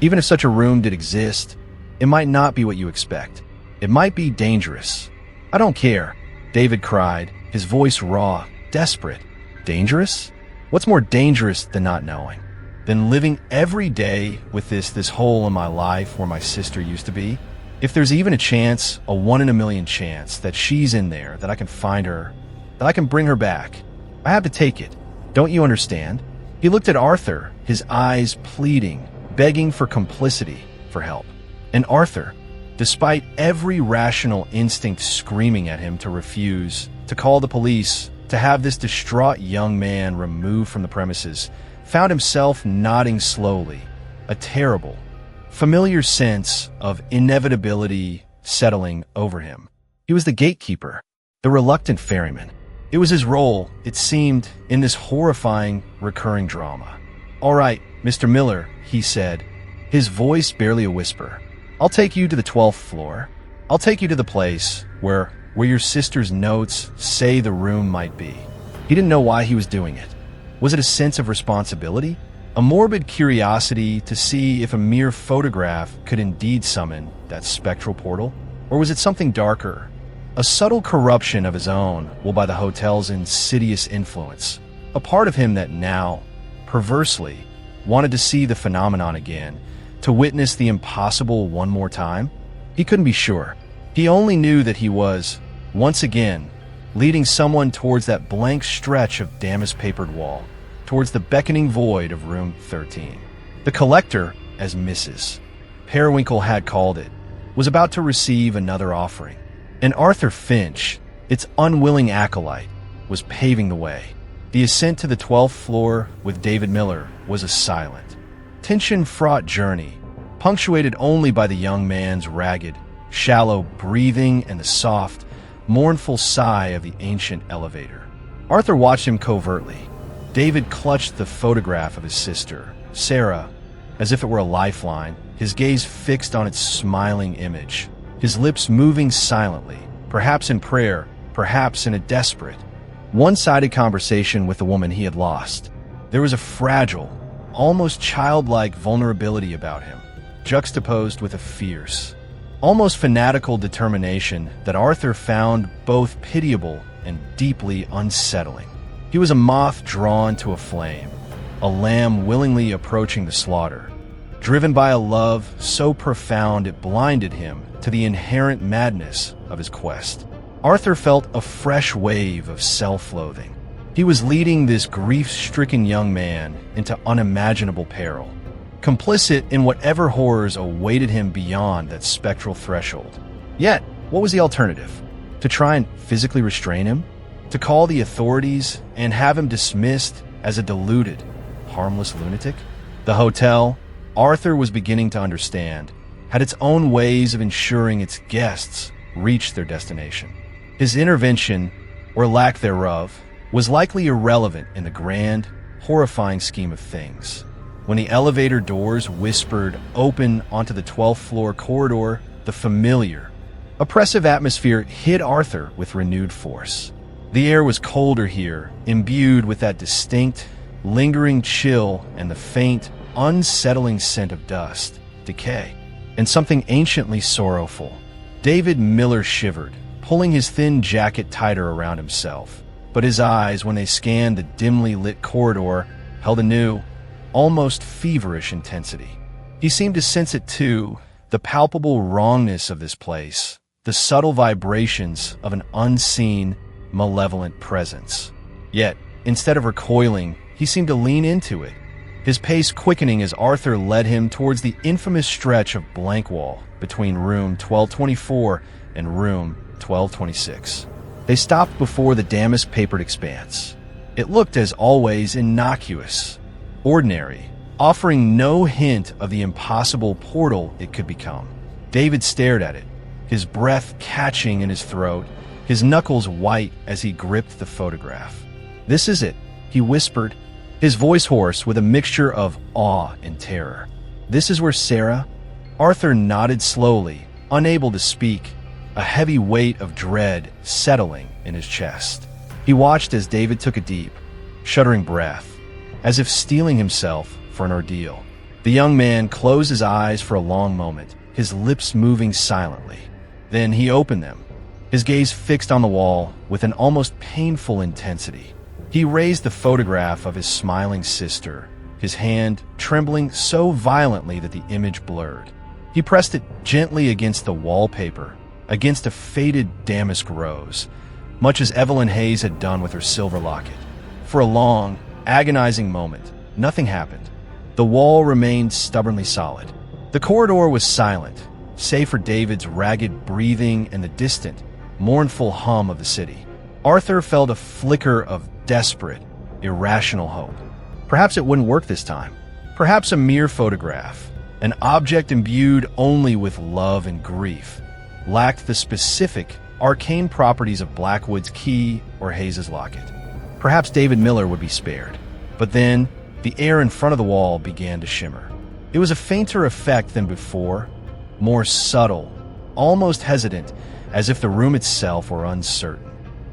Even if such a room did exist, it might not be what you expect. It might be dangerous. I don't care, David cried, his voice raw, desperate. Dangerous? What's more dangerous than not knowing? Than living every day with this hole in my life where my sister used to be? If there's even a chance, a 1 in a million chance, that she's in there, that I can find her, that I can bring her back, I have to take it. Don't you understand? He looked at Arthur, his eyes pleading, begging for complicity, for help. And Arthur, despite every rational instinct screaming at him to refuse, to call the police, to have this distraught young man removed from the premises, found himself nodding slowly, a terrible, familiar sense of inevitability settling over him. He was the gatekeeper, the reluctant ferryman. It was his role, it seemed, in this horrifying, recurring drama. "All right, Mr. Miller," he said, his voice barely a whisper. "I'll take you to the 12th floor. I'll take you to the place where your sister's notes say the room might be." He didn't know why he was doing it. Was it a sense of responsibility? A morbid curiosity to see if a mere photograph could indeed summon that spectral portal? Or was it something darker? A subtle corruption of his own, will by the hotel's insidious influence. A part of him that now, perversely, wanted to see the phenomenon again, to witness the impossible one more time? He couldn't be sure. He only knew that he was, once again, leading someone towards that blank stretch of damask-papered wall, towards the beckoning void of room 13. The collector, as Mrs. Periwinkle had called it, was about to receive another offering. And Arthur Finch, its unwilling acolyte, was paving the way. The ascent to the 12th floor with David Miller was a silent, tension-fraught journey, punctuated only by the young man's ragged, shallow breathing and the soft, mournful sigh of the ancient elevator. Arthur watched him covertly. David clutched the photograph of his sister, Sarah, as if it were a lifeline, his gaze fixed on its smiling image, his lips moving silently, perhaps in prayer, perhaps in a desperate, one-sided conversation with the woman he had lost. There was a fragile, almost childlike vulnerability about him, juxtaposed with a fierce, almost fanatical determination that Arthur found both pitiable and deeply unsettling. He was a moth drawn to a flame, a lamb willingly approaching the slaughter, driven by a love so profound it blinded him to the inherent madness of his quest. Arthur felt a fresh wave of self-loathing. He was leading this grief-stricken young man into unimaginable peril, complicit in whatever horrors awaited him beyond that spectral threshold. Yet, what was the alternative? To try and physically restrain him? To call the authorities and have him dismissed as a deluded, harmless lunatic? The hotel, Arthur was beginning to understand, had its own ways of ensuring its guests reached their destination. His intervention, or lack thereof, was likely irrelevant in the grand, horrifying scheme of things. When the elevator doors whispered open onto the 12th floor corridor, the familiar, oppressive atmosphere hit Arthur with renewed force. The air was colder here, imbued with that distinct, lingering chill and the faint, unsettling scent of dust, decay, and something anciently sorrowful. David Miller shivered, pulling his thin jacket tighter around himself, but his eyes, when they scanned the dimly lit corridor, held a new, almost feverish intensity. He seemed to sense it too, the palpable wrongness of this place, the subtle vibrations of an unseen, malevolent presence. Yet, instead of recoiling, he seemed to lean into it, his pace quickening as Arthur led him towards the infamous stretch of blank wall between room 1224 and room 1226. They stopped before the damask-papered expanse. It looked, as always, innocuous, ordinary, offering no hint of the impossible portal it could become. David stared at it, his breath catching in his throat, his knuckles white as he gripped the photograph. "This is it," he whispered, his voice hoarse with a mixture of awe and terror. "This is where Sarah—" Arthur nodded slowly, unable to speak, a heavy weight of dread settling in his chest. He watched as David took a deep, shuddering breath, as if steeling himself for an ordeal. The young man closed his eyes for a long moment, his lips moving silently. Then he opened them, his gaze fixed on the wall with an almost painful intensity. He raised the photograph of his smiling sister, his hand trembling so violently that the image blurred. He pressed it gently against the wallpaper, against a faded damask rose, much as Evelyn Hayes had done with her silver locket. For a long, agonizing moment, nothing happened. The wall remained stubbornly solid. The corridor was silent, save for David's ragged breathing and the distant, mournful hum of the city. Arthur felt a flicker of desperate, irrational hope. Perhaps it wouldn't work this time. Perhaps a mere photograph, an object imbued only with love and grief, lacked the specific, arcane properties of Blackwood's key or Hayes's locket. Perhaps David Miller would be spared. But then, the air in front of the wall began to shimmer. It was a fainter effect than before, more subtle, almost hesitant, as if the room itself were uncertain.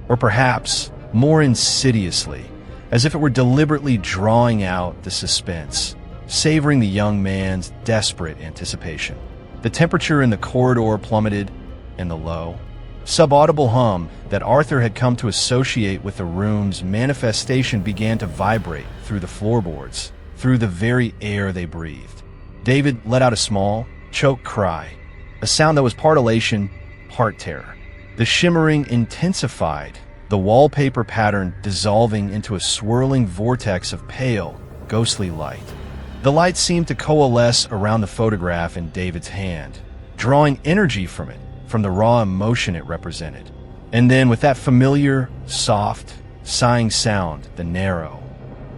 Or perhaps, more insidiously, as if it were deliberately drawing out the suspense, savoring the young man's desperate anticipation. The temperature in the corridor plummeted, and the low, subaudible hum that Arthur had come to associate with the room's manifestation began to vibrate through the floorboards, through the very air they breathed. David let out a small, choked cry, a sound that was part elation, part terror. The shimmering intensified, the wallpaper pattern dissolving into a swirling vortex of pale, ghostly light. The light seemed to coalesce around the photograph in David's hand, drawing energy from it, from the raw emotion it represented. And then, with that familiar, soft, sighing sound, the narrow,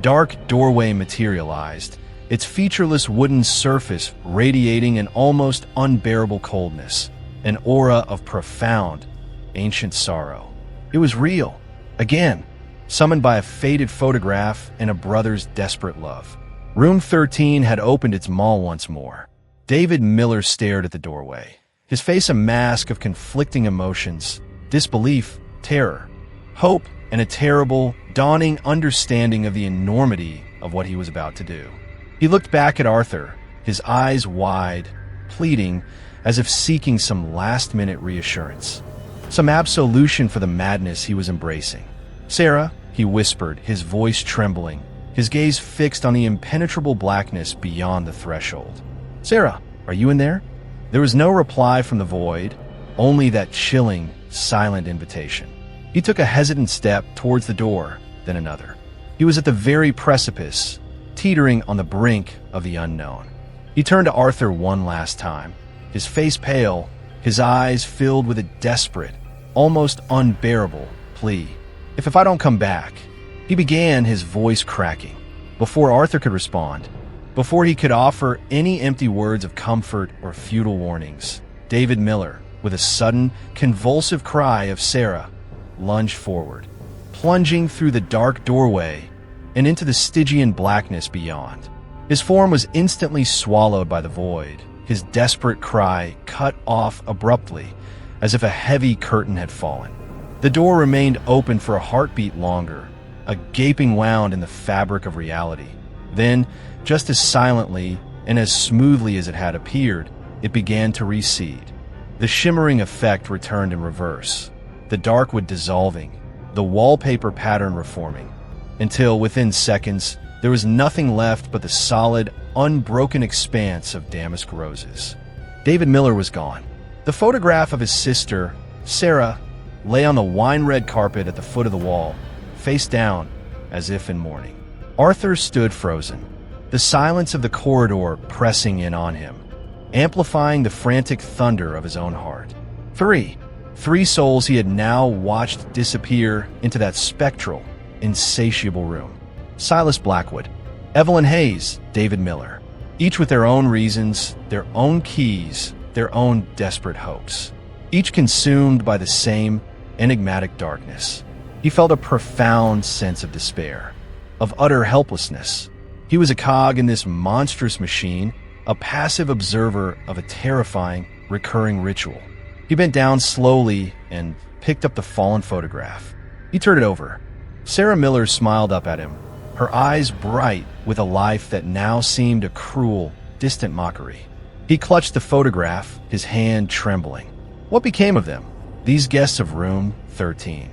dark doorway materialized, its featureless wooden surface radiating an almost unbearable coldness, an aura of profound, ancient sorrow. It was real, again, summoned by a faded photograph and a brother's desperate love. Room 13 had opened its maw once more. David Miller stared at the doorway, his face a mask of conflicting emotions, disbelief, terror, hope, and a terrible, dawning understanding of the enormity of what he was about to do. He looked back at Arthur, his eyes wide, pleading, as if seeking some last-minute reassurance, some absolution for the madness he was embracing. "Sarah," he whispered, his voice trembling, his gaze fixed on the impenetrable blackness beyond the threshold. "Sarah, are you in there?" There was no reply from the void, only that chilling, silent invitation. He took a hesitant step towards the door, then another. He was at the very precipice, teetering on the brink of the unknown. He turned to Arthur one last time, his face pale, his eyes filled with a desperate, almost unbearable plea. If I don't come back," he began, his voice cracking. Before Arthur could respond, before he could offer any empty words of comfort or futile warnings, David Miller, with a sudden, convulsive cry of "Sarah," lunged forward, plunging through the dark doorway and into the Stygian blackness beyond. His form was instantly swallowed by the void, his desperate cry cut off abruptly, as if a heavy curtain had fallen. The door remained open for a heartbeat longer, a gaping wound in the fabric of reality. Then, just as silently and as smoothly as it had appeared, it began to recede. The shimmering effect returned in reverse, the dark wood dissolving, the wallpaper pattern reforming, until within seconds there was nothing left but the solid, unbroken expanse of damask roses. David Miller was gone. The photograph of his sister, Sarah, lay on the wine-red carpet at the foot of the wall, face down, as if in mourning. Arthur stood frozen, the silence of the corridor pressing in on him, amplifying the frantic thunder of his own heart. Three souls he had now watched disappear into that spectral, insatiable room. Silas Blackwood, Evelyn Hayes, David Miller, each with their own reasons, their own keys, their own desperate hopes, each consumed by the same enigmatic darkness. He felt a profound sense of despair, of utter helplessness. He was a cog in this monstrous machine, a passive observer of a terrifying, recurring ritual. He bent down slowly and picked up the fallen photograph. He turned it over. Sarah Miller smiled up at him, her eyes bright with a life that now seemed a cruel, distant mockery. He clutched the photograph, his hand trembling. What became of them, these guests of room 13?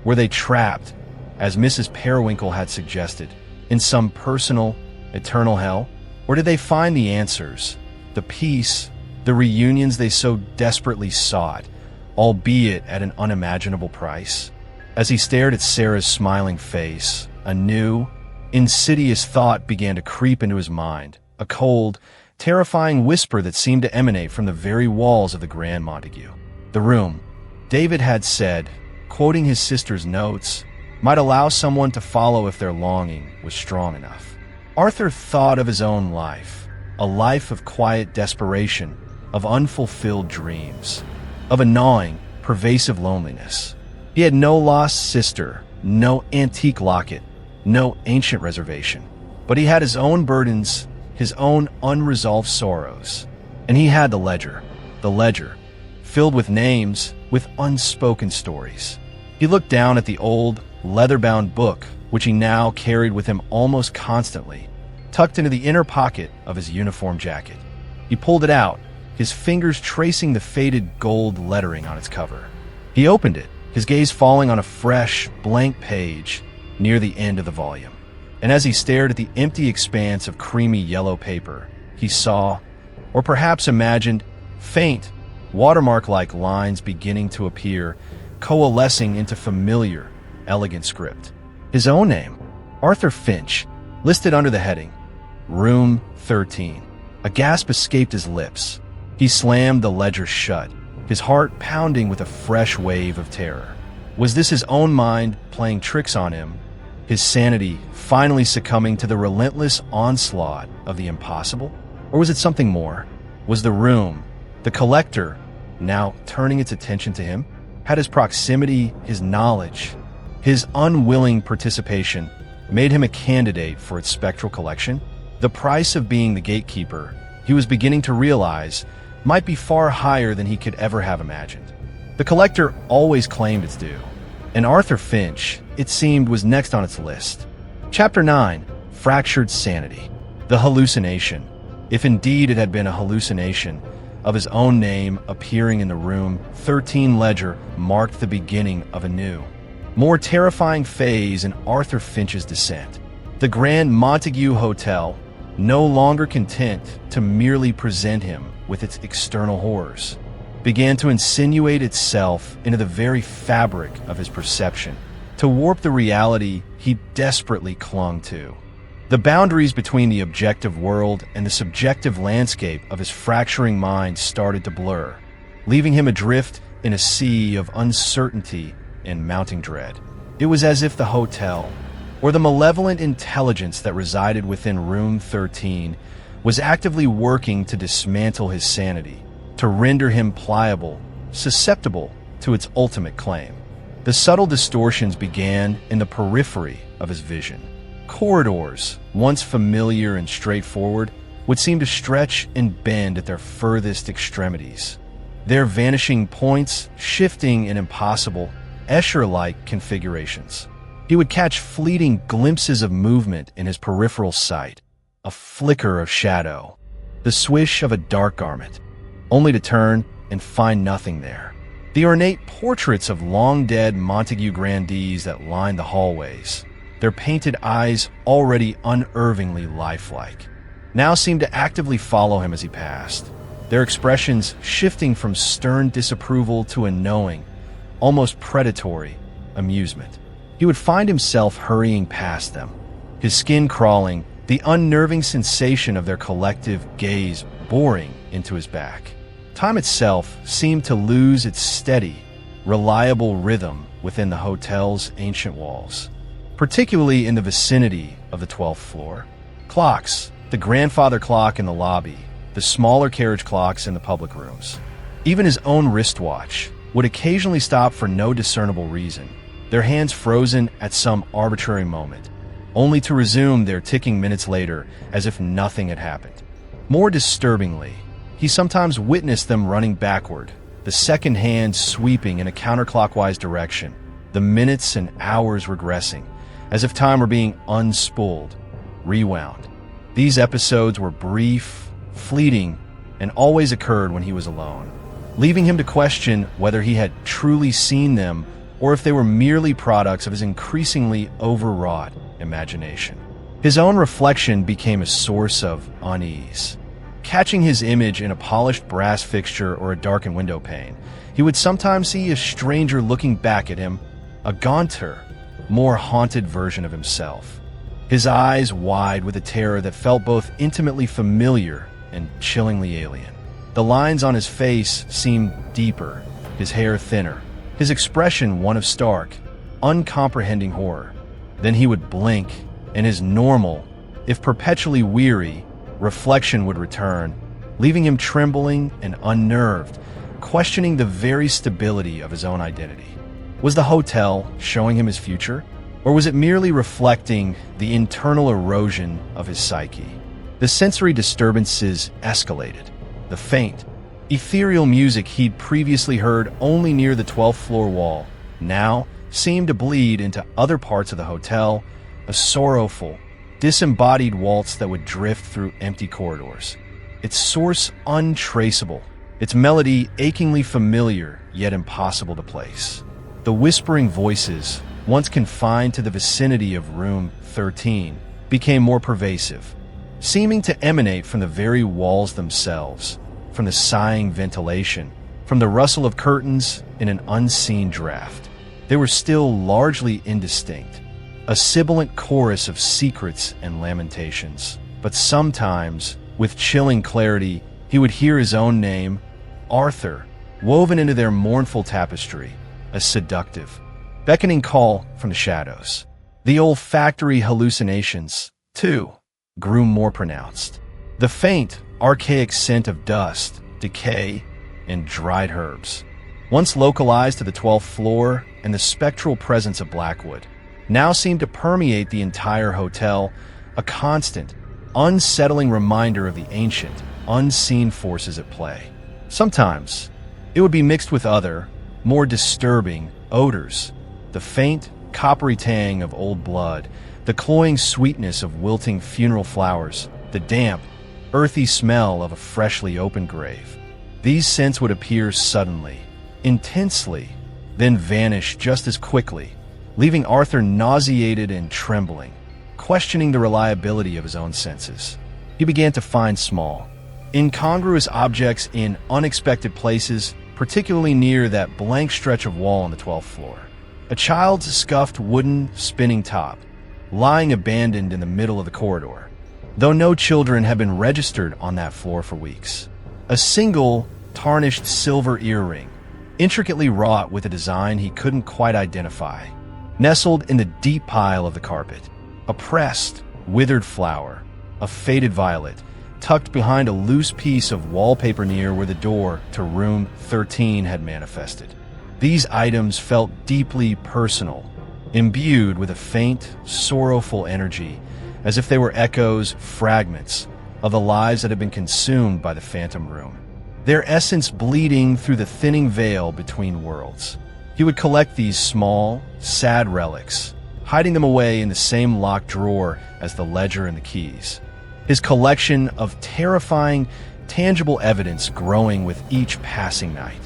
Were they trapped, as Mrs. Periwinkle had suggested, in some personal, eternal hell? Or did they find the answers, the peace, the reunions they so desperately sought, albeit at an unimaginable price? As he stared at Sarah's smiling face, a new, insidious thought began to creep into his mind, a cold, terrifying whisper that seemed to emanate from the very walls of the Grand Montague. The room, David had said, quoting his sister's notes, might allow someone to follow if their longing was strong enough. Arthur thought of his own life, a life of quiet desperation, of unfulfilled dreams, of a gnawing, pervasive loneliness. He had no lost sister, no antique locket, no ancient reservation, but he had his own burdens, his own unresolved sorrows. And he had the ledger, filled with names, with unspoken stories. He looked down at the old, leather-bound book, which he now carried with him almost constantly, tucked into the inner pocket of his uniform jacket. He pulled it out, his fingers tracing the faded gold lettering on its cover. He opened it, his gaze falling on a fresh, blank page near the end of the volume. And as he stared at the empty expanse of creamy yellow paper, he saw, or perhaps imagined, faint, watermark-like lines beginning to appear, coalescing into familiar, elegant script. His own name, Arthur Finch, listed under the heading, Room 13. A gasp escaped his lips. He slammed the ledger shut, his heart pounding with a fresh wave of terror. Was this his own mind playing tricks on him, his sanity finally succumbing to the relentless onslaught of the impossible? Or was it something more? Was the room, the collector, now turning its attention to him? Had his proximity, his knowledge, his unwilling participation made him a candidate for its spectral collection? The price of being the gatekeeper, he was beginning to realize, might be far higher than he could ever have imagined. The collector always claimed its due, and Arthur Finch, it seemed, was next on its list. Chapter 9, Fractured Sanity. The hallucination. If indeed it had been a hallucination of his own name appearing in the room 13 ledger marked the beginning of a new, more terrifying phase in Arthur Finch's descent. The Grand Montague Hotel, no longer content to merely present him with its external horrors, began to insinuate itself into the very fabric of his perception, to warp the reality he desperately clung to. The boundaries between the objective world and the subjective landscape of his fracturing mind started to blur, leaving him adrift in a sea of uncertainty and mounting dread. It was as if the hotel, or the malevolent intelligence that resided within room 13, was actively working to dismantle his sanity, to render him pliable, susceptible to its ultimate claim. The subtle distortions began in the periphery of his vision. Corridors, once familiar and straightforward, would seem to stretch and bend at their furthest extremities, their vanishing points shifting in impossible, Escher-like configurations. He would catch fleeting glimpses of movement in his peripheral sight, a flicker of shadow, the swish of a dark garment, only to turn and find nothing there. The ornate portraits of long-dead Montague grandees that lined the hallways, their painted eyes already unervingly lifelike, now seemed to actively follow him as he passed, their expressions shifting from stern disapproval to a knowing, almost predatory amusement. He would find himself hurrying past them, his skin crawling, the unnerving sensation of their collective gaze boring into his back. Time itself seemed to lose its steady, reliable rhythm within the hotel's ancient walls, particularly in the vicinity of the 12th floor. Clocks, the grandfather clock in the lobby, the smaller carriage clocks in the public rooms, even his own wristwatch, would occasionally stop for no discernible reason, their hands frozen at some arbitrary moment, only to resume their ticking minutes later as if nothing had happened. More disturbingly, he sometimes witnessed them running backward, the second hand sweeping in a counterclockwise direction, the minutes and hours regressing, as if time were being unspooled, rewound. These episodes were brief, fleeting, and always occurred when he was alone, leaving him to question whether he had truly seen them or if they were merely products of his increasingly overwrought imagination. His own reflection became a source of unease. Catching his image in a polished brass fixture or a darkened window pane, he would sometimes see a stranger looking back at him, a gaunter, more haunted version of himself, his eyes wide with a terror that felt both intimately familiar and chillingly alien. The lines on his face seemed deeper, his hair thinner, his expression one of stark, uncomprehending horror. Then he would blink, and his normal, if perpetually weary, reflection would return, leaving him trembling and unnerved, questioning the very stability of his own identity. Was the hotel showing him his future, or was it merely reflecting the internal erosion of his psyche? The sensory disturbances escalated. The faint, ethereal music he'd previously heard only near the 12th floor wall now seemed to bleed into other parts of the hotel, a sorrowful, disembodied waltz that would drift through empty corridors, its source untraceable, its melody achingly familiar yet impossible to place. The whispering voices, once confined to the vicinity of room 13, became more pervasive, seeming to emanate from the very walls themselves, from the sighing ventilation, from the rustle of curtains in an unseen draft. They were still largely indistinct, a sibilant chorus of secrets and lamentations. But sometimes, with chilling clarity, he would hear his own name, Arthur, woven into their mournful tapestry, a seductive, beckoning call from the shadows. The olfactory hallucinations, too, grew more pronounced. The faint, archaic scent of dust, decay, and dried herbs, once localized to the 12th floor and the spectral presence of Blackwood, now seemed to permeate the entire hotel, a constant, unsettling reminder of the ancient, unseen forces at play. Sometimes, it would be mixed with other, more disturbing odors, the faint, coppery tang of old blood, the cloying sweetness of wilting funeral flowers, the damp, earthy smell of a freshly opened grave. These scents would appear suddenly, intensely, then vanish just as quickly, leaving Arthur nauseated and trembling, questioning the reliability of his own senses. He began to find small, incongruous objects in unexpected places, particularly near that blank stretch of wall on the 12th floor. A child's scuffed wooden spinning top, lying abandoned in the middle of the corridor, though no children had been registered on that floor for weeks. A single, tarnished silver earring, intricately wrought with a design he couldn't quite identify, nestled in the deep pile of the carpet. A pressed, withered flower, a faded violet, tucked behind a loose piece of wallpaper near where the door to room 13 had manifested. These items felt deeply personal, imbued with a faint, sorrowful energy, as if they were echoes, fragments, of the lives that had been consumed by the phantom room, their essence bleeding through the thinning veil between worlds. He would collect these small, sad relics, hiding them away in the same locked drawer as the ledger and the keys. His collection of terrifying, tangible evidence growing with each passing night.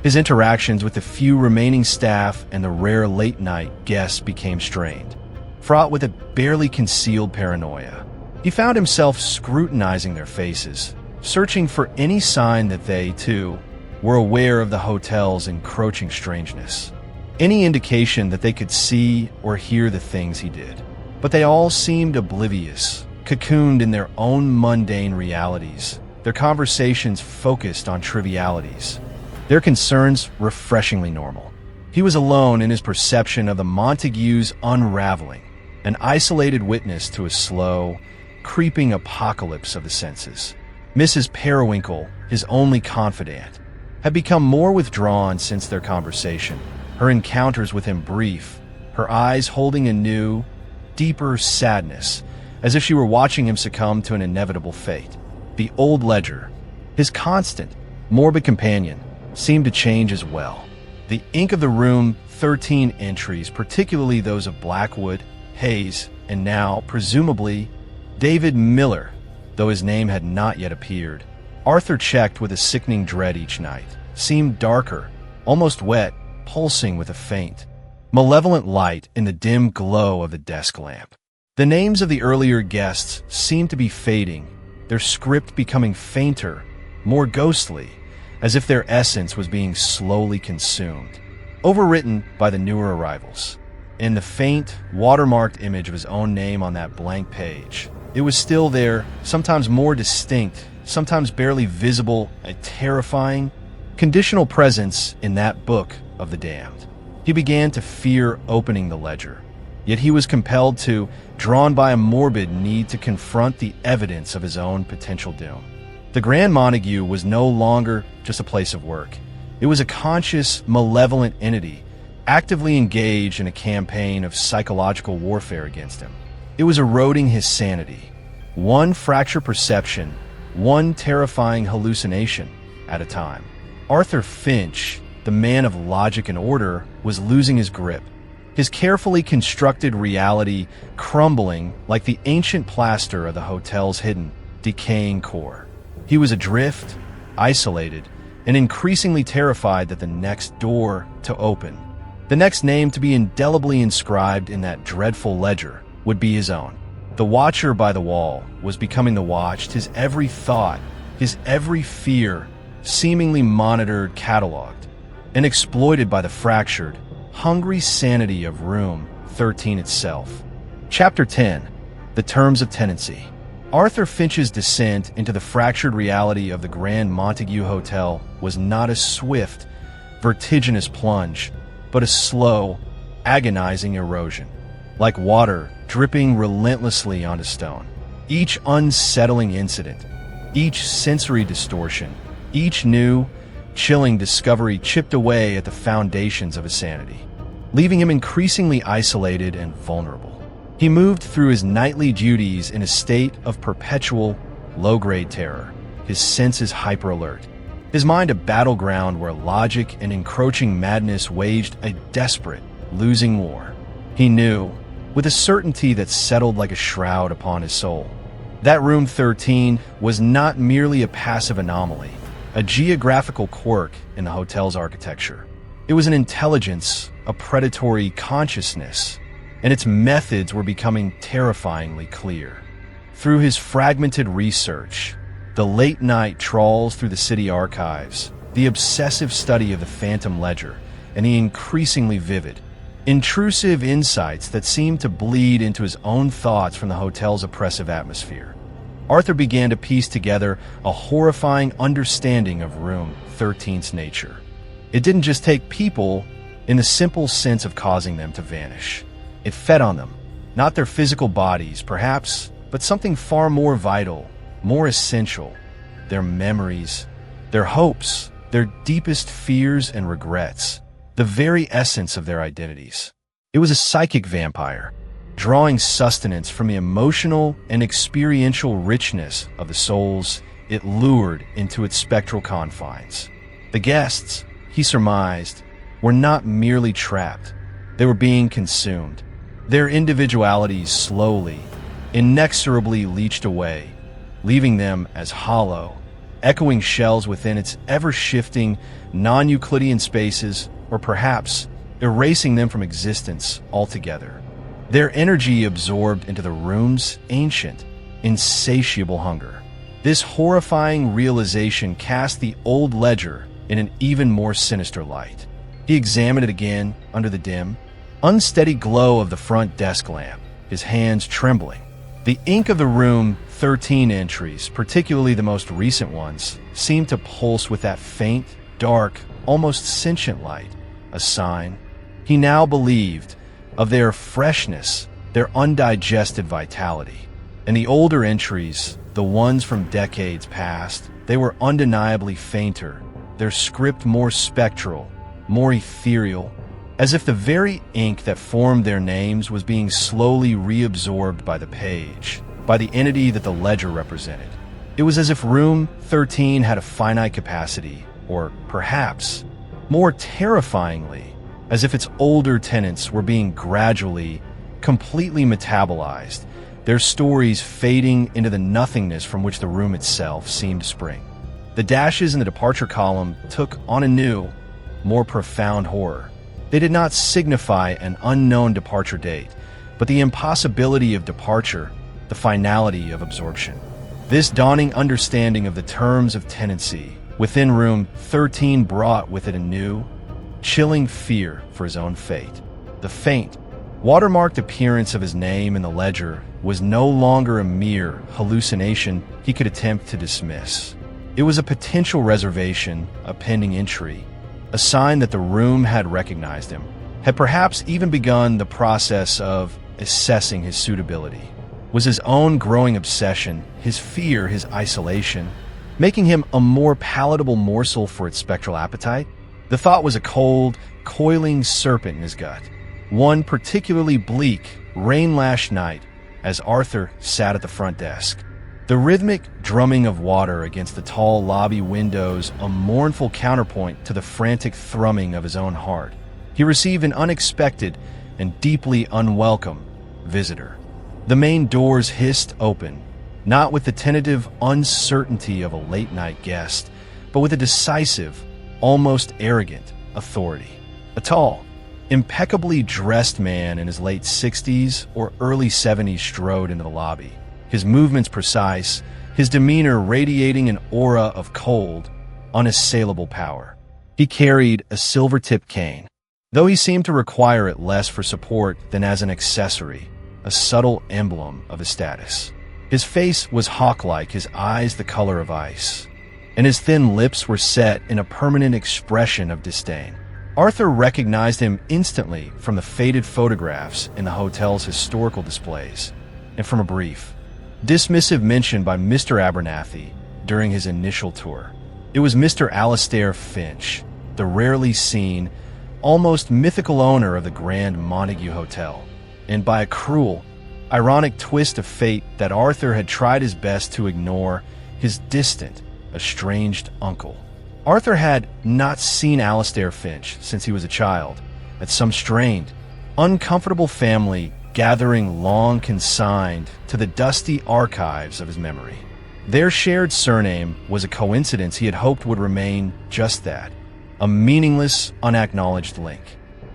His interactions with the few remaining staff and the rare late-night guests became strained, fraught with a barely concealed paranoia. He found himself scrutinizing their faces, searching for any sign that they, too, were aware of the hotel's encroaching strangeness, any indication that they could see or hear the things he did. But they all seemed oblivious, cocooned in their own mundane realities, their conversations focused on trivialities, their concerns refreshingly normal. He was alone in his perception of the Montagues' unraveling, an isolated witness to a slow, creeping apocalypse of the senses. Mrs. Periwinkle, his only confidant, had become more withdrawn since their conversation, her encounters with him brief, her eyes holding a new, deeper sadness, as if she were watching him succumb to an inevitable fate. The old ledger, his constant, morbid companion, seemed to change as well. The ink of the room 13 entries, particularly those of Blackwood, Hayes, and now, presumably, David Miller, though his name had not yet appeared, Arthur checked with a sickening dread each night, seemed darker, almost wet, pulsing with a faint, malevolent light in the dim glow of the desk lamp. The names of the earlier guests seemed to be fading, their script becoming fainter, more ghostly, as if their essence was being slowly consumed, overwritten by the newer arrivals. In the faint, watermarked image of his own name on that blank page, it was still there, sometimes more distinct, sometimes barely visible, a terrifying, conditional presence in that book of the damned. He began to fear opening the ledger, yet he was compelled to, drawn by a morbid need to confront the evidence of his own potential doom. The Grand Montague was no longer just a place of work. It was a conscious, malevolent entity, actively engaged in a campaign of psychological warfare against him. It was eroding his sanity, one fractured perception, one terrifying hallucination at a time. Arthur Finch, the man of logic and order, was losing his grip, his carefully constructed reality crumbling like the ancient plaster of the hotel's hidden, decaying core. He was adrift, isolated, and increasingly terrified that the next door to open, the next name to be indelibly inscribed in that dreadful ledger, would be his own. The watcher by the wall was becoming the watched, his every thought, his every fear, seemingly monitored, cataloged, and exploited by the fractured, hungry sanity of room 13 itself. Chapter 10. The Terms of Tenancy. Arthur Finch's descent into the fractured reality of the Grand Montague Hotel was not a swift, vertiginous plunge, but a slow, agonizing erosion, like water dripping relentlessly onto stone. Each unsettling incident, each sensory distortion, each new, chilling discovery chipped away at the foundations of his sanity, leaving him increasingly isolated and vulnerable. He moved through his nightly duties in a state of perpetual, low-grade terror, his senses hyper-alert, his mind a battleground where logic and encroaching madness waged a desperate, losing war. He knew, with a certainty that settled like a shroud upon his soul, that Room 13 was not merely a passive anomaly, a geographical quirk in the hotel's architecture. It was an intelligence, a predatory consciousness, and its methods were becoming terrifyingly clear. Through his fragmented research, the late-night trawls through the city archives, the obsessive study of the phantom ledger, and the increasingly vivid, intrusive insights that seemed to bleed into his own thoughts from the hotel's oppressive atmosphere, Arthur began to piece together a horrifying understanding of Room 13's nature. It didn't just take people in the simple sense of causing them to vanish. It fed on them, not their physical bodies, perhaps, but something far more vital, more essential, their memories, their hopes, their deepest fears and regrets, the very essence of their identities. It was a psychic vampire, drawing sustenance from the emotional and experiential richness of the souls it lured into its spectral confines. The guests, he surmised, were not merely trapped, they were being consumed. Their individualities slowly, inexorably leached away, leaving them as hollow, echoing shells within its ever-shifting, non-Euclidean spaces, or perhaps erasing them from existence altogether. Their energy absorbed into the room's ancient, insatiable hunger. This horrifying realization cast the old ledger in an even more sinister light. He examined it again under the dim, unsteady glow of the front desk lamp, his hands trembling. The ink of the Room 13 entries, particularly the most recent ones, seemed to pulse with that faint, dark, almost sentient light, a sign, he now believed, of their freshness, their undigested vitality. And the older entries, the ones from decades past, they were undeniably fainter, their script more spectral, more ethereal, as if the very ink that formed their names was being slowly reabsorbed by the page, by the entity that the ledger represented. It was as if Room 13 had a finite capacity, or perhaps, more terrifyingly, as if its older tenants were being gradually, completely metabolized, their stories fading into the nothingness from which the room itself seemed to spring. The dashes in the departure column took on a new, more profound horror. They did not signify an unknown departure date, but the impossibility of departure, the finality of absorption. This dawning understanding of the terms of tenancy within Room 13 brought with it a new, chilling fear for his own fate. The faint, watermarked appearance of his name in the ledger was no longer a mere hallucination he could attempt to dismiss. It was a potential reservation, a pending entry, a sign that the room had recognized him, had perhaps even begun the process of assessing his suitability. Was his own growing obsession, his fear, his isolation, making him a more palatable morsel for its spectral appetite? The thought was a cold, coiling serpent in his gut, one particularly bleak, rain-lashed night as Arthur sat at the front desk. The rhythmic drumming of water against the tall lobby windows a mournful counterpoint to the frantic thrumming of his own heart. He received an unexpected and deeply unwelcome visitor. The main doors hissed open, not with the tentative uncertainty of a late-night guest, but with a decisive, almost arrogant authority. A tall, impeccably dressed man in his late 60s or early 70s strode into the lobby, his movements precise, his demeanor radiating an aura of cold, unassailable power. He carried a silver-tipped cane, though he seemed to require it less for support than as an accessory, a subtle emblem of his status. His face was hawk-like, his eyes the color of ice, and his thin lips were set in a permanent expression of disdain. Arthur recognized him instantly from the faded photographs in the hotel's historical displays, and from a brief, dismissive mention by Mr. Abernathy during his initial tour. It was Mr. Alastair Finch, the rarely seen, almost mythical owner of the Grand Montague Hotel, and by a cruel, ironic twist of fate that Arthur had tried his best to ignore, his distant, estranged uncle. Arthur had not seen Alastair Finch since he was a child, at some strained, uncomfortable family gathering long consigned to the dusty archives of his memory. Their shared surname was a coincidence he had hoped would remain just that, a meaningless, unacknowledged link.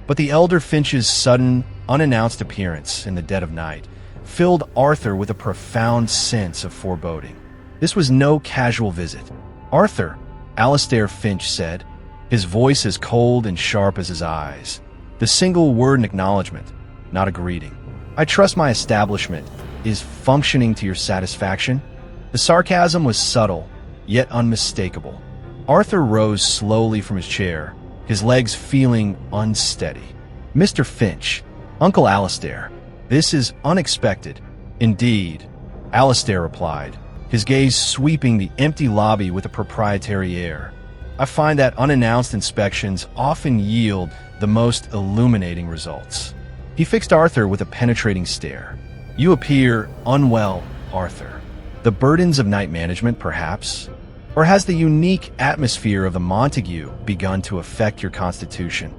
But the elder Finch's sudden, unannounced appearance in the dead of night filled Arthur with a profound sense of foreboding. This was no casual visit. "Arthur," Alastair Finch said, his voice as cold and sharp as his eyes. The single word an acknowledgement, not a greeting. "I trust my establishment is functioning to your satisfaction?" The sarcasm was subtle, yet unmistakable. Arthur rose slowly from his chair, his legs feeling unsteady. "Mr. Finch, Uncle Alastair, this is unexpected." "Indeed," Alastair replied, his gaze sweeping the empty lobby with a proprietary air. "I find that unannounced inspections often yield the most illuminating results." He fixed Arthur with a penetrating stare. "You appear unwell, Arthur. The burdens of night management, perhaps? Or has the unique atmosphere of the Montague begun to affect your constitution?"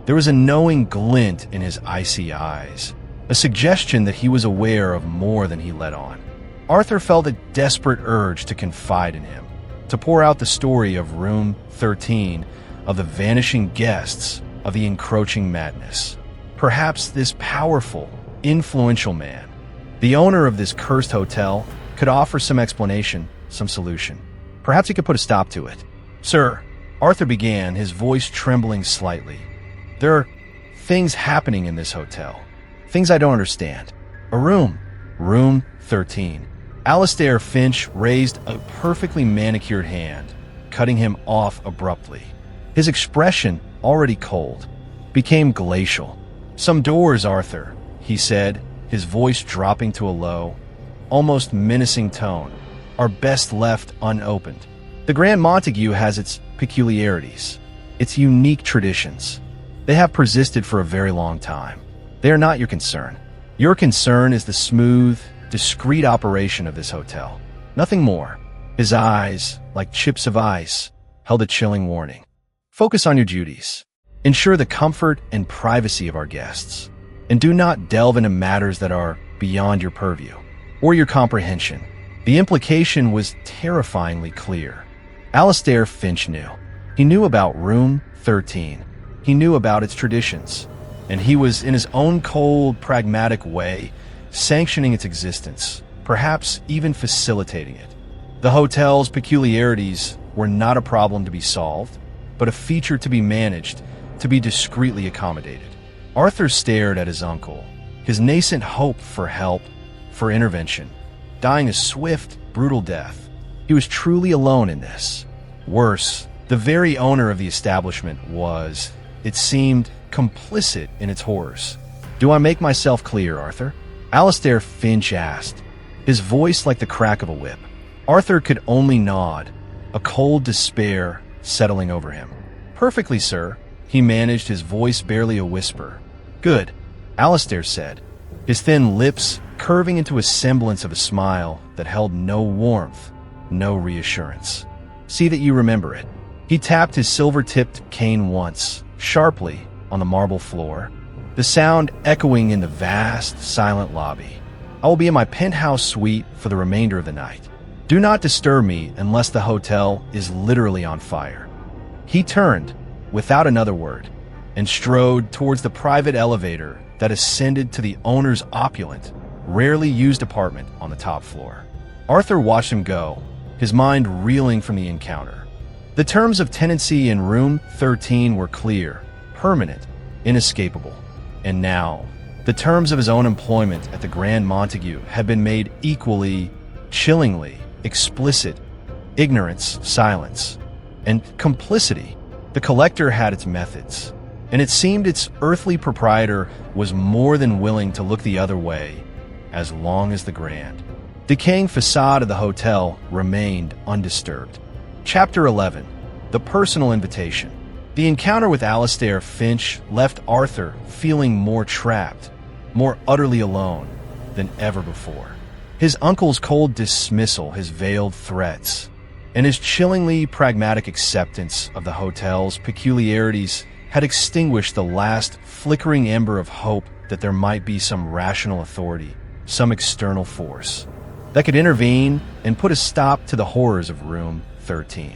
There was a knowing glint in his icy eyes, a suggestion that he was aware of more than he let on. Arthur felt a desperate urge to confide in him, to pour out the story of Room 13, of the vanishing guests, of the encroaching madness. Perhaps this powerful, influential man, the owner of this cursed hotel, could offer some explanation, some solution. Perhaps he could put a stop to it. "Sir," Arthur began, his voice trembling slightly, "there are things happening in this hotel. Things I don't understand. A room. Room 13. Alastair Finch raised a perfectly manicured hand, cutting him off abruptly. His expression, already cold, became glacial. "Some doors, Arthur," he said, his voice dropping to a low, almost menacing tone, "are best left unopened. The Grand Montague has its peculiarities, its unique traditions. They have persisted for a very long time. They are not your concern. Your concern is the smooth, discreet operation of this hotel. Nothing more." His eyes, like chips of ice, held a chilling warning. "Focus on your duties. Ensure the comfort and privacy of our guests. And do not delve into matters that are beyond your purview or your comprehension." The implication was terrifyingly clear. Alastair Finch knew. He knew about Room 13. He knew about its traditions. And he was, in his own cold, pragmatic way, sanctioning its existence, perhaps even facilitating it. The hotel's peculiarities were not a problem to be solved, but a feature to be managed, to be discreetly accommodated. Arthur stared at his uncle, his nascent hope for help, for intervention, dying a swift, brutal death. He was truly alone in this. Worse, the very owner of the establishment was, it seemed, complicit in its horrors. "Do I make myself clear, Arthur?" Alastair Finch asked, his voice like the crack of a whip. Arthur could only nod, a cold despair settling over him. "Perfectly, sir," he managed, his voice barely a whisper. "Good," Alastair said, his thin lips curving into a semblance of a smile that held no warmth, no reassurance. "See that you remember it." He tapped his silver-tipped cane once, sharply, on the marble floor, the sound echoing in the vast, silent lobby. "I will be in my penthouse suite for the remainder of the night. Do not disturb me unless the hotel is literally on fire." He turned, without another word, and strode towards the private elevator that ascended to the owner's opulent, rarely used apartment on the top floor. Arthur watched him go, his mind reeling from the encounter. The terms of tenancy in Room 13 were clear, permanent, inescapable. And now, The terms of his own employment at the Grand Montague had been made equally, chillingly explicit: ignorance, silence, and complicity. The collector had its methods, and it seemed its earthly proprietor was more than willing to look the other way as long as the grand, decaying facade of the hotel remained undisturbed. Chapter 11. The Personal Invitation. The encounter with Alistair Finch left Arthur feeling more trapped, more utterly alone than ever before. His uncle's cold dismissal, his veiled threats, and his chillingly pragmatic acceptance of the hotel's peculiarities had extinguished the last flickering ember of hope that there might be some rational authority, some external force, that could intervene and put a stop to the horrors of Room 13.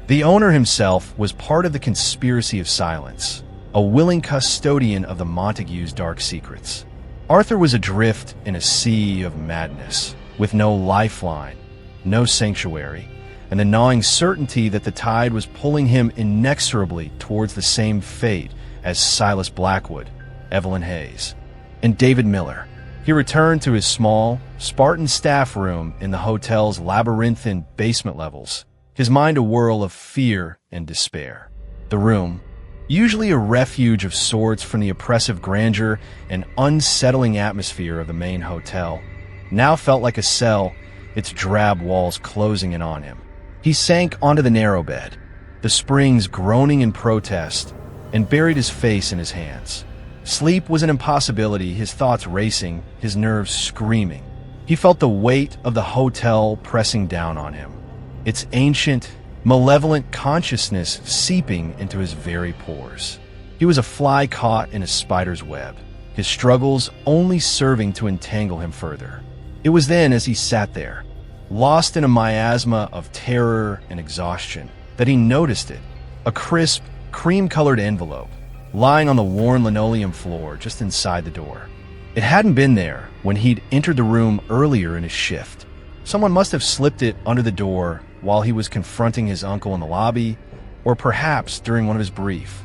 The owner himself was part of the conspiracy of silence, a willing custodian of the Montagues' dark secrets. Arthur was adrift in a sea of madness, with no lifeline, no sanctuary, and the gnawing certainty that the tide was pulling him inexorably towards the same fate as Silas Blackwood, Evelyn Hayes, and David Miller. He returned to his small, Spartan staff room in the hotel's labyrinthine basement levels, his mind a whirl of fear and despair. The room, usually a refuge of sorts from the oppressive grandeur and unsettling atmosphere of the main hotel, now felt like a cell, its drab walls closing in on him. He sank onto the narrow bed, the springs groaning in protest, and buried his face in his hands. Sleep was an impossibility, his thoughts racing, his nerves screaming. He felt the weight of the hotel pressing down on him, its ancient, malevolent consciousness seeping into his very pores. He was a fly caught in a spider's web, his struggles only serving to entangle him further. It was then, as he sat there, lost in a miasma of terror and exhaustion, that he noticed it, a crisp, cream-colored envelope, lying on the worn linoleum floor just inside the door. It hadn't been there when he'd entered the room earlier in his shift. Someone must have slipped it under the door while he was confronting his uncle in the lobby, or perhaps during one of his brief,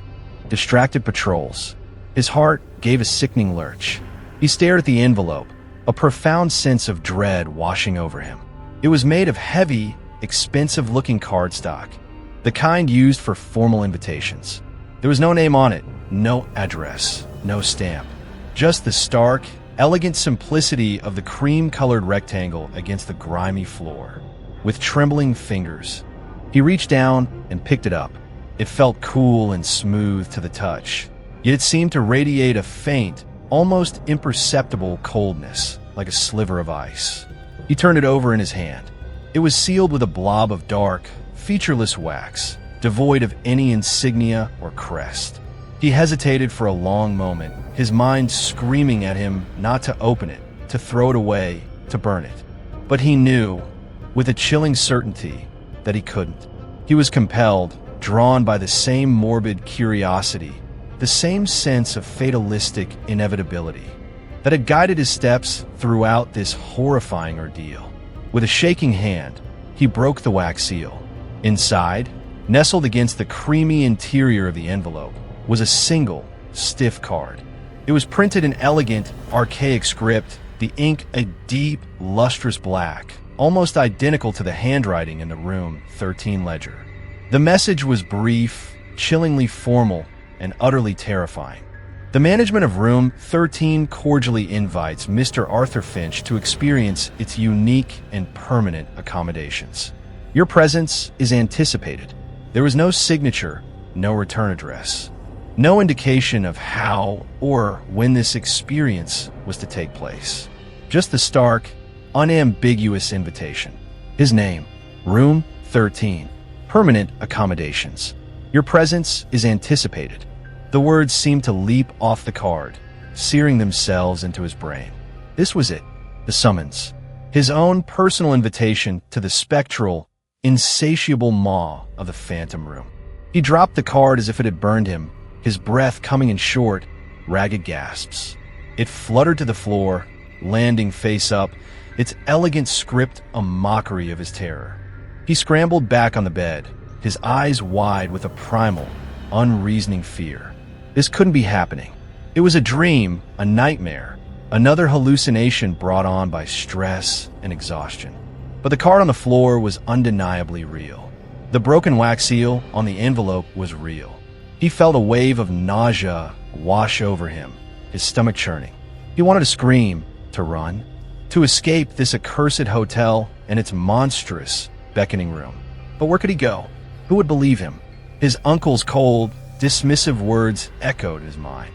distracted patrols. His heart gave a sickening lurch. He stared at the envelope, a profound sense of dread washing over him. It was made of heavy, expensive-looking cardstock, the kind used for formal invitations. There was no name on it, no address, no stamp, just the stark, elegant simplicity of the cream-colored rectangle against the grimy floor. With trembling fingers, he reached down and picked it up. It felt cool and smooth to the touch, yet it seemed to radiate a faint, almost imperceptible coldness, like a sliver of ice. He turned it over in his hand. It was sealed with a blob of dark, featureless wax, devoid of any insignia or crest. He hesitated for a long moment, his mind screaming at him not to open it, to throw it away, to burn it. But he knew, with a chilling certainty, that he couldn't. He was compelled, drawn by the same morbid curiosity, the same sense of fatalistic inevitability, that had guided his steps throughout this horrifying ordeal. With a shaking hand, he broke the wax seal. Inside, nestled against the creamy interior of the envelope, was a single, stiff card. It was printed in elegant, archaic script, the ink a deep, lustrous black, almost identical to the handwriting in the Room 13 ledger. The message was brief, chillingly formal, and utterly terrifying. The management of Room 13 cordially invites Mr. Arthur Finch to experience its unique and permanent accommodations. Your presence is anticipated. There was no signature, no return address, no indication of how or when this experience was to take place. Just the stark, unambiguous invitation. His name, Room 13, permanent accommodations. Your presence is anticipated. The words seemed to leap off the card, searing themselves into his brain. This was it, the summons, his own personal invitation to the spectral, insatiable maw of the phantom room. He dropped the card as if it had burned him, his breath coming in short, ragged gasps. It fluttered to the floor, landing face up, its elegant script a mockery of his terror. He scrambled back on the bed, his eyes wide with a primal, unreasoning fear. This couldn't be happening. It was a dream, a nightmare, another hallucination brought on by stress and exhaustion. But the card on the floor was undeniably real. The broken wax seal on the envelope was real. He felt a wave of nausea wash over him, his stomach churning. He wanted to scream, to run, to escape this accursed hotel and its monstrous beckoning room. But where could he go? Who would believe him? His uncle's cold, dismissive words echoed in his mind.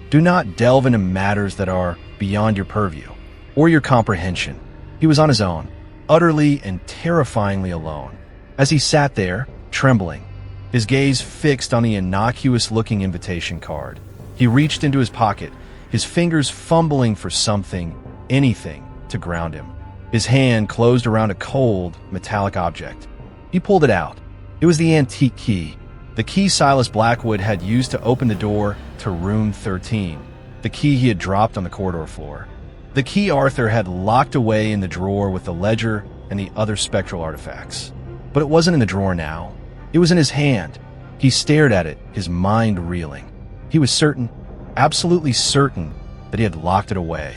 Do not delve into matters that are beyond your purview or your comprehension. He was on his own, utterly and terrifyingly alone. As he sat there, trembling, his gaze fixed on the innocuous-looking invitation card, he reached into his pocket, his fingers fumbling for something, anything, to ground him. His hand closed around a cold, metallic object. He pulled it out. It was the antique key. The key Silas Blackwood had used to open the door to room 13. The key he had dropped on the corridor floor. The key Arthur had locked away in the drawer with the ledger and the other spectral artifacts. But it wasn't in the drawer now. It was in his hand. He stared at it, his mind reeling. He was certain, absolutely certain, that he had locked it away.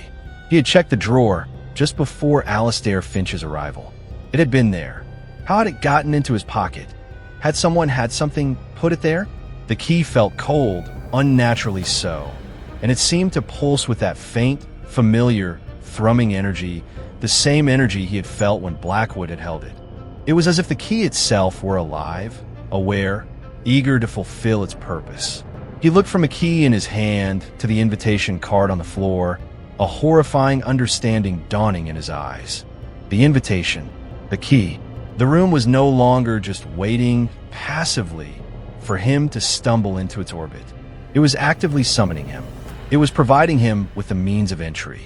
He had checked the drawer just before Alistair Finch's arrival. It had been there. How had it gotten into his pocket? Had someone had something put it there? The key felt cold, unnaturally so, and it seemed to pulse with that faint, familiar, thrumming energy, the same energy he had felt when Blackwood had held it. It was as if the key itself were alive, aware, eager to fulfill its purpose. He looked from a key in his hand to the invitation card on the floor, a horrifying understanding dawning in his eyes. The invitation, the key. The room was no longer just waiting passively for him to stumble into its orbit. It was actively summoning him. It was providing him with the means of entry.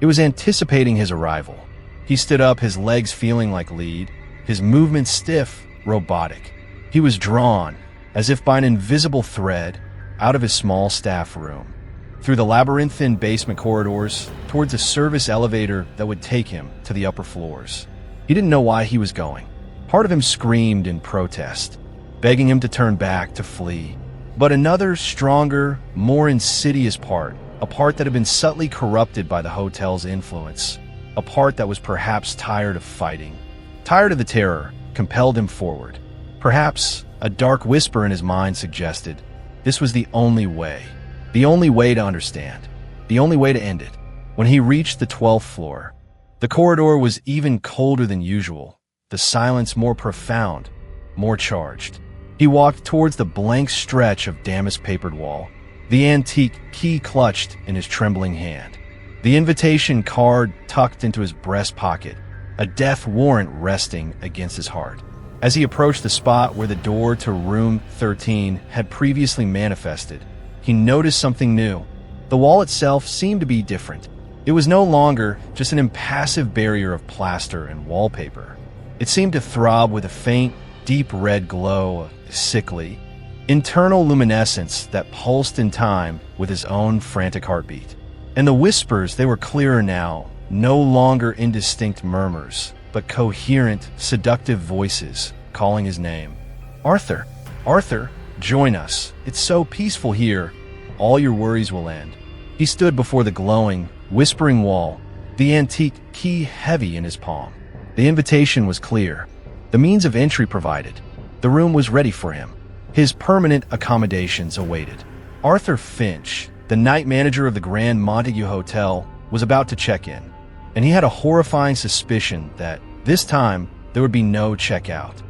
It was anticipating his arrival. He stood up, his legs feeling like lead, his movements stiff, robotic. He was drawn, as if by an invisible thread, out of his small staff room, through the labyrinthine basement corridors, towards a service elevator that would take him to the upper floors. He didn't know why he was going. Part of him screamed in protest, begging him to turn back, to flee. But another, stronger, more insidious part, a part that had been subtly corrupted by the hotel's influence, a part that was perhaps tired of fighting, tired of the terror, compelled him forward. Perhaps a dark whisper in his mind suggested this was the only way to understand, the only way to end it. When he reached the 12th floor, the corridor was even colder than usual, the silence more profound, more charged. He walked towards the blank stretch of damask-papered wall, the antique key clutched in his trembling hand, the invitation card tucked into his breast pocket, a death warrant resting against his heart. As he approached the spot where the door to room 13 had previously manifested, he noticed something new. The wall itself seemed to be different. It was no longer just an impassive barrier of plaster and wallpaper. It seemed to throb with a faint, deep red glow, a sickly, internal luminescence that pulsed in time with his own frantic heartbeat. And the whispers, they were clearer now, no longer indistinct murmurs, but coherent, seductive voices calling his name. Arthur, Arthur, join us. It's so peaceful here. All your worries will end. He stood before the glowing, whispering wall, the antique key heavy in his palm. The invitation was clear. The means of entry provided. The room was ready for him. His permanent accommodations awaited. Arthur Finch, the night manager of the Grand Montague Hotel, was about to check in, and he had a horrifying suspicion that, this time, there would be no checkout.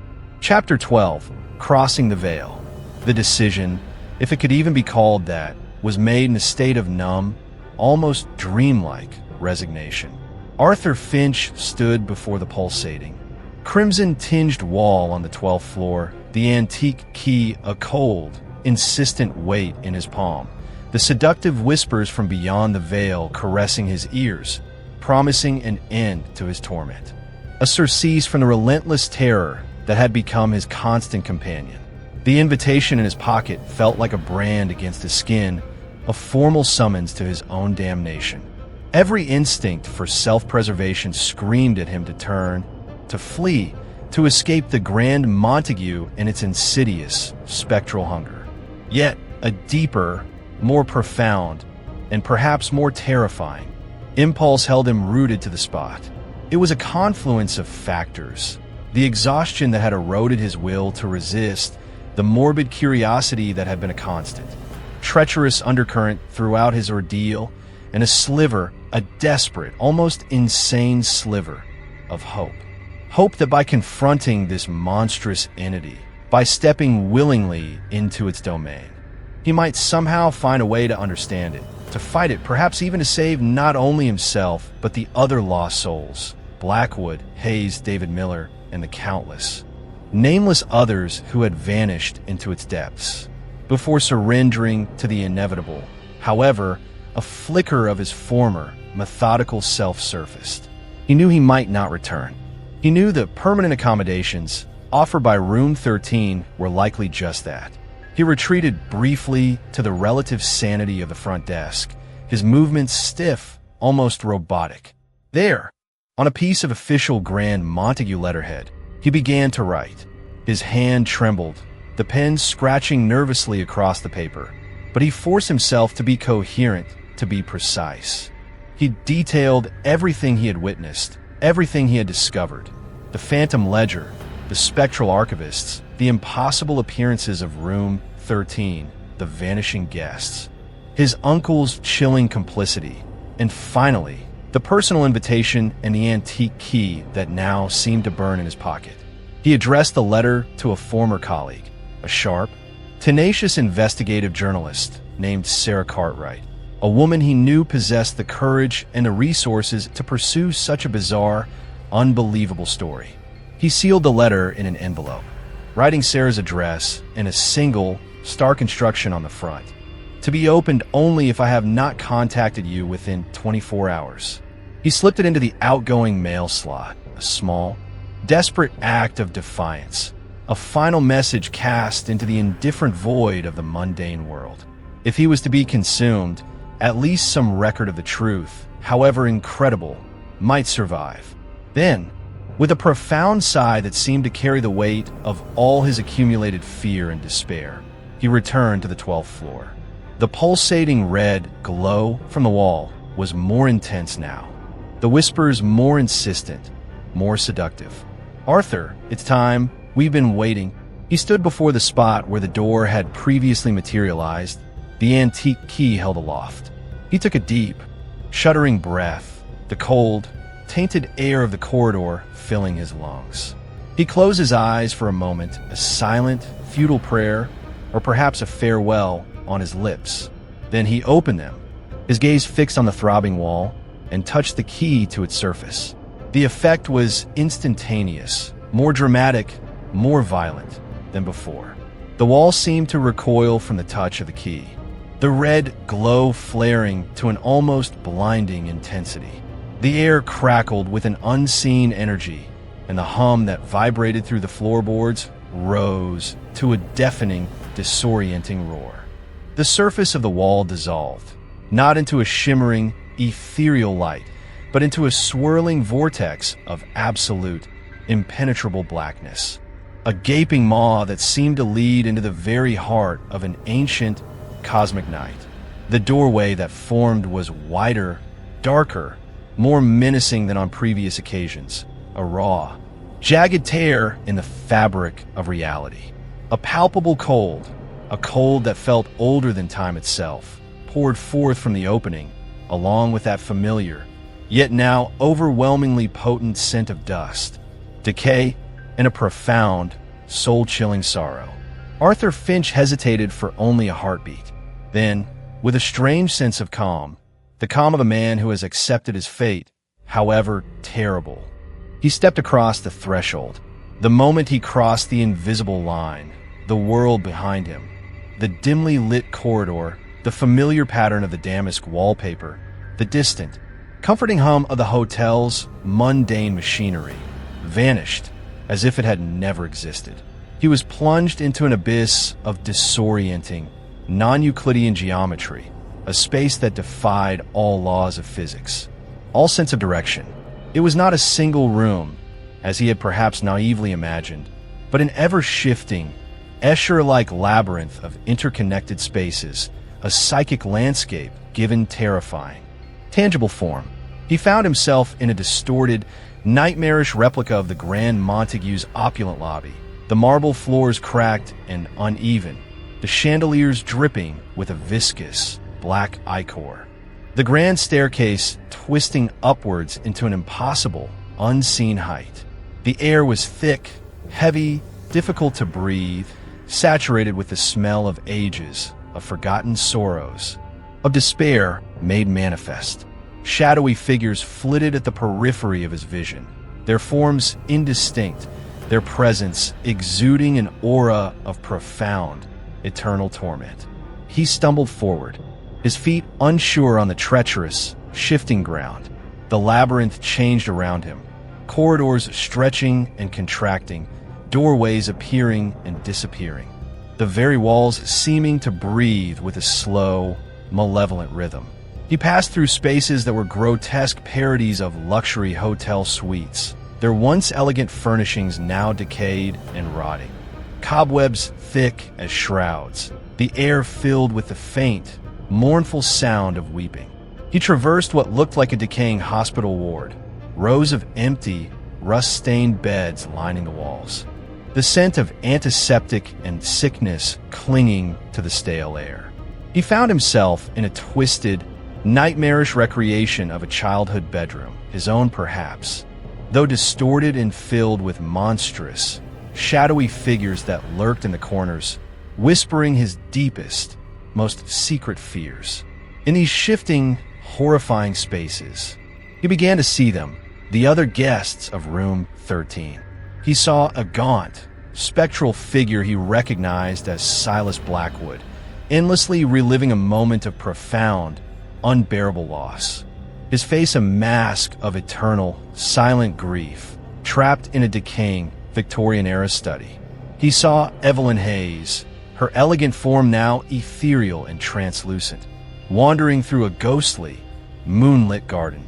Chapter 12, Crossing the Veil. The decision, if it could even be called that, was made in a state of numb, almost dreamlike resignation. Arthur Finch stood before the pulsating, crimson-tinged wall on the 12th floor, the antique key a cold, insistent weight in his palm, the seductive whispers from beyond the veil caressing his ears, promising an end to his torment. A surcease from the relentless terror that had become his constant companion. The invitation in his pocket felt like a brand against his skin, a formal summons to his own damnation. Every instinct for self-preservation screamed at him to turn, to flee, to escape the Grand Montague and its insidious, spectral hunger. Yet, a deeper, more profound, and perhaps more terrifying, impulse held him rooted to the spot. It was a confluence of factors: the exhaustion that had eroded his will to resist, the morbid curiosity that had been a constant, treacherous undercurrent throughout his ordeal, and a sliver, a desperate, almost insane sliver of hope. Hope that by confronting this monstrous entity, by stepping willingly into its domain, he might somehow find a way to understand it, to fight it, perhaps even to save not only himself, but the other lost souls: Blackwood, Hayes, David Miller, and the countless, nameless others who had vanished into its depths. Before surrendering to the inevitable, however, a flicker of his former, methodical self surfaced. He knew he might not return. He knew the permanent accommodations offered by Room 13 were likely just that. He retreated briefly to the relative sanity of the front desk, his movements stiff, almost robotic. There, on a piece of official Grand Montague letterhead, he began to write. His hand trembled, the pen scratching nervously across the paper, but he forced himself to be coherent, to be precise. He detailed everything he had witnessed, everything he had discovered: the phantom ledger, the spectral archivists, the impossible appearances of Room 13, the vanishing guests, his uncle's chilling complicity, and finally, the personal invitation and the antique key that now seemed to burn in his pocket. He addressed the letter to a former colleague, a sharp, tenacious investigative journalist named Sarah Cartwright, a woman he knew possessed the courage and the resources to pursue such a bizarre, unbelievable story. He sealed the letter in an envelope, writing Sarah's address in a single, stark instruction on the front: to be opened only if I have not contacted you within 24 hours. He slipped it into the outgoing mail slot, a small, desperate act of defiance, a final message cast into the indifferent void of the mundane world. If he was to be consumed, at least some record of the truth, however incredible, might survive. Then, with a profound sigh that seemed to carry the weight of all his accumulated fear and despair, he returned to the 12th floor. The pulsating red glow from the wall was more intense now, the whispers more insistent, more seductive. "Arthur, it's time. We've been waiting." He stood before the spot where the door had previously materialized, the antique key held aloft. He took a deep, shuddering breath, the cold, tainted air of the corridor filling his lungs. He closed his eyes for a moment, a silent, futile prayer, or perhaps a farewell, on his lips. Then he opened them, his gaze fixed on the throbbing wall, and touched the key to its surface. The effect was instantaneous, more dramatic, more violent than before. The wall seemed to recoil from the touch of the key, the red glow flaring to an almost blinding intensity. The air crackled with an unseen energy, and the hum that vibrated through the floorboards rose to a deafening, disorienting roar. The surface of the wall dissolved, not into a shimmering, ethereal light, but into a swirling vortex of absolute, impenetrable blackness. A gaping maw that seemed to lead into the very heart of an ancient, cosmic night. The doorway that formed was wider, darker, more menacing than on previous occasions. A raw, jagged tear in the fabric of reality. A palpable cold, a cold that felt older than time itself, poured forth from the opening, along with that familiar, yet now overwhelmingly potent scent of dust, decay, and a profound, soul-chilling sorrow. Arthur Finch hesitated for only a heartbeat. Then, with a strange sense of calm, the calm of a man who has accepted his fate, however terrible, he stepped across the threshold. The moment he crossed the invisible line, the world behind him, the dimly lit corridor, the familiar pattern of the damask wallpaper, the distant, comforting hum of the hotel's mundane machinery, vanished as if it had never existed. He was plunged into an abyss of disorienting, non-Euclidean geometry, a space that defied all laws of physics, all sense of direction. It was not a single room, as he had perhaps naively imagined, but an ever-shifting, Escher-like labyrinth of interconnected spaces, a psychic landscape given terrifying, tangible form. He found himself in a distorted, nightmarish replica of the Grand Montague's opulent lobby, the marble floors cracked and uneven, the chandeliers dripping with a viscous, black ichor. The grand staircase twisting upwards into an impossible, unseen height. The air was thick, heavy, difficult to breathe, saturated with the smell of ages, of forgotten sorrows, of despair made manifest. Shadowy figures flitted at the periphery of his vision, their forms indistinct, their presence exuding an aura of profound, eternal torment. He stumbled forward, his feet unsure on the treacherous, shifting ground. The labyrinth changed around him, corridors stretching and contracting, doorways appearing and disappearing, the very walls seeming to breathe with a slow, malevolent rhythm. He passed through spaces that were grotesque parodies of luxury hotel suites, their once elegant furnishings now decayed and rotting. Cobwebs thick as shrouds, the air filled with the faint, mournful sound of weeping. He traversed what looked like a decaying hospital ward, rows of empty, rust-stained beds lining the walls, the scent of antiseptic and sickness clinging to the stale air. He found himself in a twisted, nightmarish recreation of a childhood bedroom, his own perhaps, though distorted and filled with monstrous, shadowy figures that lurked in the corners, whispering his deepest, most secret fears. In these shifting, horrifying spaces, he began to see them, the other guests of room 13. He saw a gaunt, spectral figure he recognized as Silas Blackwood, endlessly reliving a moment of profound, unbearable loss. His face a mask of eternal, silent grief, trapped in a decaying Victorian-era study. He saw Evelyn Hayes, her elegant form now ethereal and translucent, wandering through a ghostly, moonlit garden,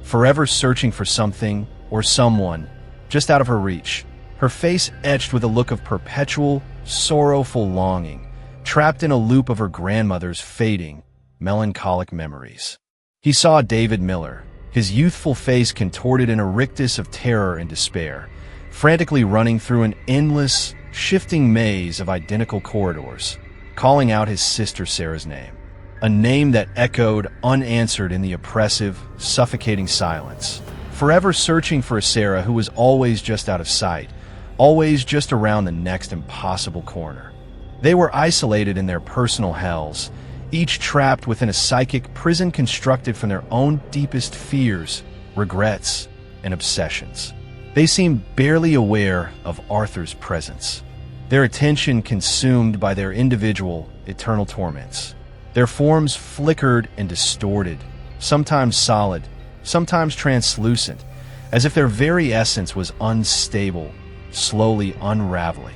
forever searching for something or someone just out of her reach, her face etched with a look of perpetual, sorrowful longing, trapped in a loop of her grandmother's fading, melancholic memories. He saw David Miller, his youthful face contorted in a rictus of terror and despair, frantically running through an endless, shifting maze of identical corridors, calling out his sister Sarah's name, a name that echoed unanswered in the oppressive, suffocating silence, forever searching for a Sarah who was always just out of sight, always just around the next impossible corner. They were isolated in their personal hells, each trapped within a psychic prison constructed from their own deepest fears, regrets, and obsessions. They seemed barely aware of Arthur's presence, their attention consumed by their individual, eternal torments. Their forms flickered and distorted, sometimes solid, sometimes translucent, as if their very essence was unstable, slowly unraveling.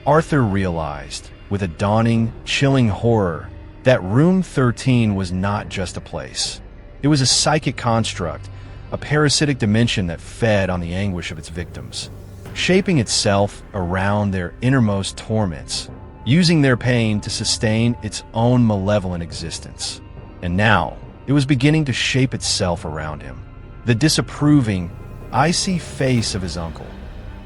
Arthur realized, with a dawning, chilling horror, that room 13 was not just a place. It was a psychic construct, a parasitic dimension that fed on the anguish of its victims, shaping itself around their innermost torments, using their pain to sustain its own malevolent existence. And now, it was beginning to shape itself around him. The disapproving, icy face of his uncle,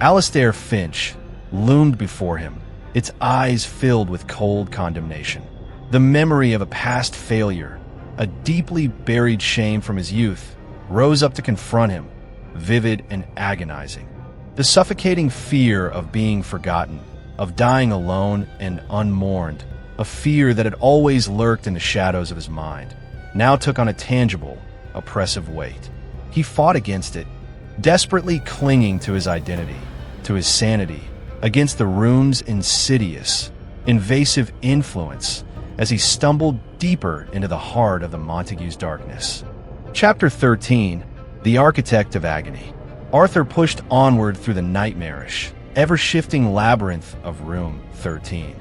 Arthur Finch, loomed before him, its eyes filled with cold condemnation. The memory of a past failure, a deeply buried shame from his youth, rose up to confront him, vivid and agonizing. The suffocating fear of being forgotten, of dying alone and unmourned, a fear that had always lurked in the shadows of his mind, now took on a tangible, oppressive weight. He fought against it, desperately clinging to his identity, to his sanity, against the room's insidious, invasive influence as he stumbled deeper into the heart of the Montague's darkness. Chapter 13, The Architect of Agony. Arthur pushed onward through the nightmarish, ever-shifting labyrinth of room 13.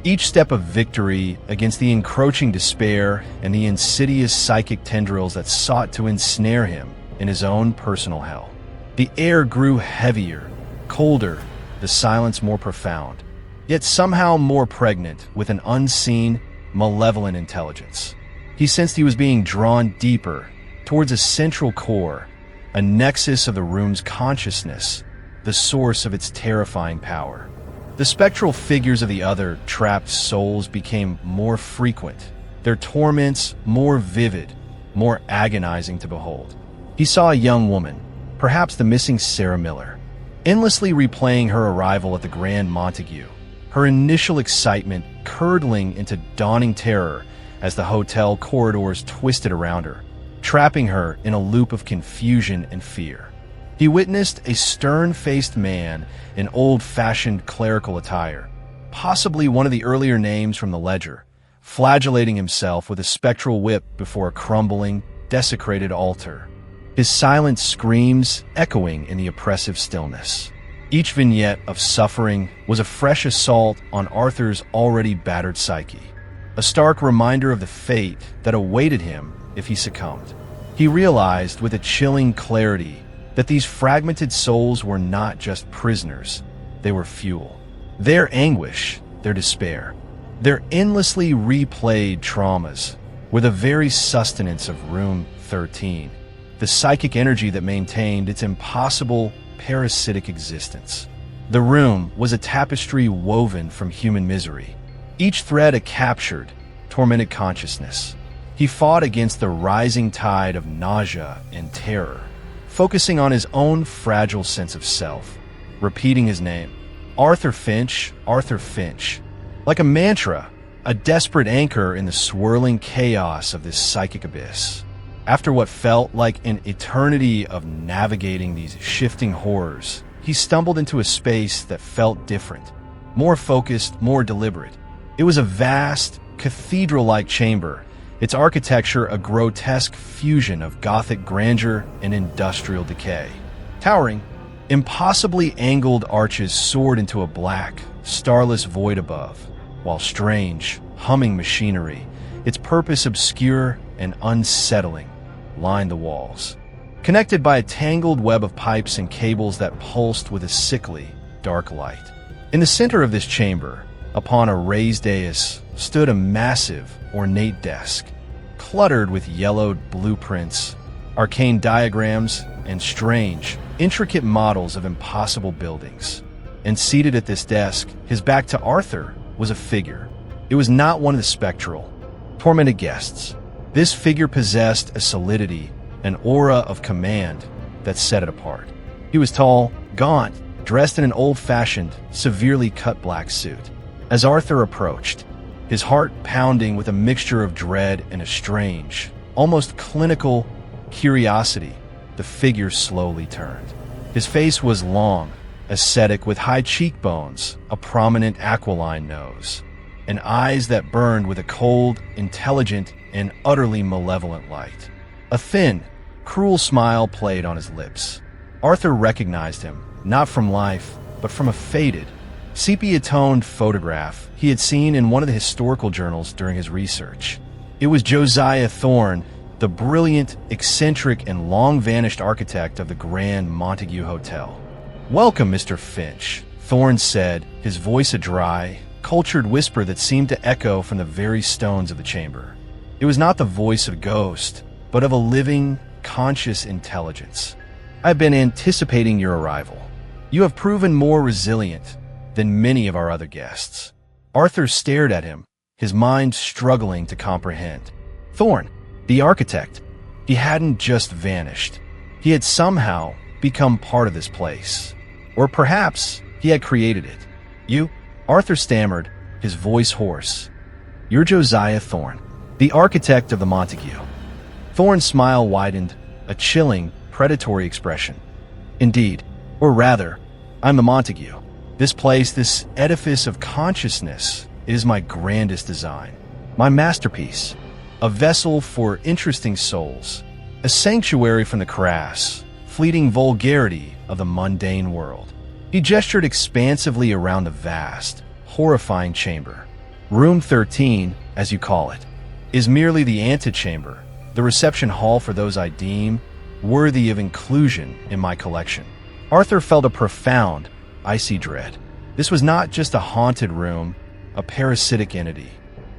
Each step of victory against the encroaching despair and the insidious psychic tendrils that sought to ensnare him in his own personal hell. The air grew heavier, colder, the silence more profound, yet somehow more pregnant with an unseen, malevolent intelligence. He sensed he was being drawn deeper, towards a central core, a nexus of the room's consciousness, the source of its terrifying power. The spectral figures of the other trapped souls became more frequent, their torments more vivid, more agonizing to behold. He saw a young woman, perhaps the missing Sarah Miller, endlessly replaying her arrival at the Grand Montague, her initial excitement curdling into dawning terror as the hotel corridors twisted around her, trapping her in a loop of confusion and fear. He witnessed a stern-faced man in old-fashioned clerical attire, possibly one of the earlier names from the ledger, flagellating himself with a spectral whip before a crumbling, desecrated altar, his silent screams echoing in the oppressive stillness. Each vignette of suffering was a fresh assault on Arthur's already battered psyche, a stark reminder of the fate that awaited him if he succumbed. He realized with a chilling clarity that these fragmented souls were not just prisoners, they were fuel. Their anguish, their despair, their endlessly replayed traumas were the very sustenance of Room 13, the psychic energy that maintained its impossible, parasitic existence. The room was a tapestry woven from human misery, each thread a captured, tormented consciousness. He fought against the rising tide of nausea and terror, focusing on his own fragile sense of self, repeating his name, Arthur Finch, Arthur Finch, like a mantra, a desperate anchor in the swirling chaos of this psychic abyss. After what felt like an eternity of navigating these shifting horrors, he stumbled into a space that felt different, more focused, more deliberate. It was a vast, cathedral-like chamber, its architecture a grotesque fusion of Gothic grandeur and industrial decay. Towering, impossibly angled arches soared into a black, starless void above, while strange, humming machinery, its purpose obscure and unsettling, lined the walls, connected by a tangled web of pipes and cables that pulsed with a sickly, dark light. In the center of this chamber, upon a raised dais, stood a massive, ornate desk, cluttered with yellowed blueprints, arcane diagrams, and strange, intricate models of impossible buildings. And seated at this desk, his back to Arthur, was a figure. It was not one of the spectral, tormented guests. This figure possessed a solidity, an aura of command that set it apart. He was tall, gaunt, dressed in an old-fashioned, severely cut black suit. As Arthur approached, his heart pounding with a mixture of dread and a strange, almost clinical curiosity, the figure slowly turned. His face was long, ascetic with high cheekbones, a prominent aquiline nose, and eyes that burned with a cold, intelligent, and utterly malevolent light. A thin, cruel smile played on his lips. Arthur recognized him, not from life, but from a faded, sepia-toned photograph he had seen in one of the historical journals during his research. It was Josiah Thorne, the brilliant, eccentric, and long-vanished architect of the Grand Montague Hotel. "Welcome, Mr. Finch," Thorne said, his voice a dry, cultured whisper that seemed to echo from the very stones of the chamber. It was not the voice of a ghost, but of a living, conscious intelligence. "I've been anticipating your arrival. You have proven more resilient than many of our other guests." Arthur stared at him, his mind struggling to comprehend. Thorne, the architect, he hadn't just vanished. He had somehow become part of this place. Or perhaps he had created it. "You?" Arthur stammered, his voice hoarse. "You're Josiah Thorne, the architect of the Montague." Thorne's smile widened, a chilling, predatory expression. "Indeed, or rather, I'm the Montague. This place, this edifice of consciousness, is my grandest design, my masterpiece, a vessel for interesting souls, a sanctuary from the crass, fleeting vulgarity of the mundane world." He gestured expansively around the vast, horrifying chamber. "Room 13, as you call it, is merely the antechamber, the reception hall for those I deem worthy of inclusion in my collection." Arthur felt a profound, icy dread. This was not just a haunted room, a parasitic entity.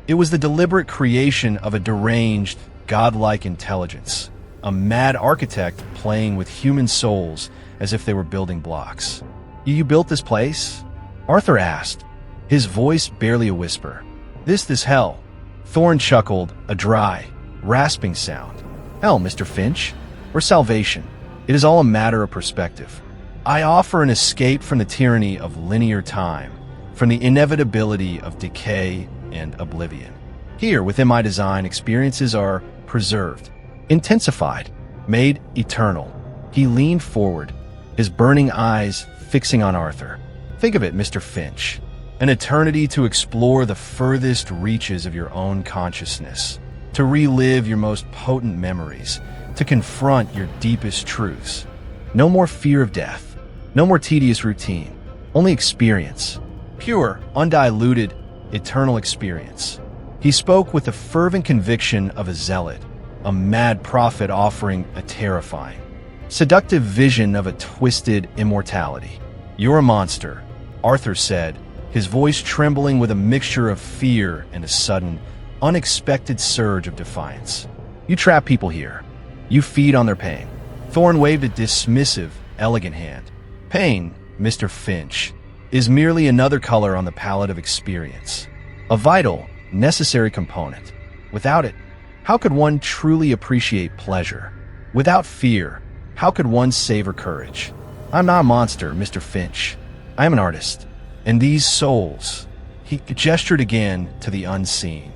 It was the deliberate creation of a deranged, godlike intelligence, a mad architect playing with human souls as if they were building blocks. You built this place? Arthur asked, his voice barely a whisper. This hell. Thorn chuckled, a dry, rasping sound. Hell, Mr. Finch, or salvation. It is all a matter of perspective. I offer an escape from the tyranny of linear time, from the inevitability of decay and oblivion. Here, within my design, experiences are preserved, intensified, made eternal. He leaned forward, his burning eyes fixing on Arthur. Think of it, Mr. Finch. An eternity to explore the furthest reaches of your own consciousness, to relive your most potent memories, to confront your deepest truths. No more fear of death, no more tedious routine, only experience. Pure, undiluted, eternal experience. He spoke with the fervent conviction of a zealot, a mad prophet offering a terrifying, seductive vision of a twisted immortality. You're a monster, Arthur said, his voice trembling with a mixture of fear and a sudden, unexpected surge of defiance. You trap people here. You feed on their pain. Thorn waved a dismissive, elegant hand. Pain, Mr. Finch, is merely another color on the palette of experience. A vital, necessary component. Without it, how could one truly appreciate pleasure? Without fear, how could one savor courage? I'm not a monster, Mr. Finch. I am an artist. And these souls, he gestured again to the unseen,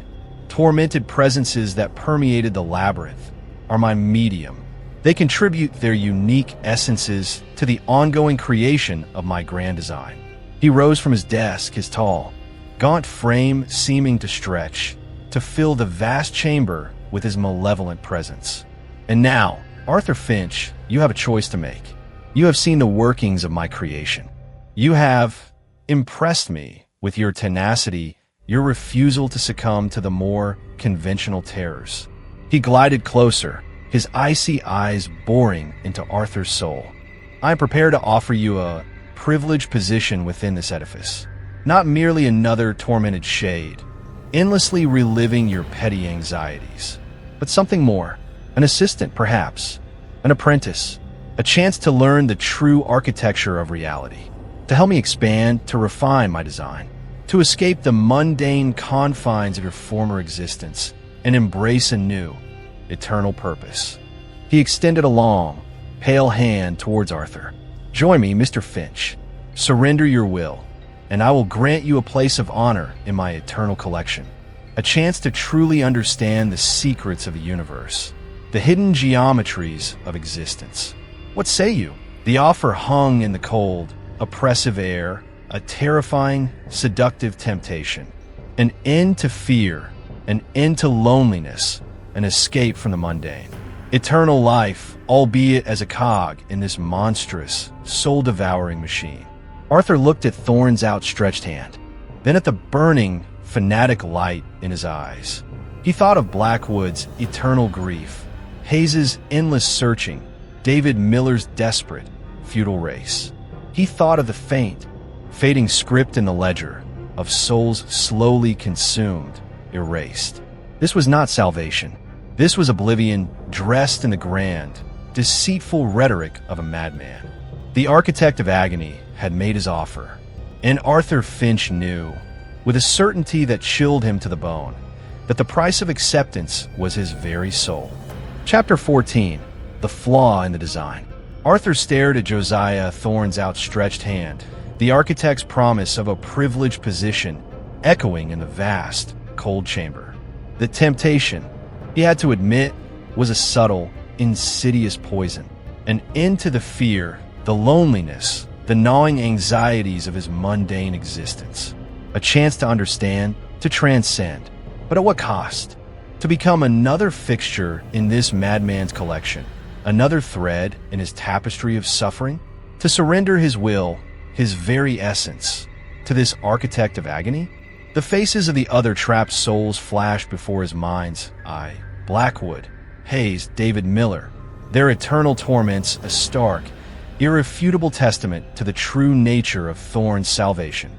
tormented presences that permeated the labyrinth, are my medium. They contribute their unique essences to the ongoing creation of my grand design. He rose from his desk, his tall, gaunt frame seeming to stretch, to fill the vast chamber with his malevolent presence. And now, Arthur Finch, you have a choice to make. You have seen the workings of my creation. You have impressed me with your tenacity, your refusal to succumb to the more conventional terrors. He glided closer, his icy eyes boring into Arthur's soul. I am prepared to offer you a privileged position within this edifice, not merely another tormented shade, endlessly reliving your petty anxieties, but something more, an assistant perhaps, an apprentice, a chance to learn the true architecture of reality, to help me expand, to refine my design, to escape the mundane confines of your former existence and embrace a new, eternal purpose. He extended a long, pale hand towards Arthur. Join me, Mr. Finch. Surrender your will, and I will grant you a place of honor in my eternal collection, a chance to truly understand the secrets of the universe, the hidden geometries of existence. What say you? The offer hung in the cold, oppressive air, a terrifying, seductive temptation, an end to fear, an end to loneliness, an escape from the mundane. Eternal life, albeit as a cog in this monstrous, soul-devouring machine. Arthur looked at Thorn's outstretched hand, then at the burning, fanatic light in his eyes. He thought of Blackwood's eternal grief, Hayes's endless searching, David Miller's desperate, futile race. He thought of the faint, fading script in the ledger, of souls slowly consumed, erased. This was not salvation. This was oblivion dressed in the grand, deceitful rhetoric of a madman. The architect of agony had made his offer, and Arthur Finch knew, with a certainty that chilled him to the bone, that the price of acceptance was his very soul. Chapter 14. The Flaw in the Design. Arthur stared at Josiah Thorn's outstretched hand, the architect's promise of a privileged position echoing in the vast, cold chamber. The temptation, he had to admit, was a subtle, insidious poison, an end to the fear, the loneliness, the gnawing anxieties of his mundane existence. A chance to understand, to transcend. But at what cost? To become another fixture in this madman's collection, another thread in his tapestry of suffering? To surrender his will, his very essence, to this architect of agony? The faces of the other trapped souls flashed before his mind's eye. Blackwood, Hayes, David Miller, their eternal torments a stark, irrefutable testament to the true nature of Thorn's salvation.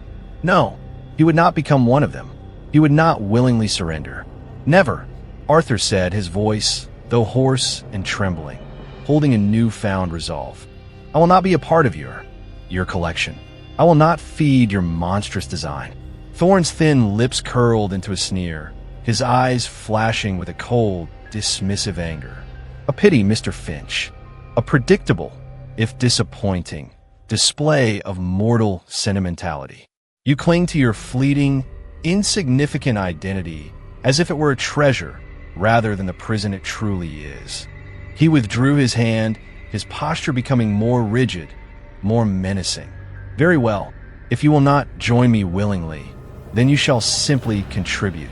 No, he would not become one of them. He would not willingly surrender. Never, Arthur said, his voice, though hoarse and trembling, holding a newfound resolve. I will not be a part of your collection. I will not feed your monstrous design. Thorn's thin lips curled into a sneer, his eyes flashing with a cold, dismissive anger. A pity, Mr. Finch. A predictable, if disappointing, display of mortal sentimentality. You cling to your fleeting, insignificant identity as if it were a treasure rather than the prison it truly is. He withdrew his hand, his posture becoming more rigid, more menacing. Very well, if you will not join me willingly, then you shall simply contribute.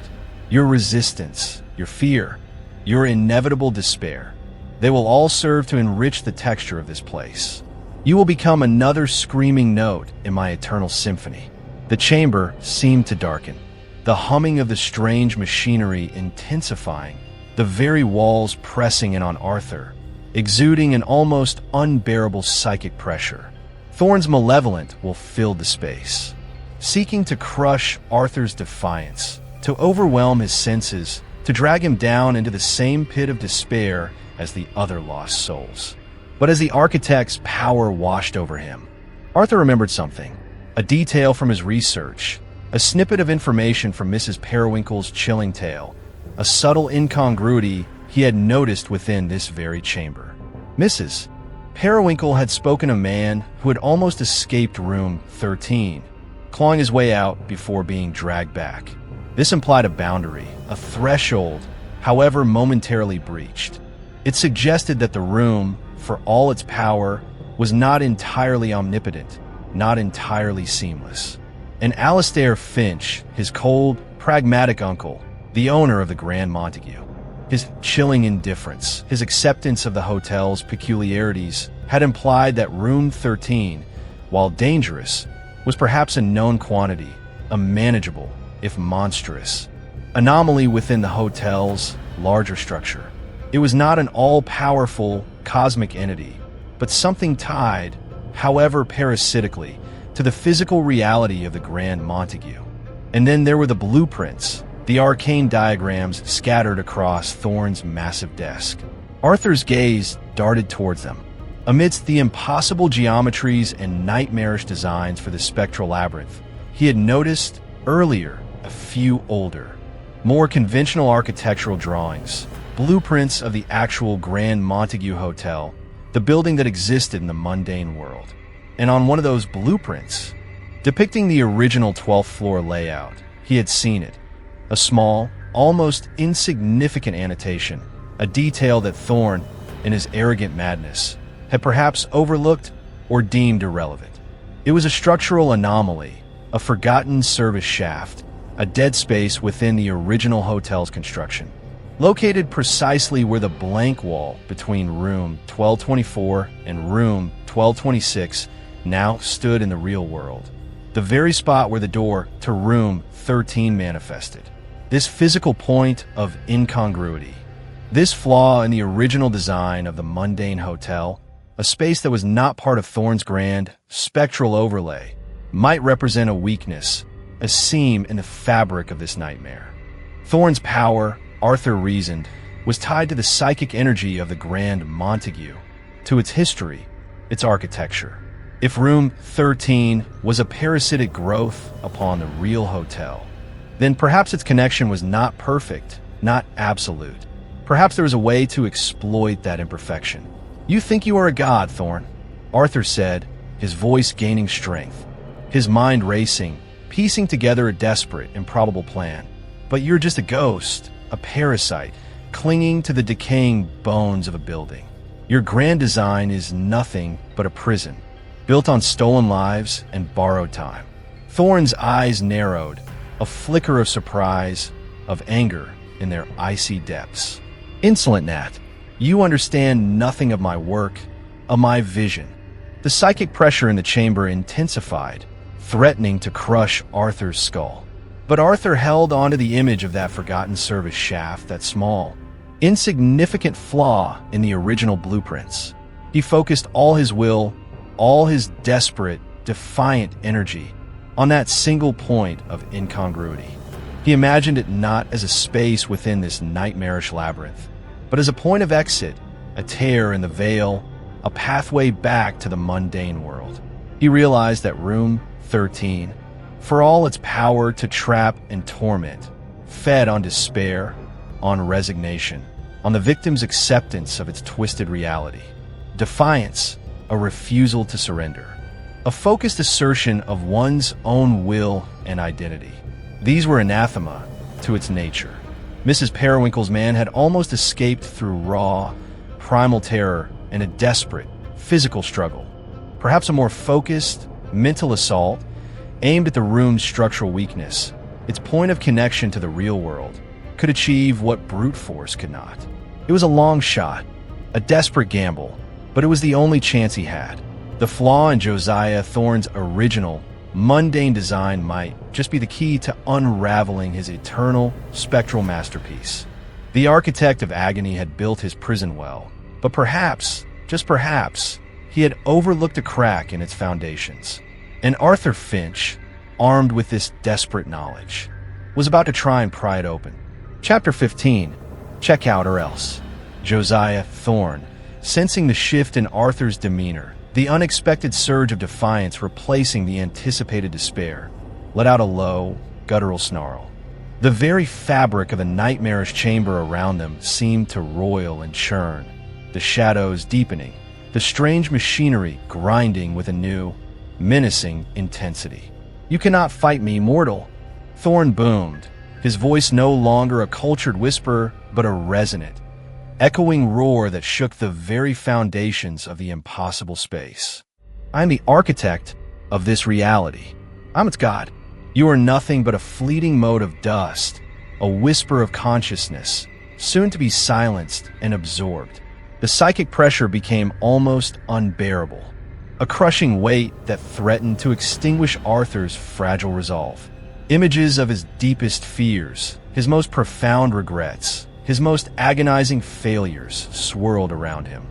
Your resistance, your fear, your inevitable despair, they will all serve to enrich the texture of this place. You will become another screaming note in my eternal symphony. The chamber seemed to darken, the humming of the strange machinery intensifying, the very walls pressing in on Arthur, exuding an almost unbearable psychic pressure. Thorn's malevolence will fill the space, seeking to crush Arthur's defiance, to overwhelm his senses, to drag him down into the same pit of despair as the other lost souls. But as the architect's power washed over him, Arthur remembered something, a detail from his research, a snippet of information from Mrs. Periwinkle's chilling tale, a subtle incongruity he had noticed within this very chamber. Mrs. Periwinkle had spoken of a man who had almost escaped room 13, clawing his way out before being dragged back. This implied a boundary, a threshold, however momentarily breached. It suggested that the room, for all its power, was not entirely omnipotent, not entirely seamless. And Arthur Finch, his cold, pragmatic uncle, the owner of the Grand Montague, his chilling indifference, his acceptance of the hotel's peculiarities, had implied that room 13, while dangerous, was perhaps a known quantity, a manageable, if monstrous, anomaly within the hotel's larger structure. It was not an all-powerful, cosmic entity, but something tied, however parasitically, to the physical reality of the Grand Montague. And then there were the blueprints, the arcane diagrams scattered across Thorn's massive desk. Arthur's gaze darted towards them. Amidst the impossible geometries and nightmarish designs for the spectral labyrinth, he had noticed earlier a few older, more conventional architectural drawings, blueprints of the actual Grand Montague Hotel, the building that existed in the mundane world. And on one of those blueprints, depicting the original 12th floor layout, he had seen it. A small, almost insignificant annotation, a detail that Thorn, in his arrogant madness, had perhaps overlooked or deemed irrelevant. It was a structural anomaly, a forgotten service shaft, a dead space within the original hotel's construction, located precisely where the blank wall between room 1224 and room 1226 now stood in the real world, the very spot where the door to room 13 manifested. This physical point of incongruity, this flaw in the original design of the mundane hotel, a space that was not part of Thorn's grand, spectral overlay, might represent a weakness, a seam in the fabric of this nightmare. Thorn's power, Arthur reasoned, was tied to the psychic energy of the Grand Montague, to its history, its architecture. If room 13 was a parasitic growth upon the real hotel, then perhaps its connection was not perfect, not absolute. Perhaps there was a way to exploit that imperfection. You think you are a god, Thorn, Arthur said, his voice gaining strength, his mind racing, piecing together a desperate, improbable plan. But you're just a ghost, a parasite, clinging to the decaying bones of a building. Your grand design is nothing but a prison, built on stolen lives and borrowed time. Thorn's eyes narrowed, a flicker of surprise, of anger in their icy depths. Insolent Nat, you understand nothing of my work, of my vision. The psychic pressure in the chamber intensified, threatening to crush Arthur's skull. But Arthur held onto the image of that forgotten service shaft, that small, insignificant flaw in the original blueprints. He focused all his will, all his desperate, defiant energy on that single point of incongruity. He imagined it not as a space within this nightmarish labyrinth, but as a point of exit, a tear in the veil, a pathway back to the mundane world. He realized that room 13, for all its power to trap and torment, fed on despair, on resignation, on the victim's acceptance of its twisted reality. Defiance, a refusal to surrender, a focused assertion of one's own will and identity. These were anathema to its nature. Mrs. Periwinkle's man had almost escaped through raw, primal terror and a desperate, physical struggle. Perhaps a more focused, mental assault aimed at the room's structural weakness, its point of connection to the real world, could achieve what brute force could not. It was a long shot, a desperate gamble, but it was the only chance he had. The flaw in Josiah Thorne's original, mundane design might just be the key to unraveling his eternal, spectral masterpiece. The architect of agony had built his prison well, but perhaps, just perhaps, he had overlooked a crack in its foundations. And Arthur Finch, armed with this desperate knowledge, was about to try and pry it open. Chapter 15, Check Out or Else. Josiah Thorne, sensing the shift in Arthur's demeanor, the unexpected surge of defiance replacing the anticipated despair, let out a low, guttural snarl. The very fabric of the nightmarish chamber around them seemed to roil and churn, the shadows deepening, the strange machinery grinding with a new, menacing intensity. "You cannot fight me, mortal," Thorne boomed, his voice no longer a cultured whisper, but a resonant, echoing roar that shook the very foundations of the impossible space. "I am the architect of this reality. I'm its god. You are nothing but a fleeting mote of dust, a whisper of consciousness, soon to be silenced and absorbed." The psychic pressure became almost unbearable, a crushing weight that threatened to extinguish Arthur's fragile resolve. Images of his deepest fears, his most profound regrets, his most agonizing failures swirled around him,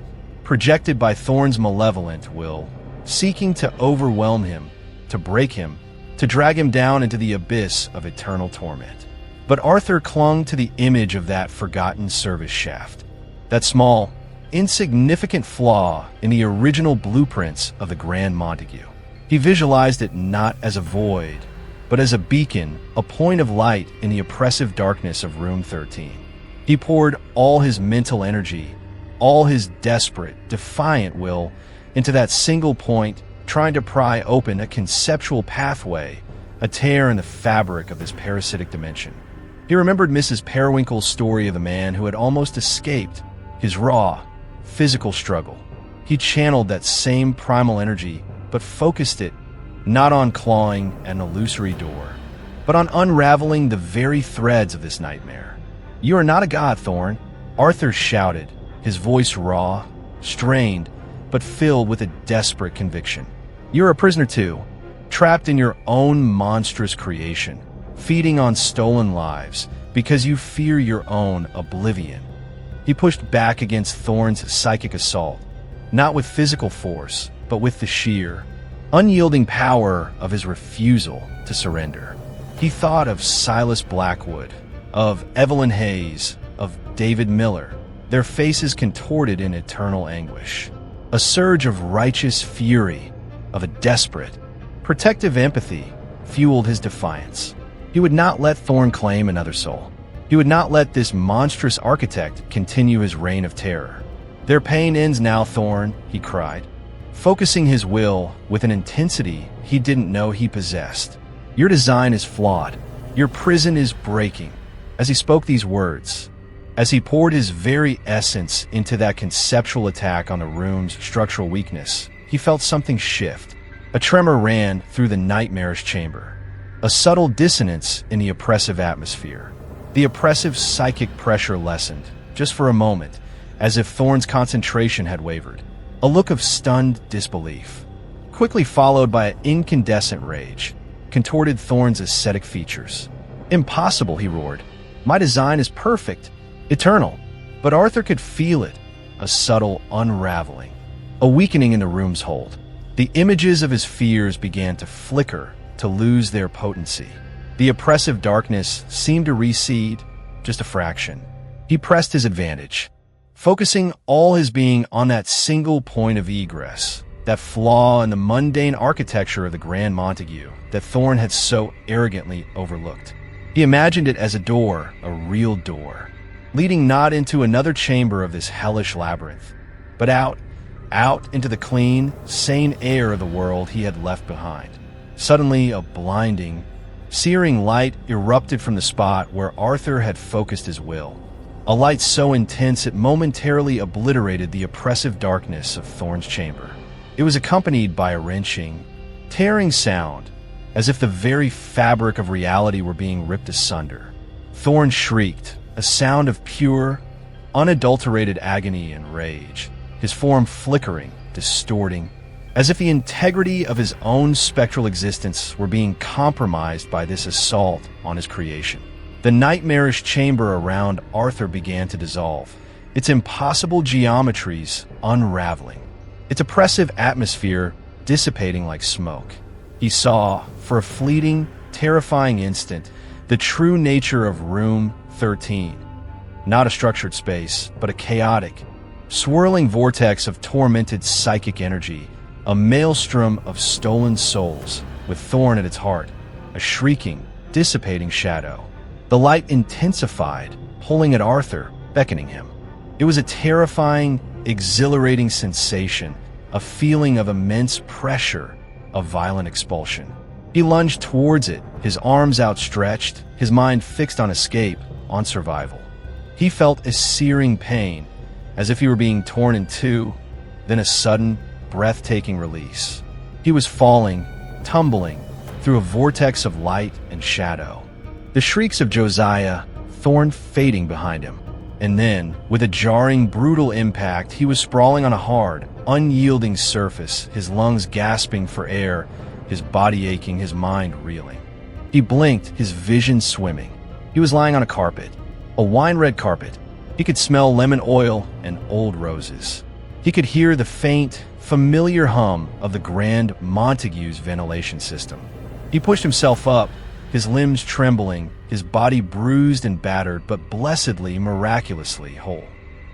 projected by Thorne's malevolent will, seeking to overwhelm him, to break him, to drag him down into the abyss of eternal torment. But Arthur clung to the image of that forgotten service shaft, that small, insignificant flaw in the original blueprints of the Grand Montague. He visualized it not as a void, but as a beacon, a point of light in the oppressive darkness of room 13. He poured all his mental energy, all his desperate, defiant will into that single point, trying to pry open a conceptual pathway, a tear in the fabric of this parasitic dimension. He remembered Mrs. Periwinkle's story of the man who had almost escaped his raw, physical struggle. He channeled that same primal energy, but focused it not on clawing an illusory door, but on unraveling the very threads of this nightmare. "You are not a god, Thorne," Arthur shouted, his voice raw, strained, but filled with a desperate conviction. "You're a prisoner too, trapped in your own monstrous creation, feeding on stolen lives because you fear your own oblivion." He pushed back against Thorne's psychic assault, not with physical force, but with the sheer, unyielding power of his refusal to surrender. He thought of Silas Blackwood, of Evelyn Hayes, of David Miller, their faces contorted in eternal anguish. A surge of righteous fury, of a desperate, protective empathy, fueled his defiance. He would not let Thorne claim another soul. He would not let this monstrous architect continue his reign of terror. "Their pain ends now, Thorne," he cried, focusing his will with an intensity he didn't know he possessed. "Your design is flawed. Your prison is breaking." As he spoke these words, as he poured his very essence into that conceptual attack on the room's structural weakness, he felt something shift. A tremor ran through the nightmarish chamber, a subtle dissonance in the oppressive atmosphere. The oppressive psychic pressure lessened, just for a moment, as if Thorne's concentration had wavered. A look of stunned disbelief, quickly followed by an incandescent rage, contorted Thorne's ascetic features. "Impossible," he roared. "My design is perfect, eternal." But Arthur could feel it, a subtle unraveling, a weakening in the room's hold. The images of his fears began to flicker, to lose their potency. The oppressive darkness seemed to recede just a fraction. He pressed his advantage, focusing all his being on that single point of egress, that flaw in the mundane architecture of the Grand Montague that Thorn had so arrogantly overlooked. He imagined it as a door, a real door, leading not into another chamber of this hellish labyrinth, but out into the clean, sane air of the world he had left behind. Suddenly, a blinding, searing light erupted from the spot where Arthur had focused his will. A light so intense it momentarily obliterated the oppressive darkness of Thorn's chamber. It was accompanied by a wrenching, tearing sound, as if the very fabric of reality were being ripped asunder. Thorn shrieked, a sound of pure, unadulterated agony and rage, his form flickering, distorting, as if the integrity of his own spectral existence were being compromised by this assault on his creation. The nightmarish chamber around Arthur began to dissolve, its impossible geometries unraveling, its oppressive atmosphere dissipating like smoke. He saw, for a fleeting, terrifying instant, the true nature of Room 13. Not a structured space, but a chaotic, swirling vortex of tormented psychic energy, a maelstrom of stolen souls, with Thorn at its heart, a shrieking, dissipating shadow. The light intensified, pulling at Arthur, beckoning him. It was a terrifying, exhilarating sensation, a feeling of immense pressure, of violent expulsion. He lunged towards it, his arms outstretched, his mind fixed on escape, on survival. He felt a searing pain, as if he were being torn in two, then a sudden, breathtaking release. He was falling, tumbling, through a vortex of light and shadow. The shrieks of Josiah, Thorn fading behind him. And then, with a jarring, brutal impact, he was sprawling on a hard, unyielding surface, his lungs gasping for air, his body aching, his mind reeling. He blinked, his vision swimming. He was lying on a carpet, a wine-red carpet. He could smell lemon oil and old roses. He could hear the faint, familiar hum of the Grand Montague's ventilation system. He pushed himself up, his limbs trembling, his body bruised and battered, but blessedly, miraculously whole.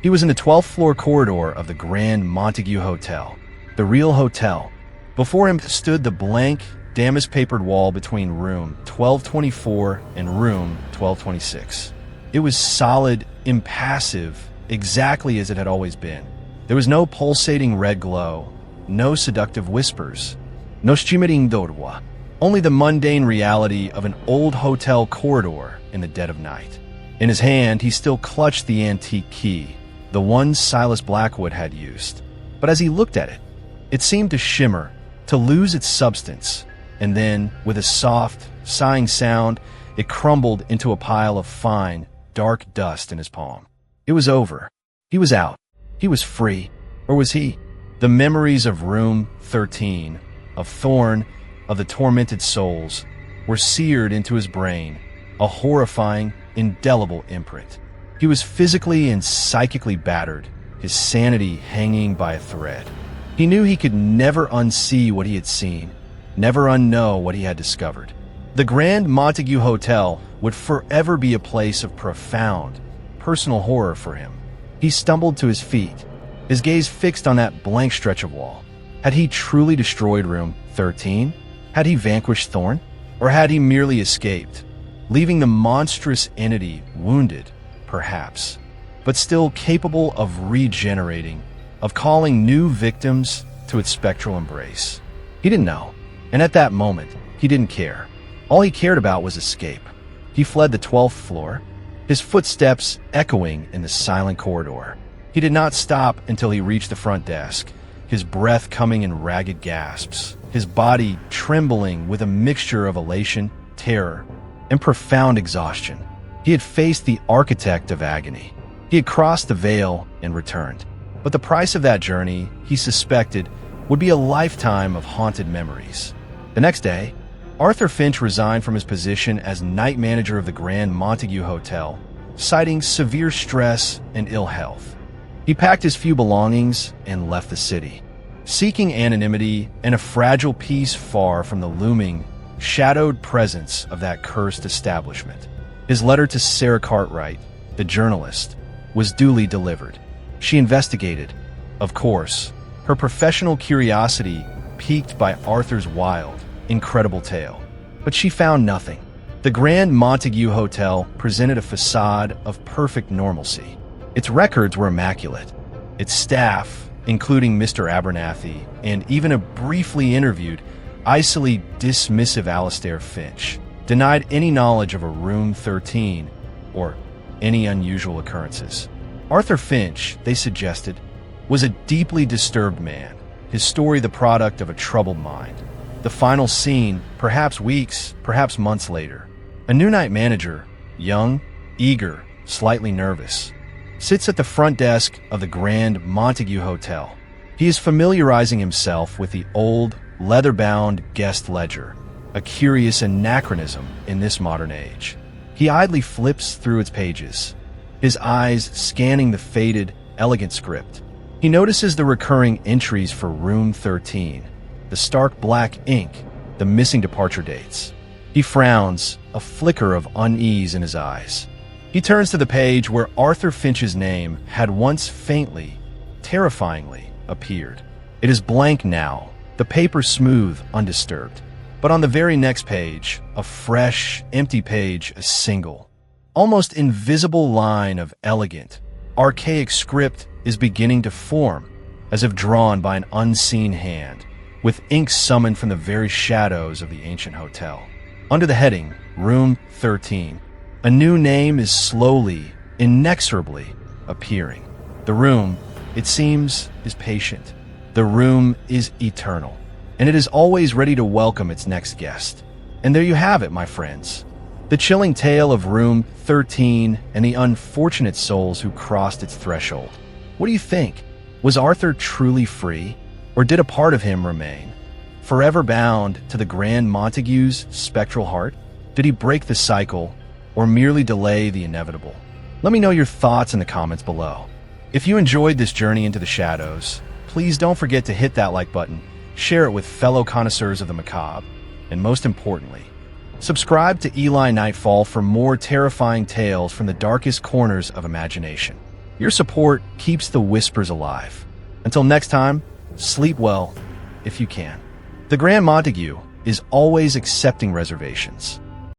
He was in the 12th floor corridor of the Grand Montague Hotel, the real hotel. Before him stood the blank, damask-papered wall between room 1224 and room 1226. It was solid, impassive, exactly as it had always been. There was no pulsating red glow, no seductive whispers, no streaming dorwa. Only the mundane reality of an old hotel corridor in the dead of night. In his hand, he still clutched the antique key, the one Silas Blackwood had used. But as he looked at it, it seemed to shimmer, to lose its substance, and then, with a soft, sighing sound, it crumbled into a pile of fine, dark dust in his palm. It was over. He was out. He was free. Or was he? The memories of Room 13, of Thorn, of the tormented souls, were seared into his brain, a horrifying, indelible imprint. He was physically and psychically battered, his sanity hanging by a thread. He knew he could never unsee what he had seen, never unknow what he had discovered. The Grand Montague Hotel would forever be a place of profound, personal horror for him. He stumbled to his feet, his gaze fixed on that blank stretch of wall. Had he truly destroyed Room 13? Had he vanquished Thorn? Or had he merely escaped, leaving the monstrous entity wounded, perhaps, but still capable of regenerating, of calling new victims to its spectral embrace? He didn't know, and at that moment, he didn't care. All he cared about was escape. He fled the 12th floor, his footsteps echoing in the silent corridor. He did not stop until he reached the front desk, his breath coming in ragged gasps, his body trembling with a mixture of elation, terror, and profound exhaustion. He had faced the architect of agony. He had crossed the veil and returned. But the price of that journey, he suspected, would be a lifetime of haunted memories. The next day, Arthur Finch resigned from his position as night manager of the Grand Montague Hotel, citing severe stress and ill health. He packed his few belongings and left the city, seeking anonymity and a fragile peace far from the looming, shadowed presence of that cursed establishment. His letter to Sarah Cartwright, the journalist, was duly delivered. She investigated, of course, her professional curiosity piqued by Arthur's wild, incredible tale. But she found nothing. The Grand Montague Hotel presented a facade of perfect normalcy. Its records were immaculate. Its staff, including Mr. Abernathy and even a briefly interviewed, icily dismissive Arthur Finch, denied any knowledge of a room 13 or any unusual occurrences. Arthur Finch, they suggested, was a deeply disturbed man, his story the product of a troubled mind. The final scene, perhaps weeks, perhaps months later. A new night manager, young, eager, slightly nervous, sits at the front desk of the Grand Montague Hotel. He is familiarizing himself with the old, leather-bound guest ledger, a curious anachronism in this modern age. He idly flips through its pages, his eyes scanning the faded, elegant script. He notices the recurring entries for Room 13, the stark black ink, the missing departure dates. He frowns, a flicker of unease in his eyes. He turns to the page where Arthur Finch's name had once faintly, terrifyingly appeared. It is blank now, the paper smooth, undisturbed. But on the very next page, a fresh, empty page, a single, almost invisible line of elegant, archaic script is beginning to form, as if drawn by an unseen hand, with ink summoned from the very shadows of the ancient hotel. Under the heading, Room 13, a new name is slowly, inexorably appearing. The room, it seems, is patient. The room is eternal, and it is always ready to welcome its next guest. And there you have it, my friends. The chilling tale of Room 13 and the unfortunate souls who crossed its threshold. What do you think? Was Arthur truly free, or did a part of him remain, forever bound to the Grand Montague's spectral heart? Did he break the cycle, or merely delay the inevitable? Let me know your thoughts in the comments below. If you enjoyed this journey into the shadows, please don't forget to hit that like button, share it with fellow connoisseurs of the macabre, and most importantly, subscribe to Eli Nightfall for more terrifying tales from the darkest corners of imagination. Your support keeps the whispers alive. Until next time, sleep well if you can. The Grand Montague is always accepting reservations.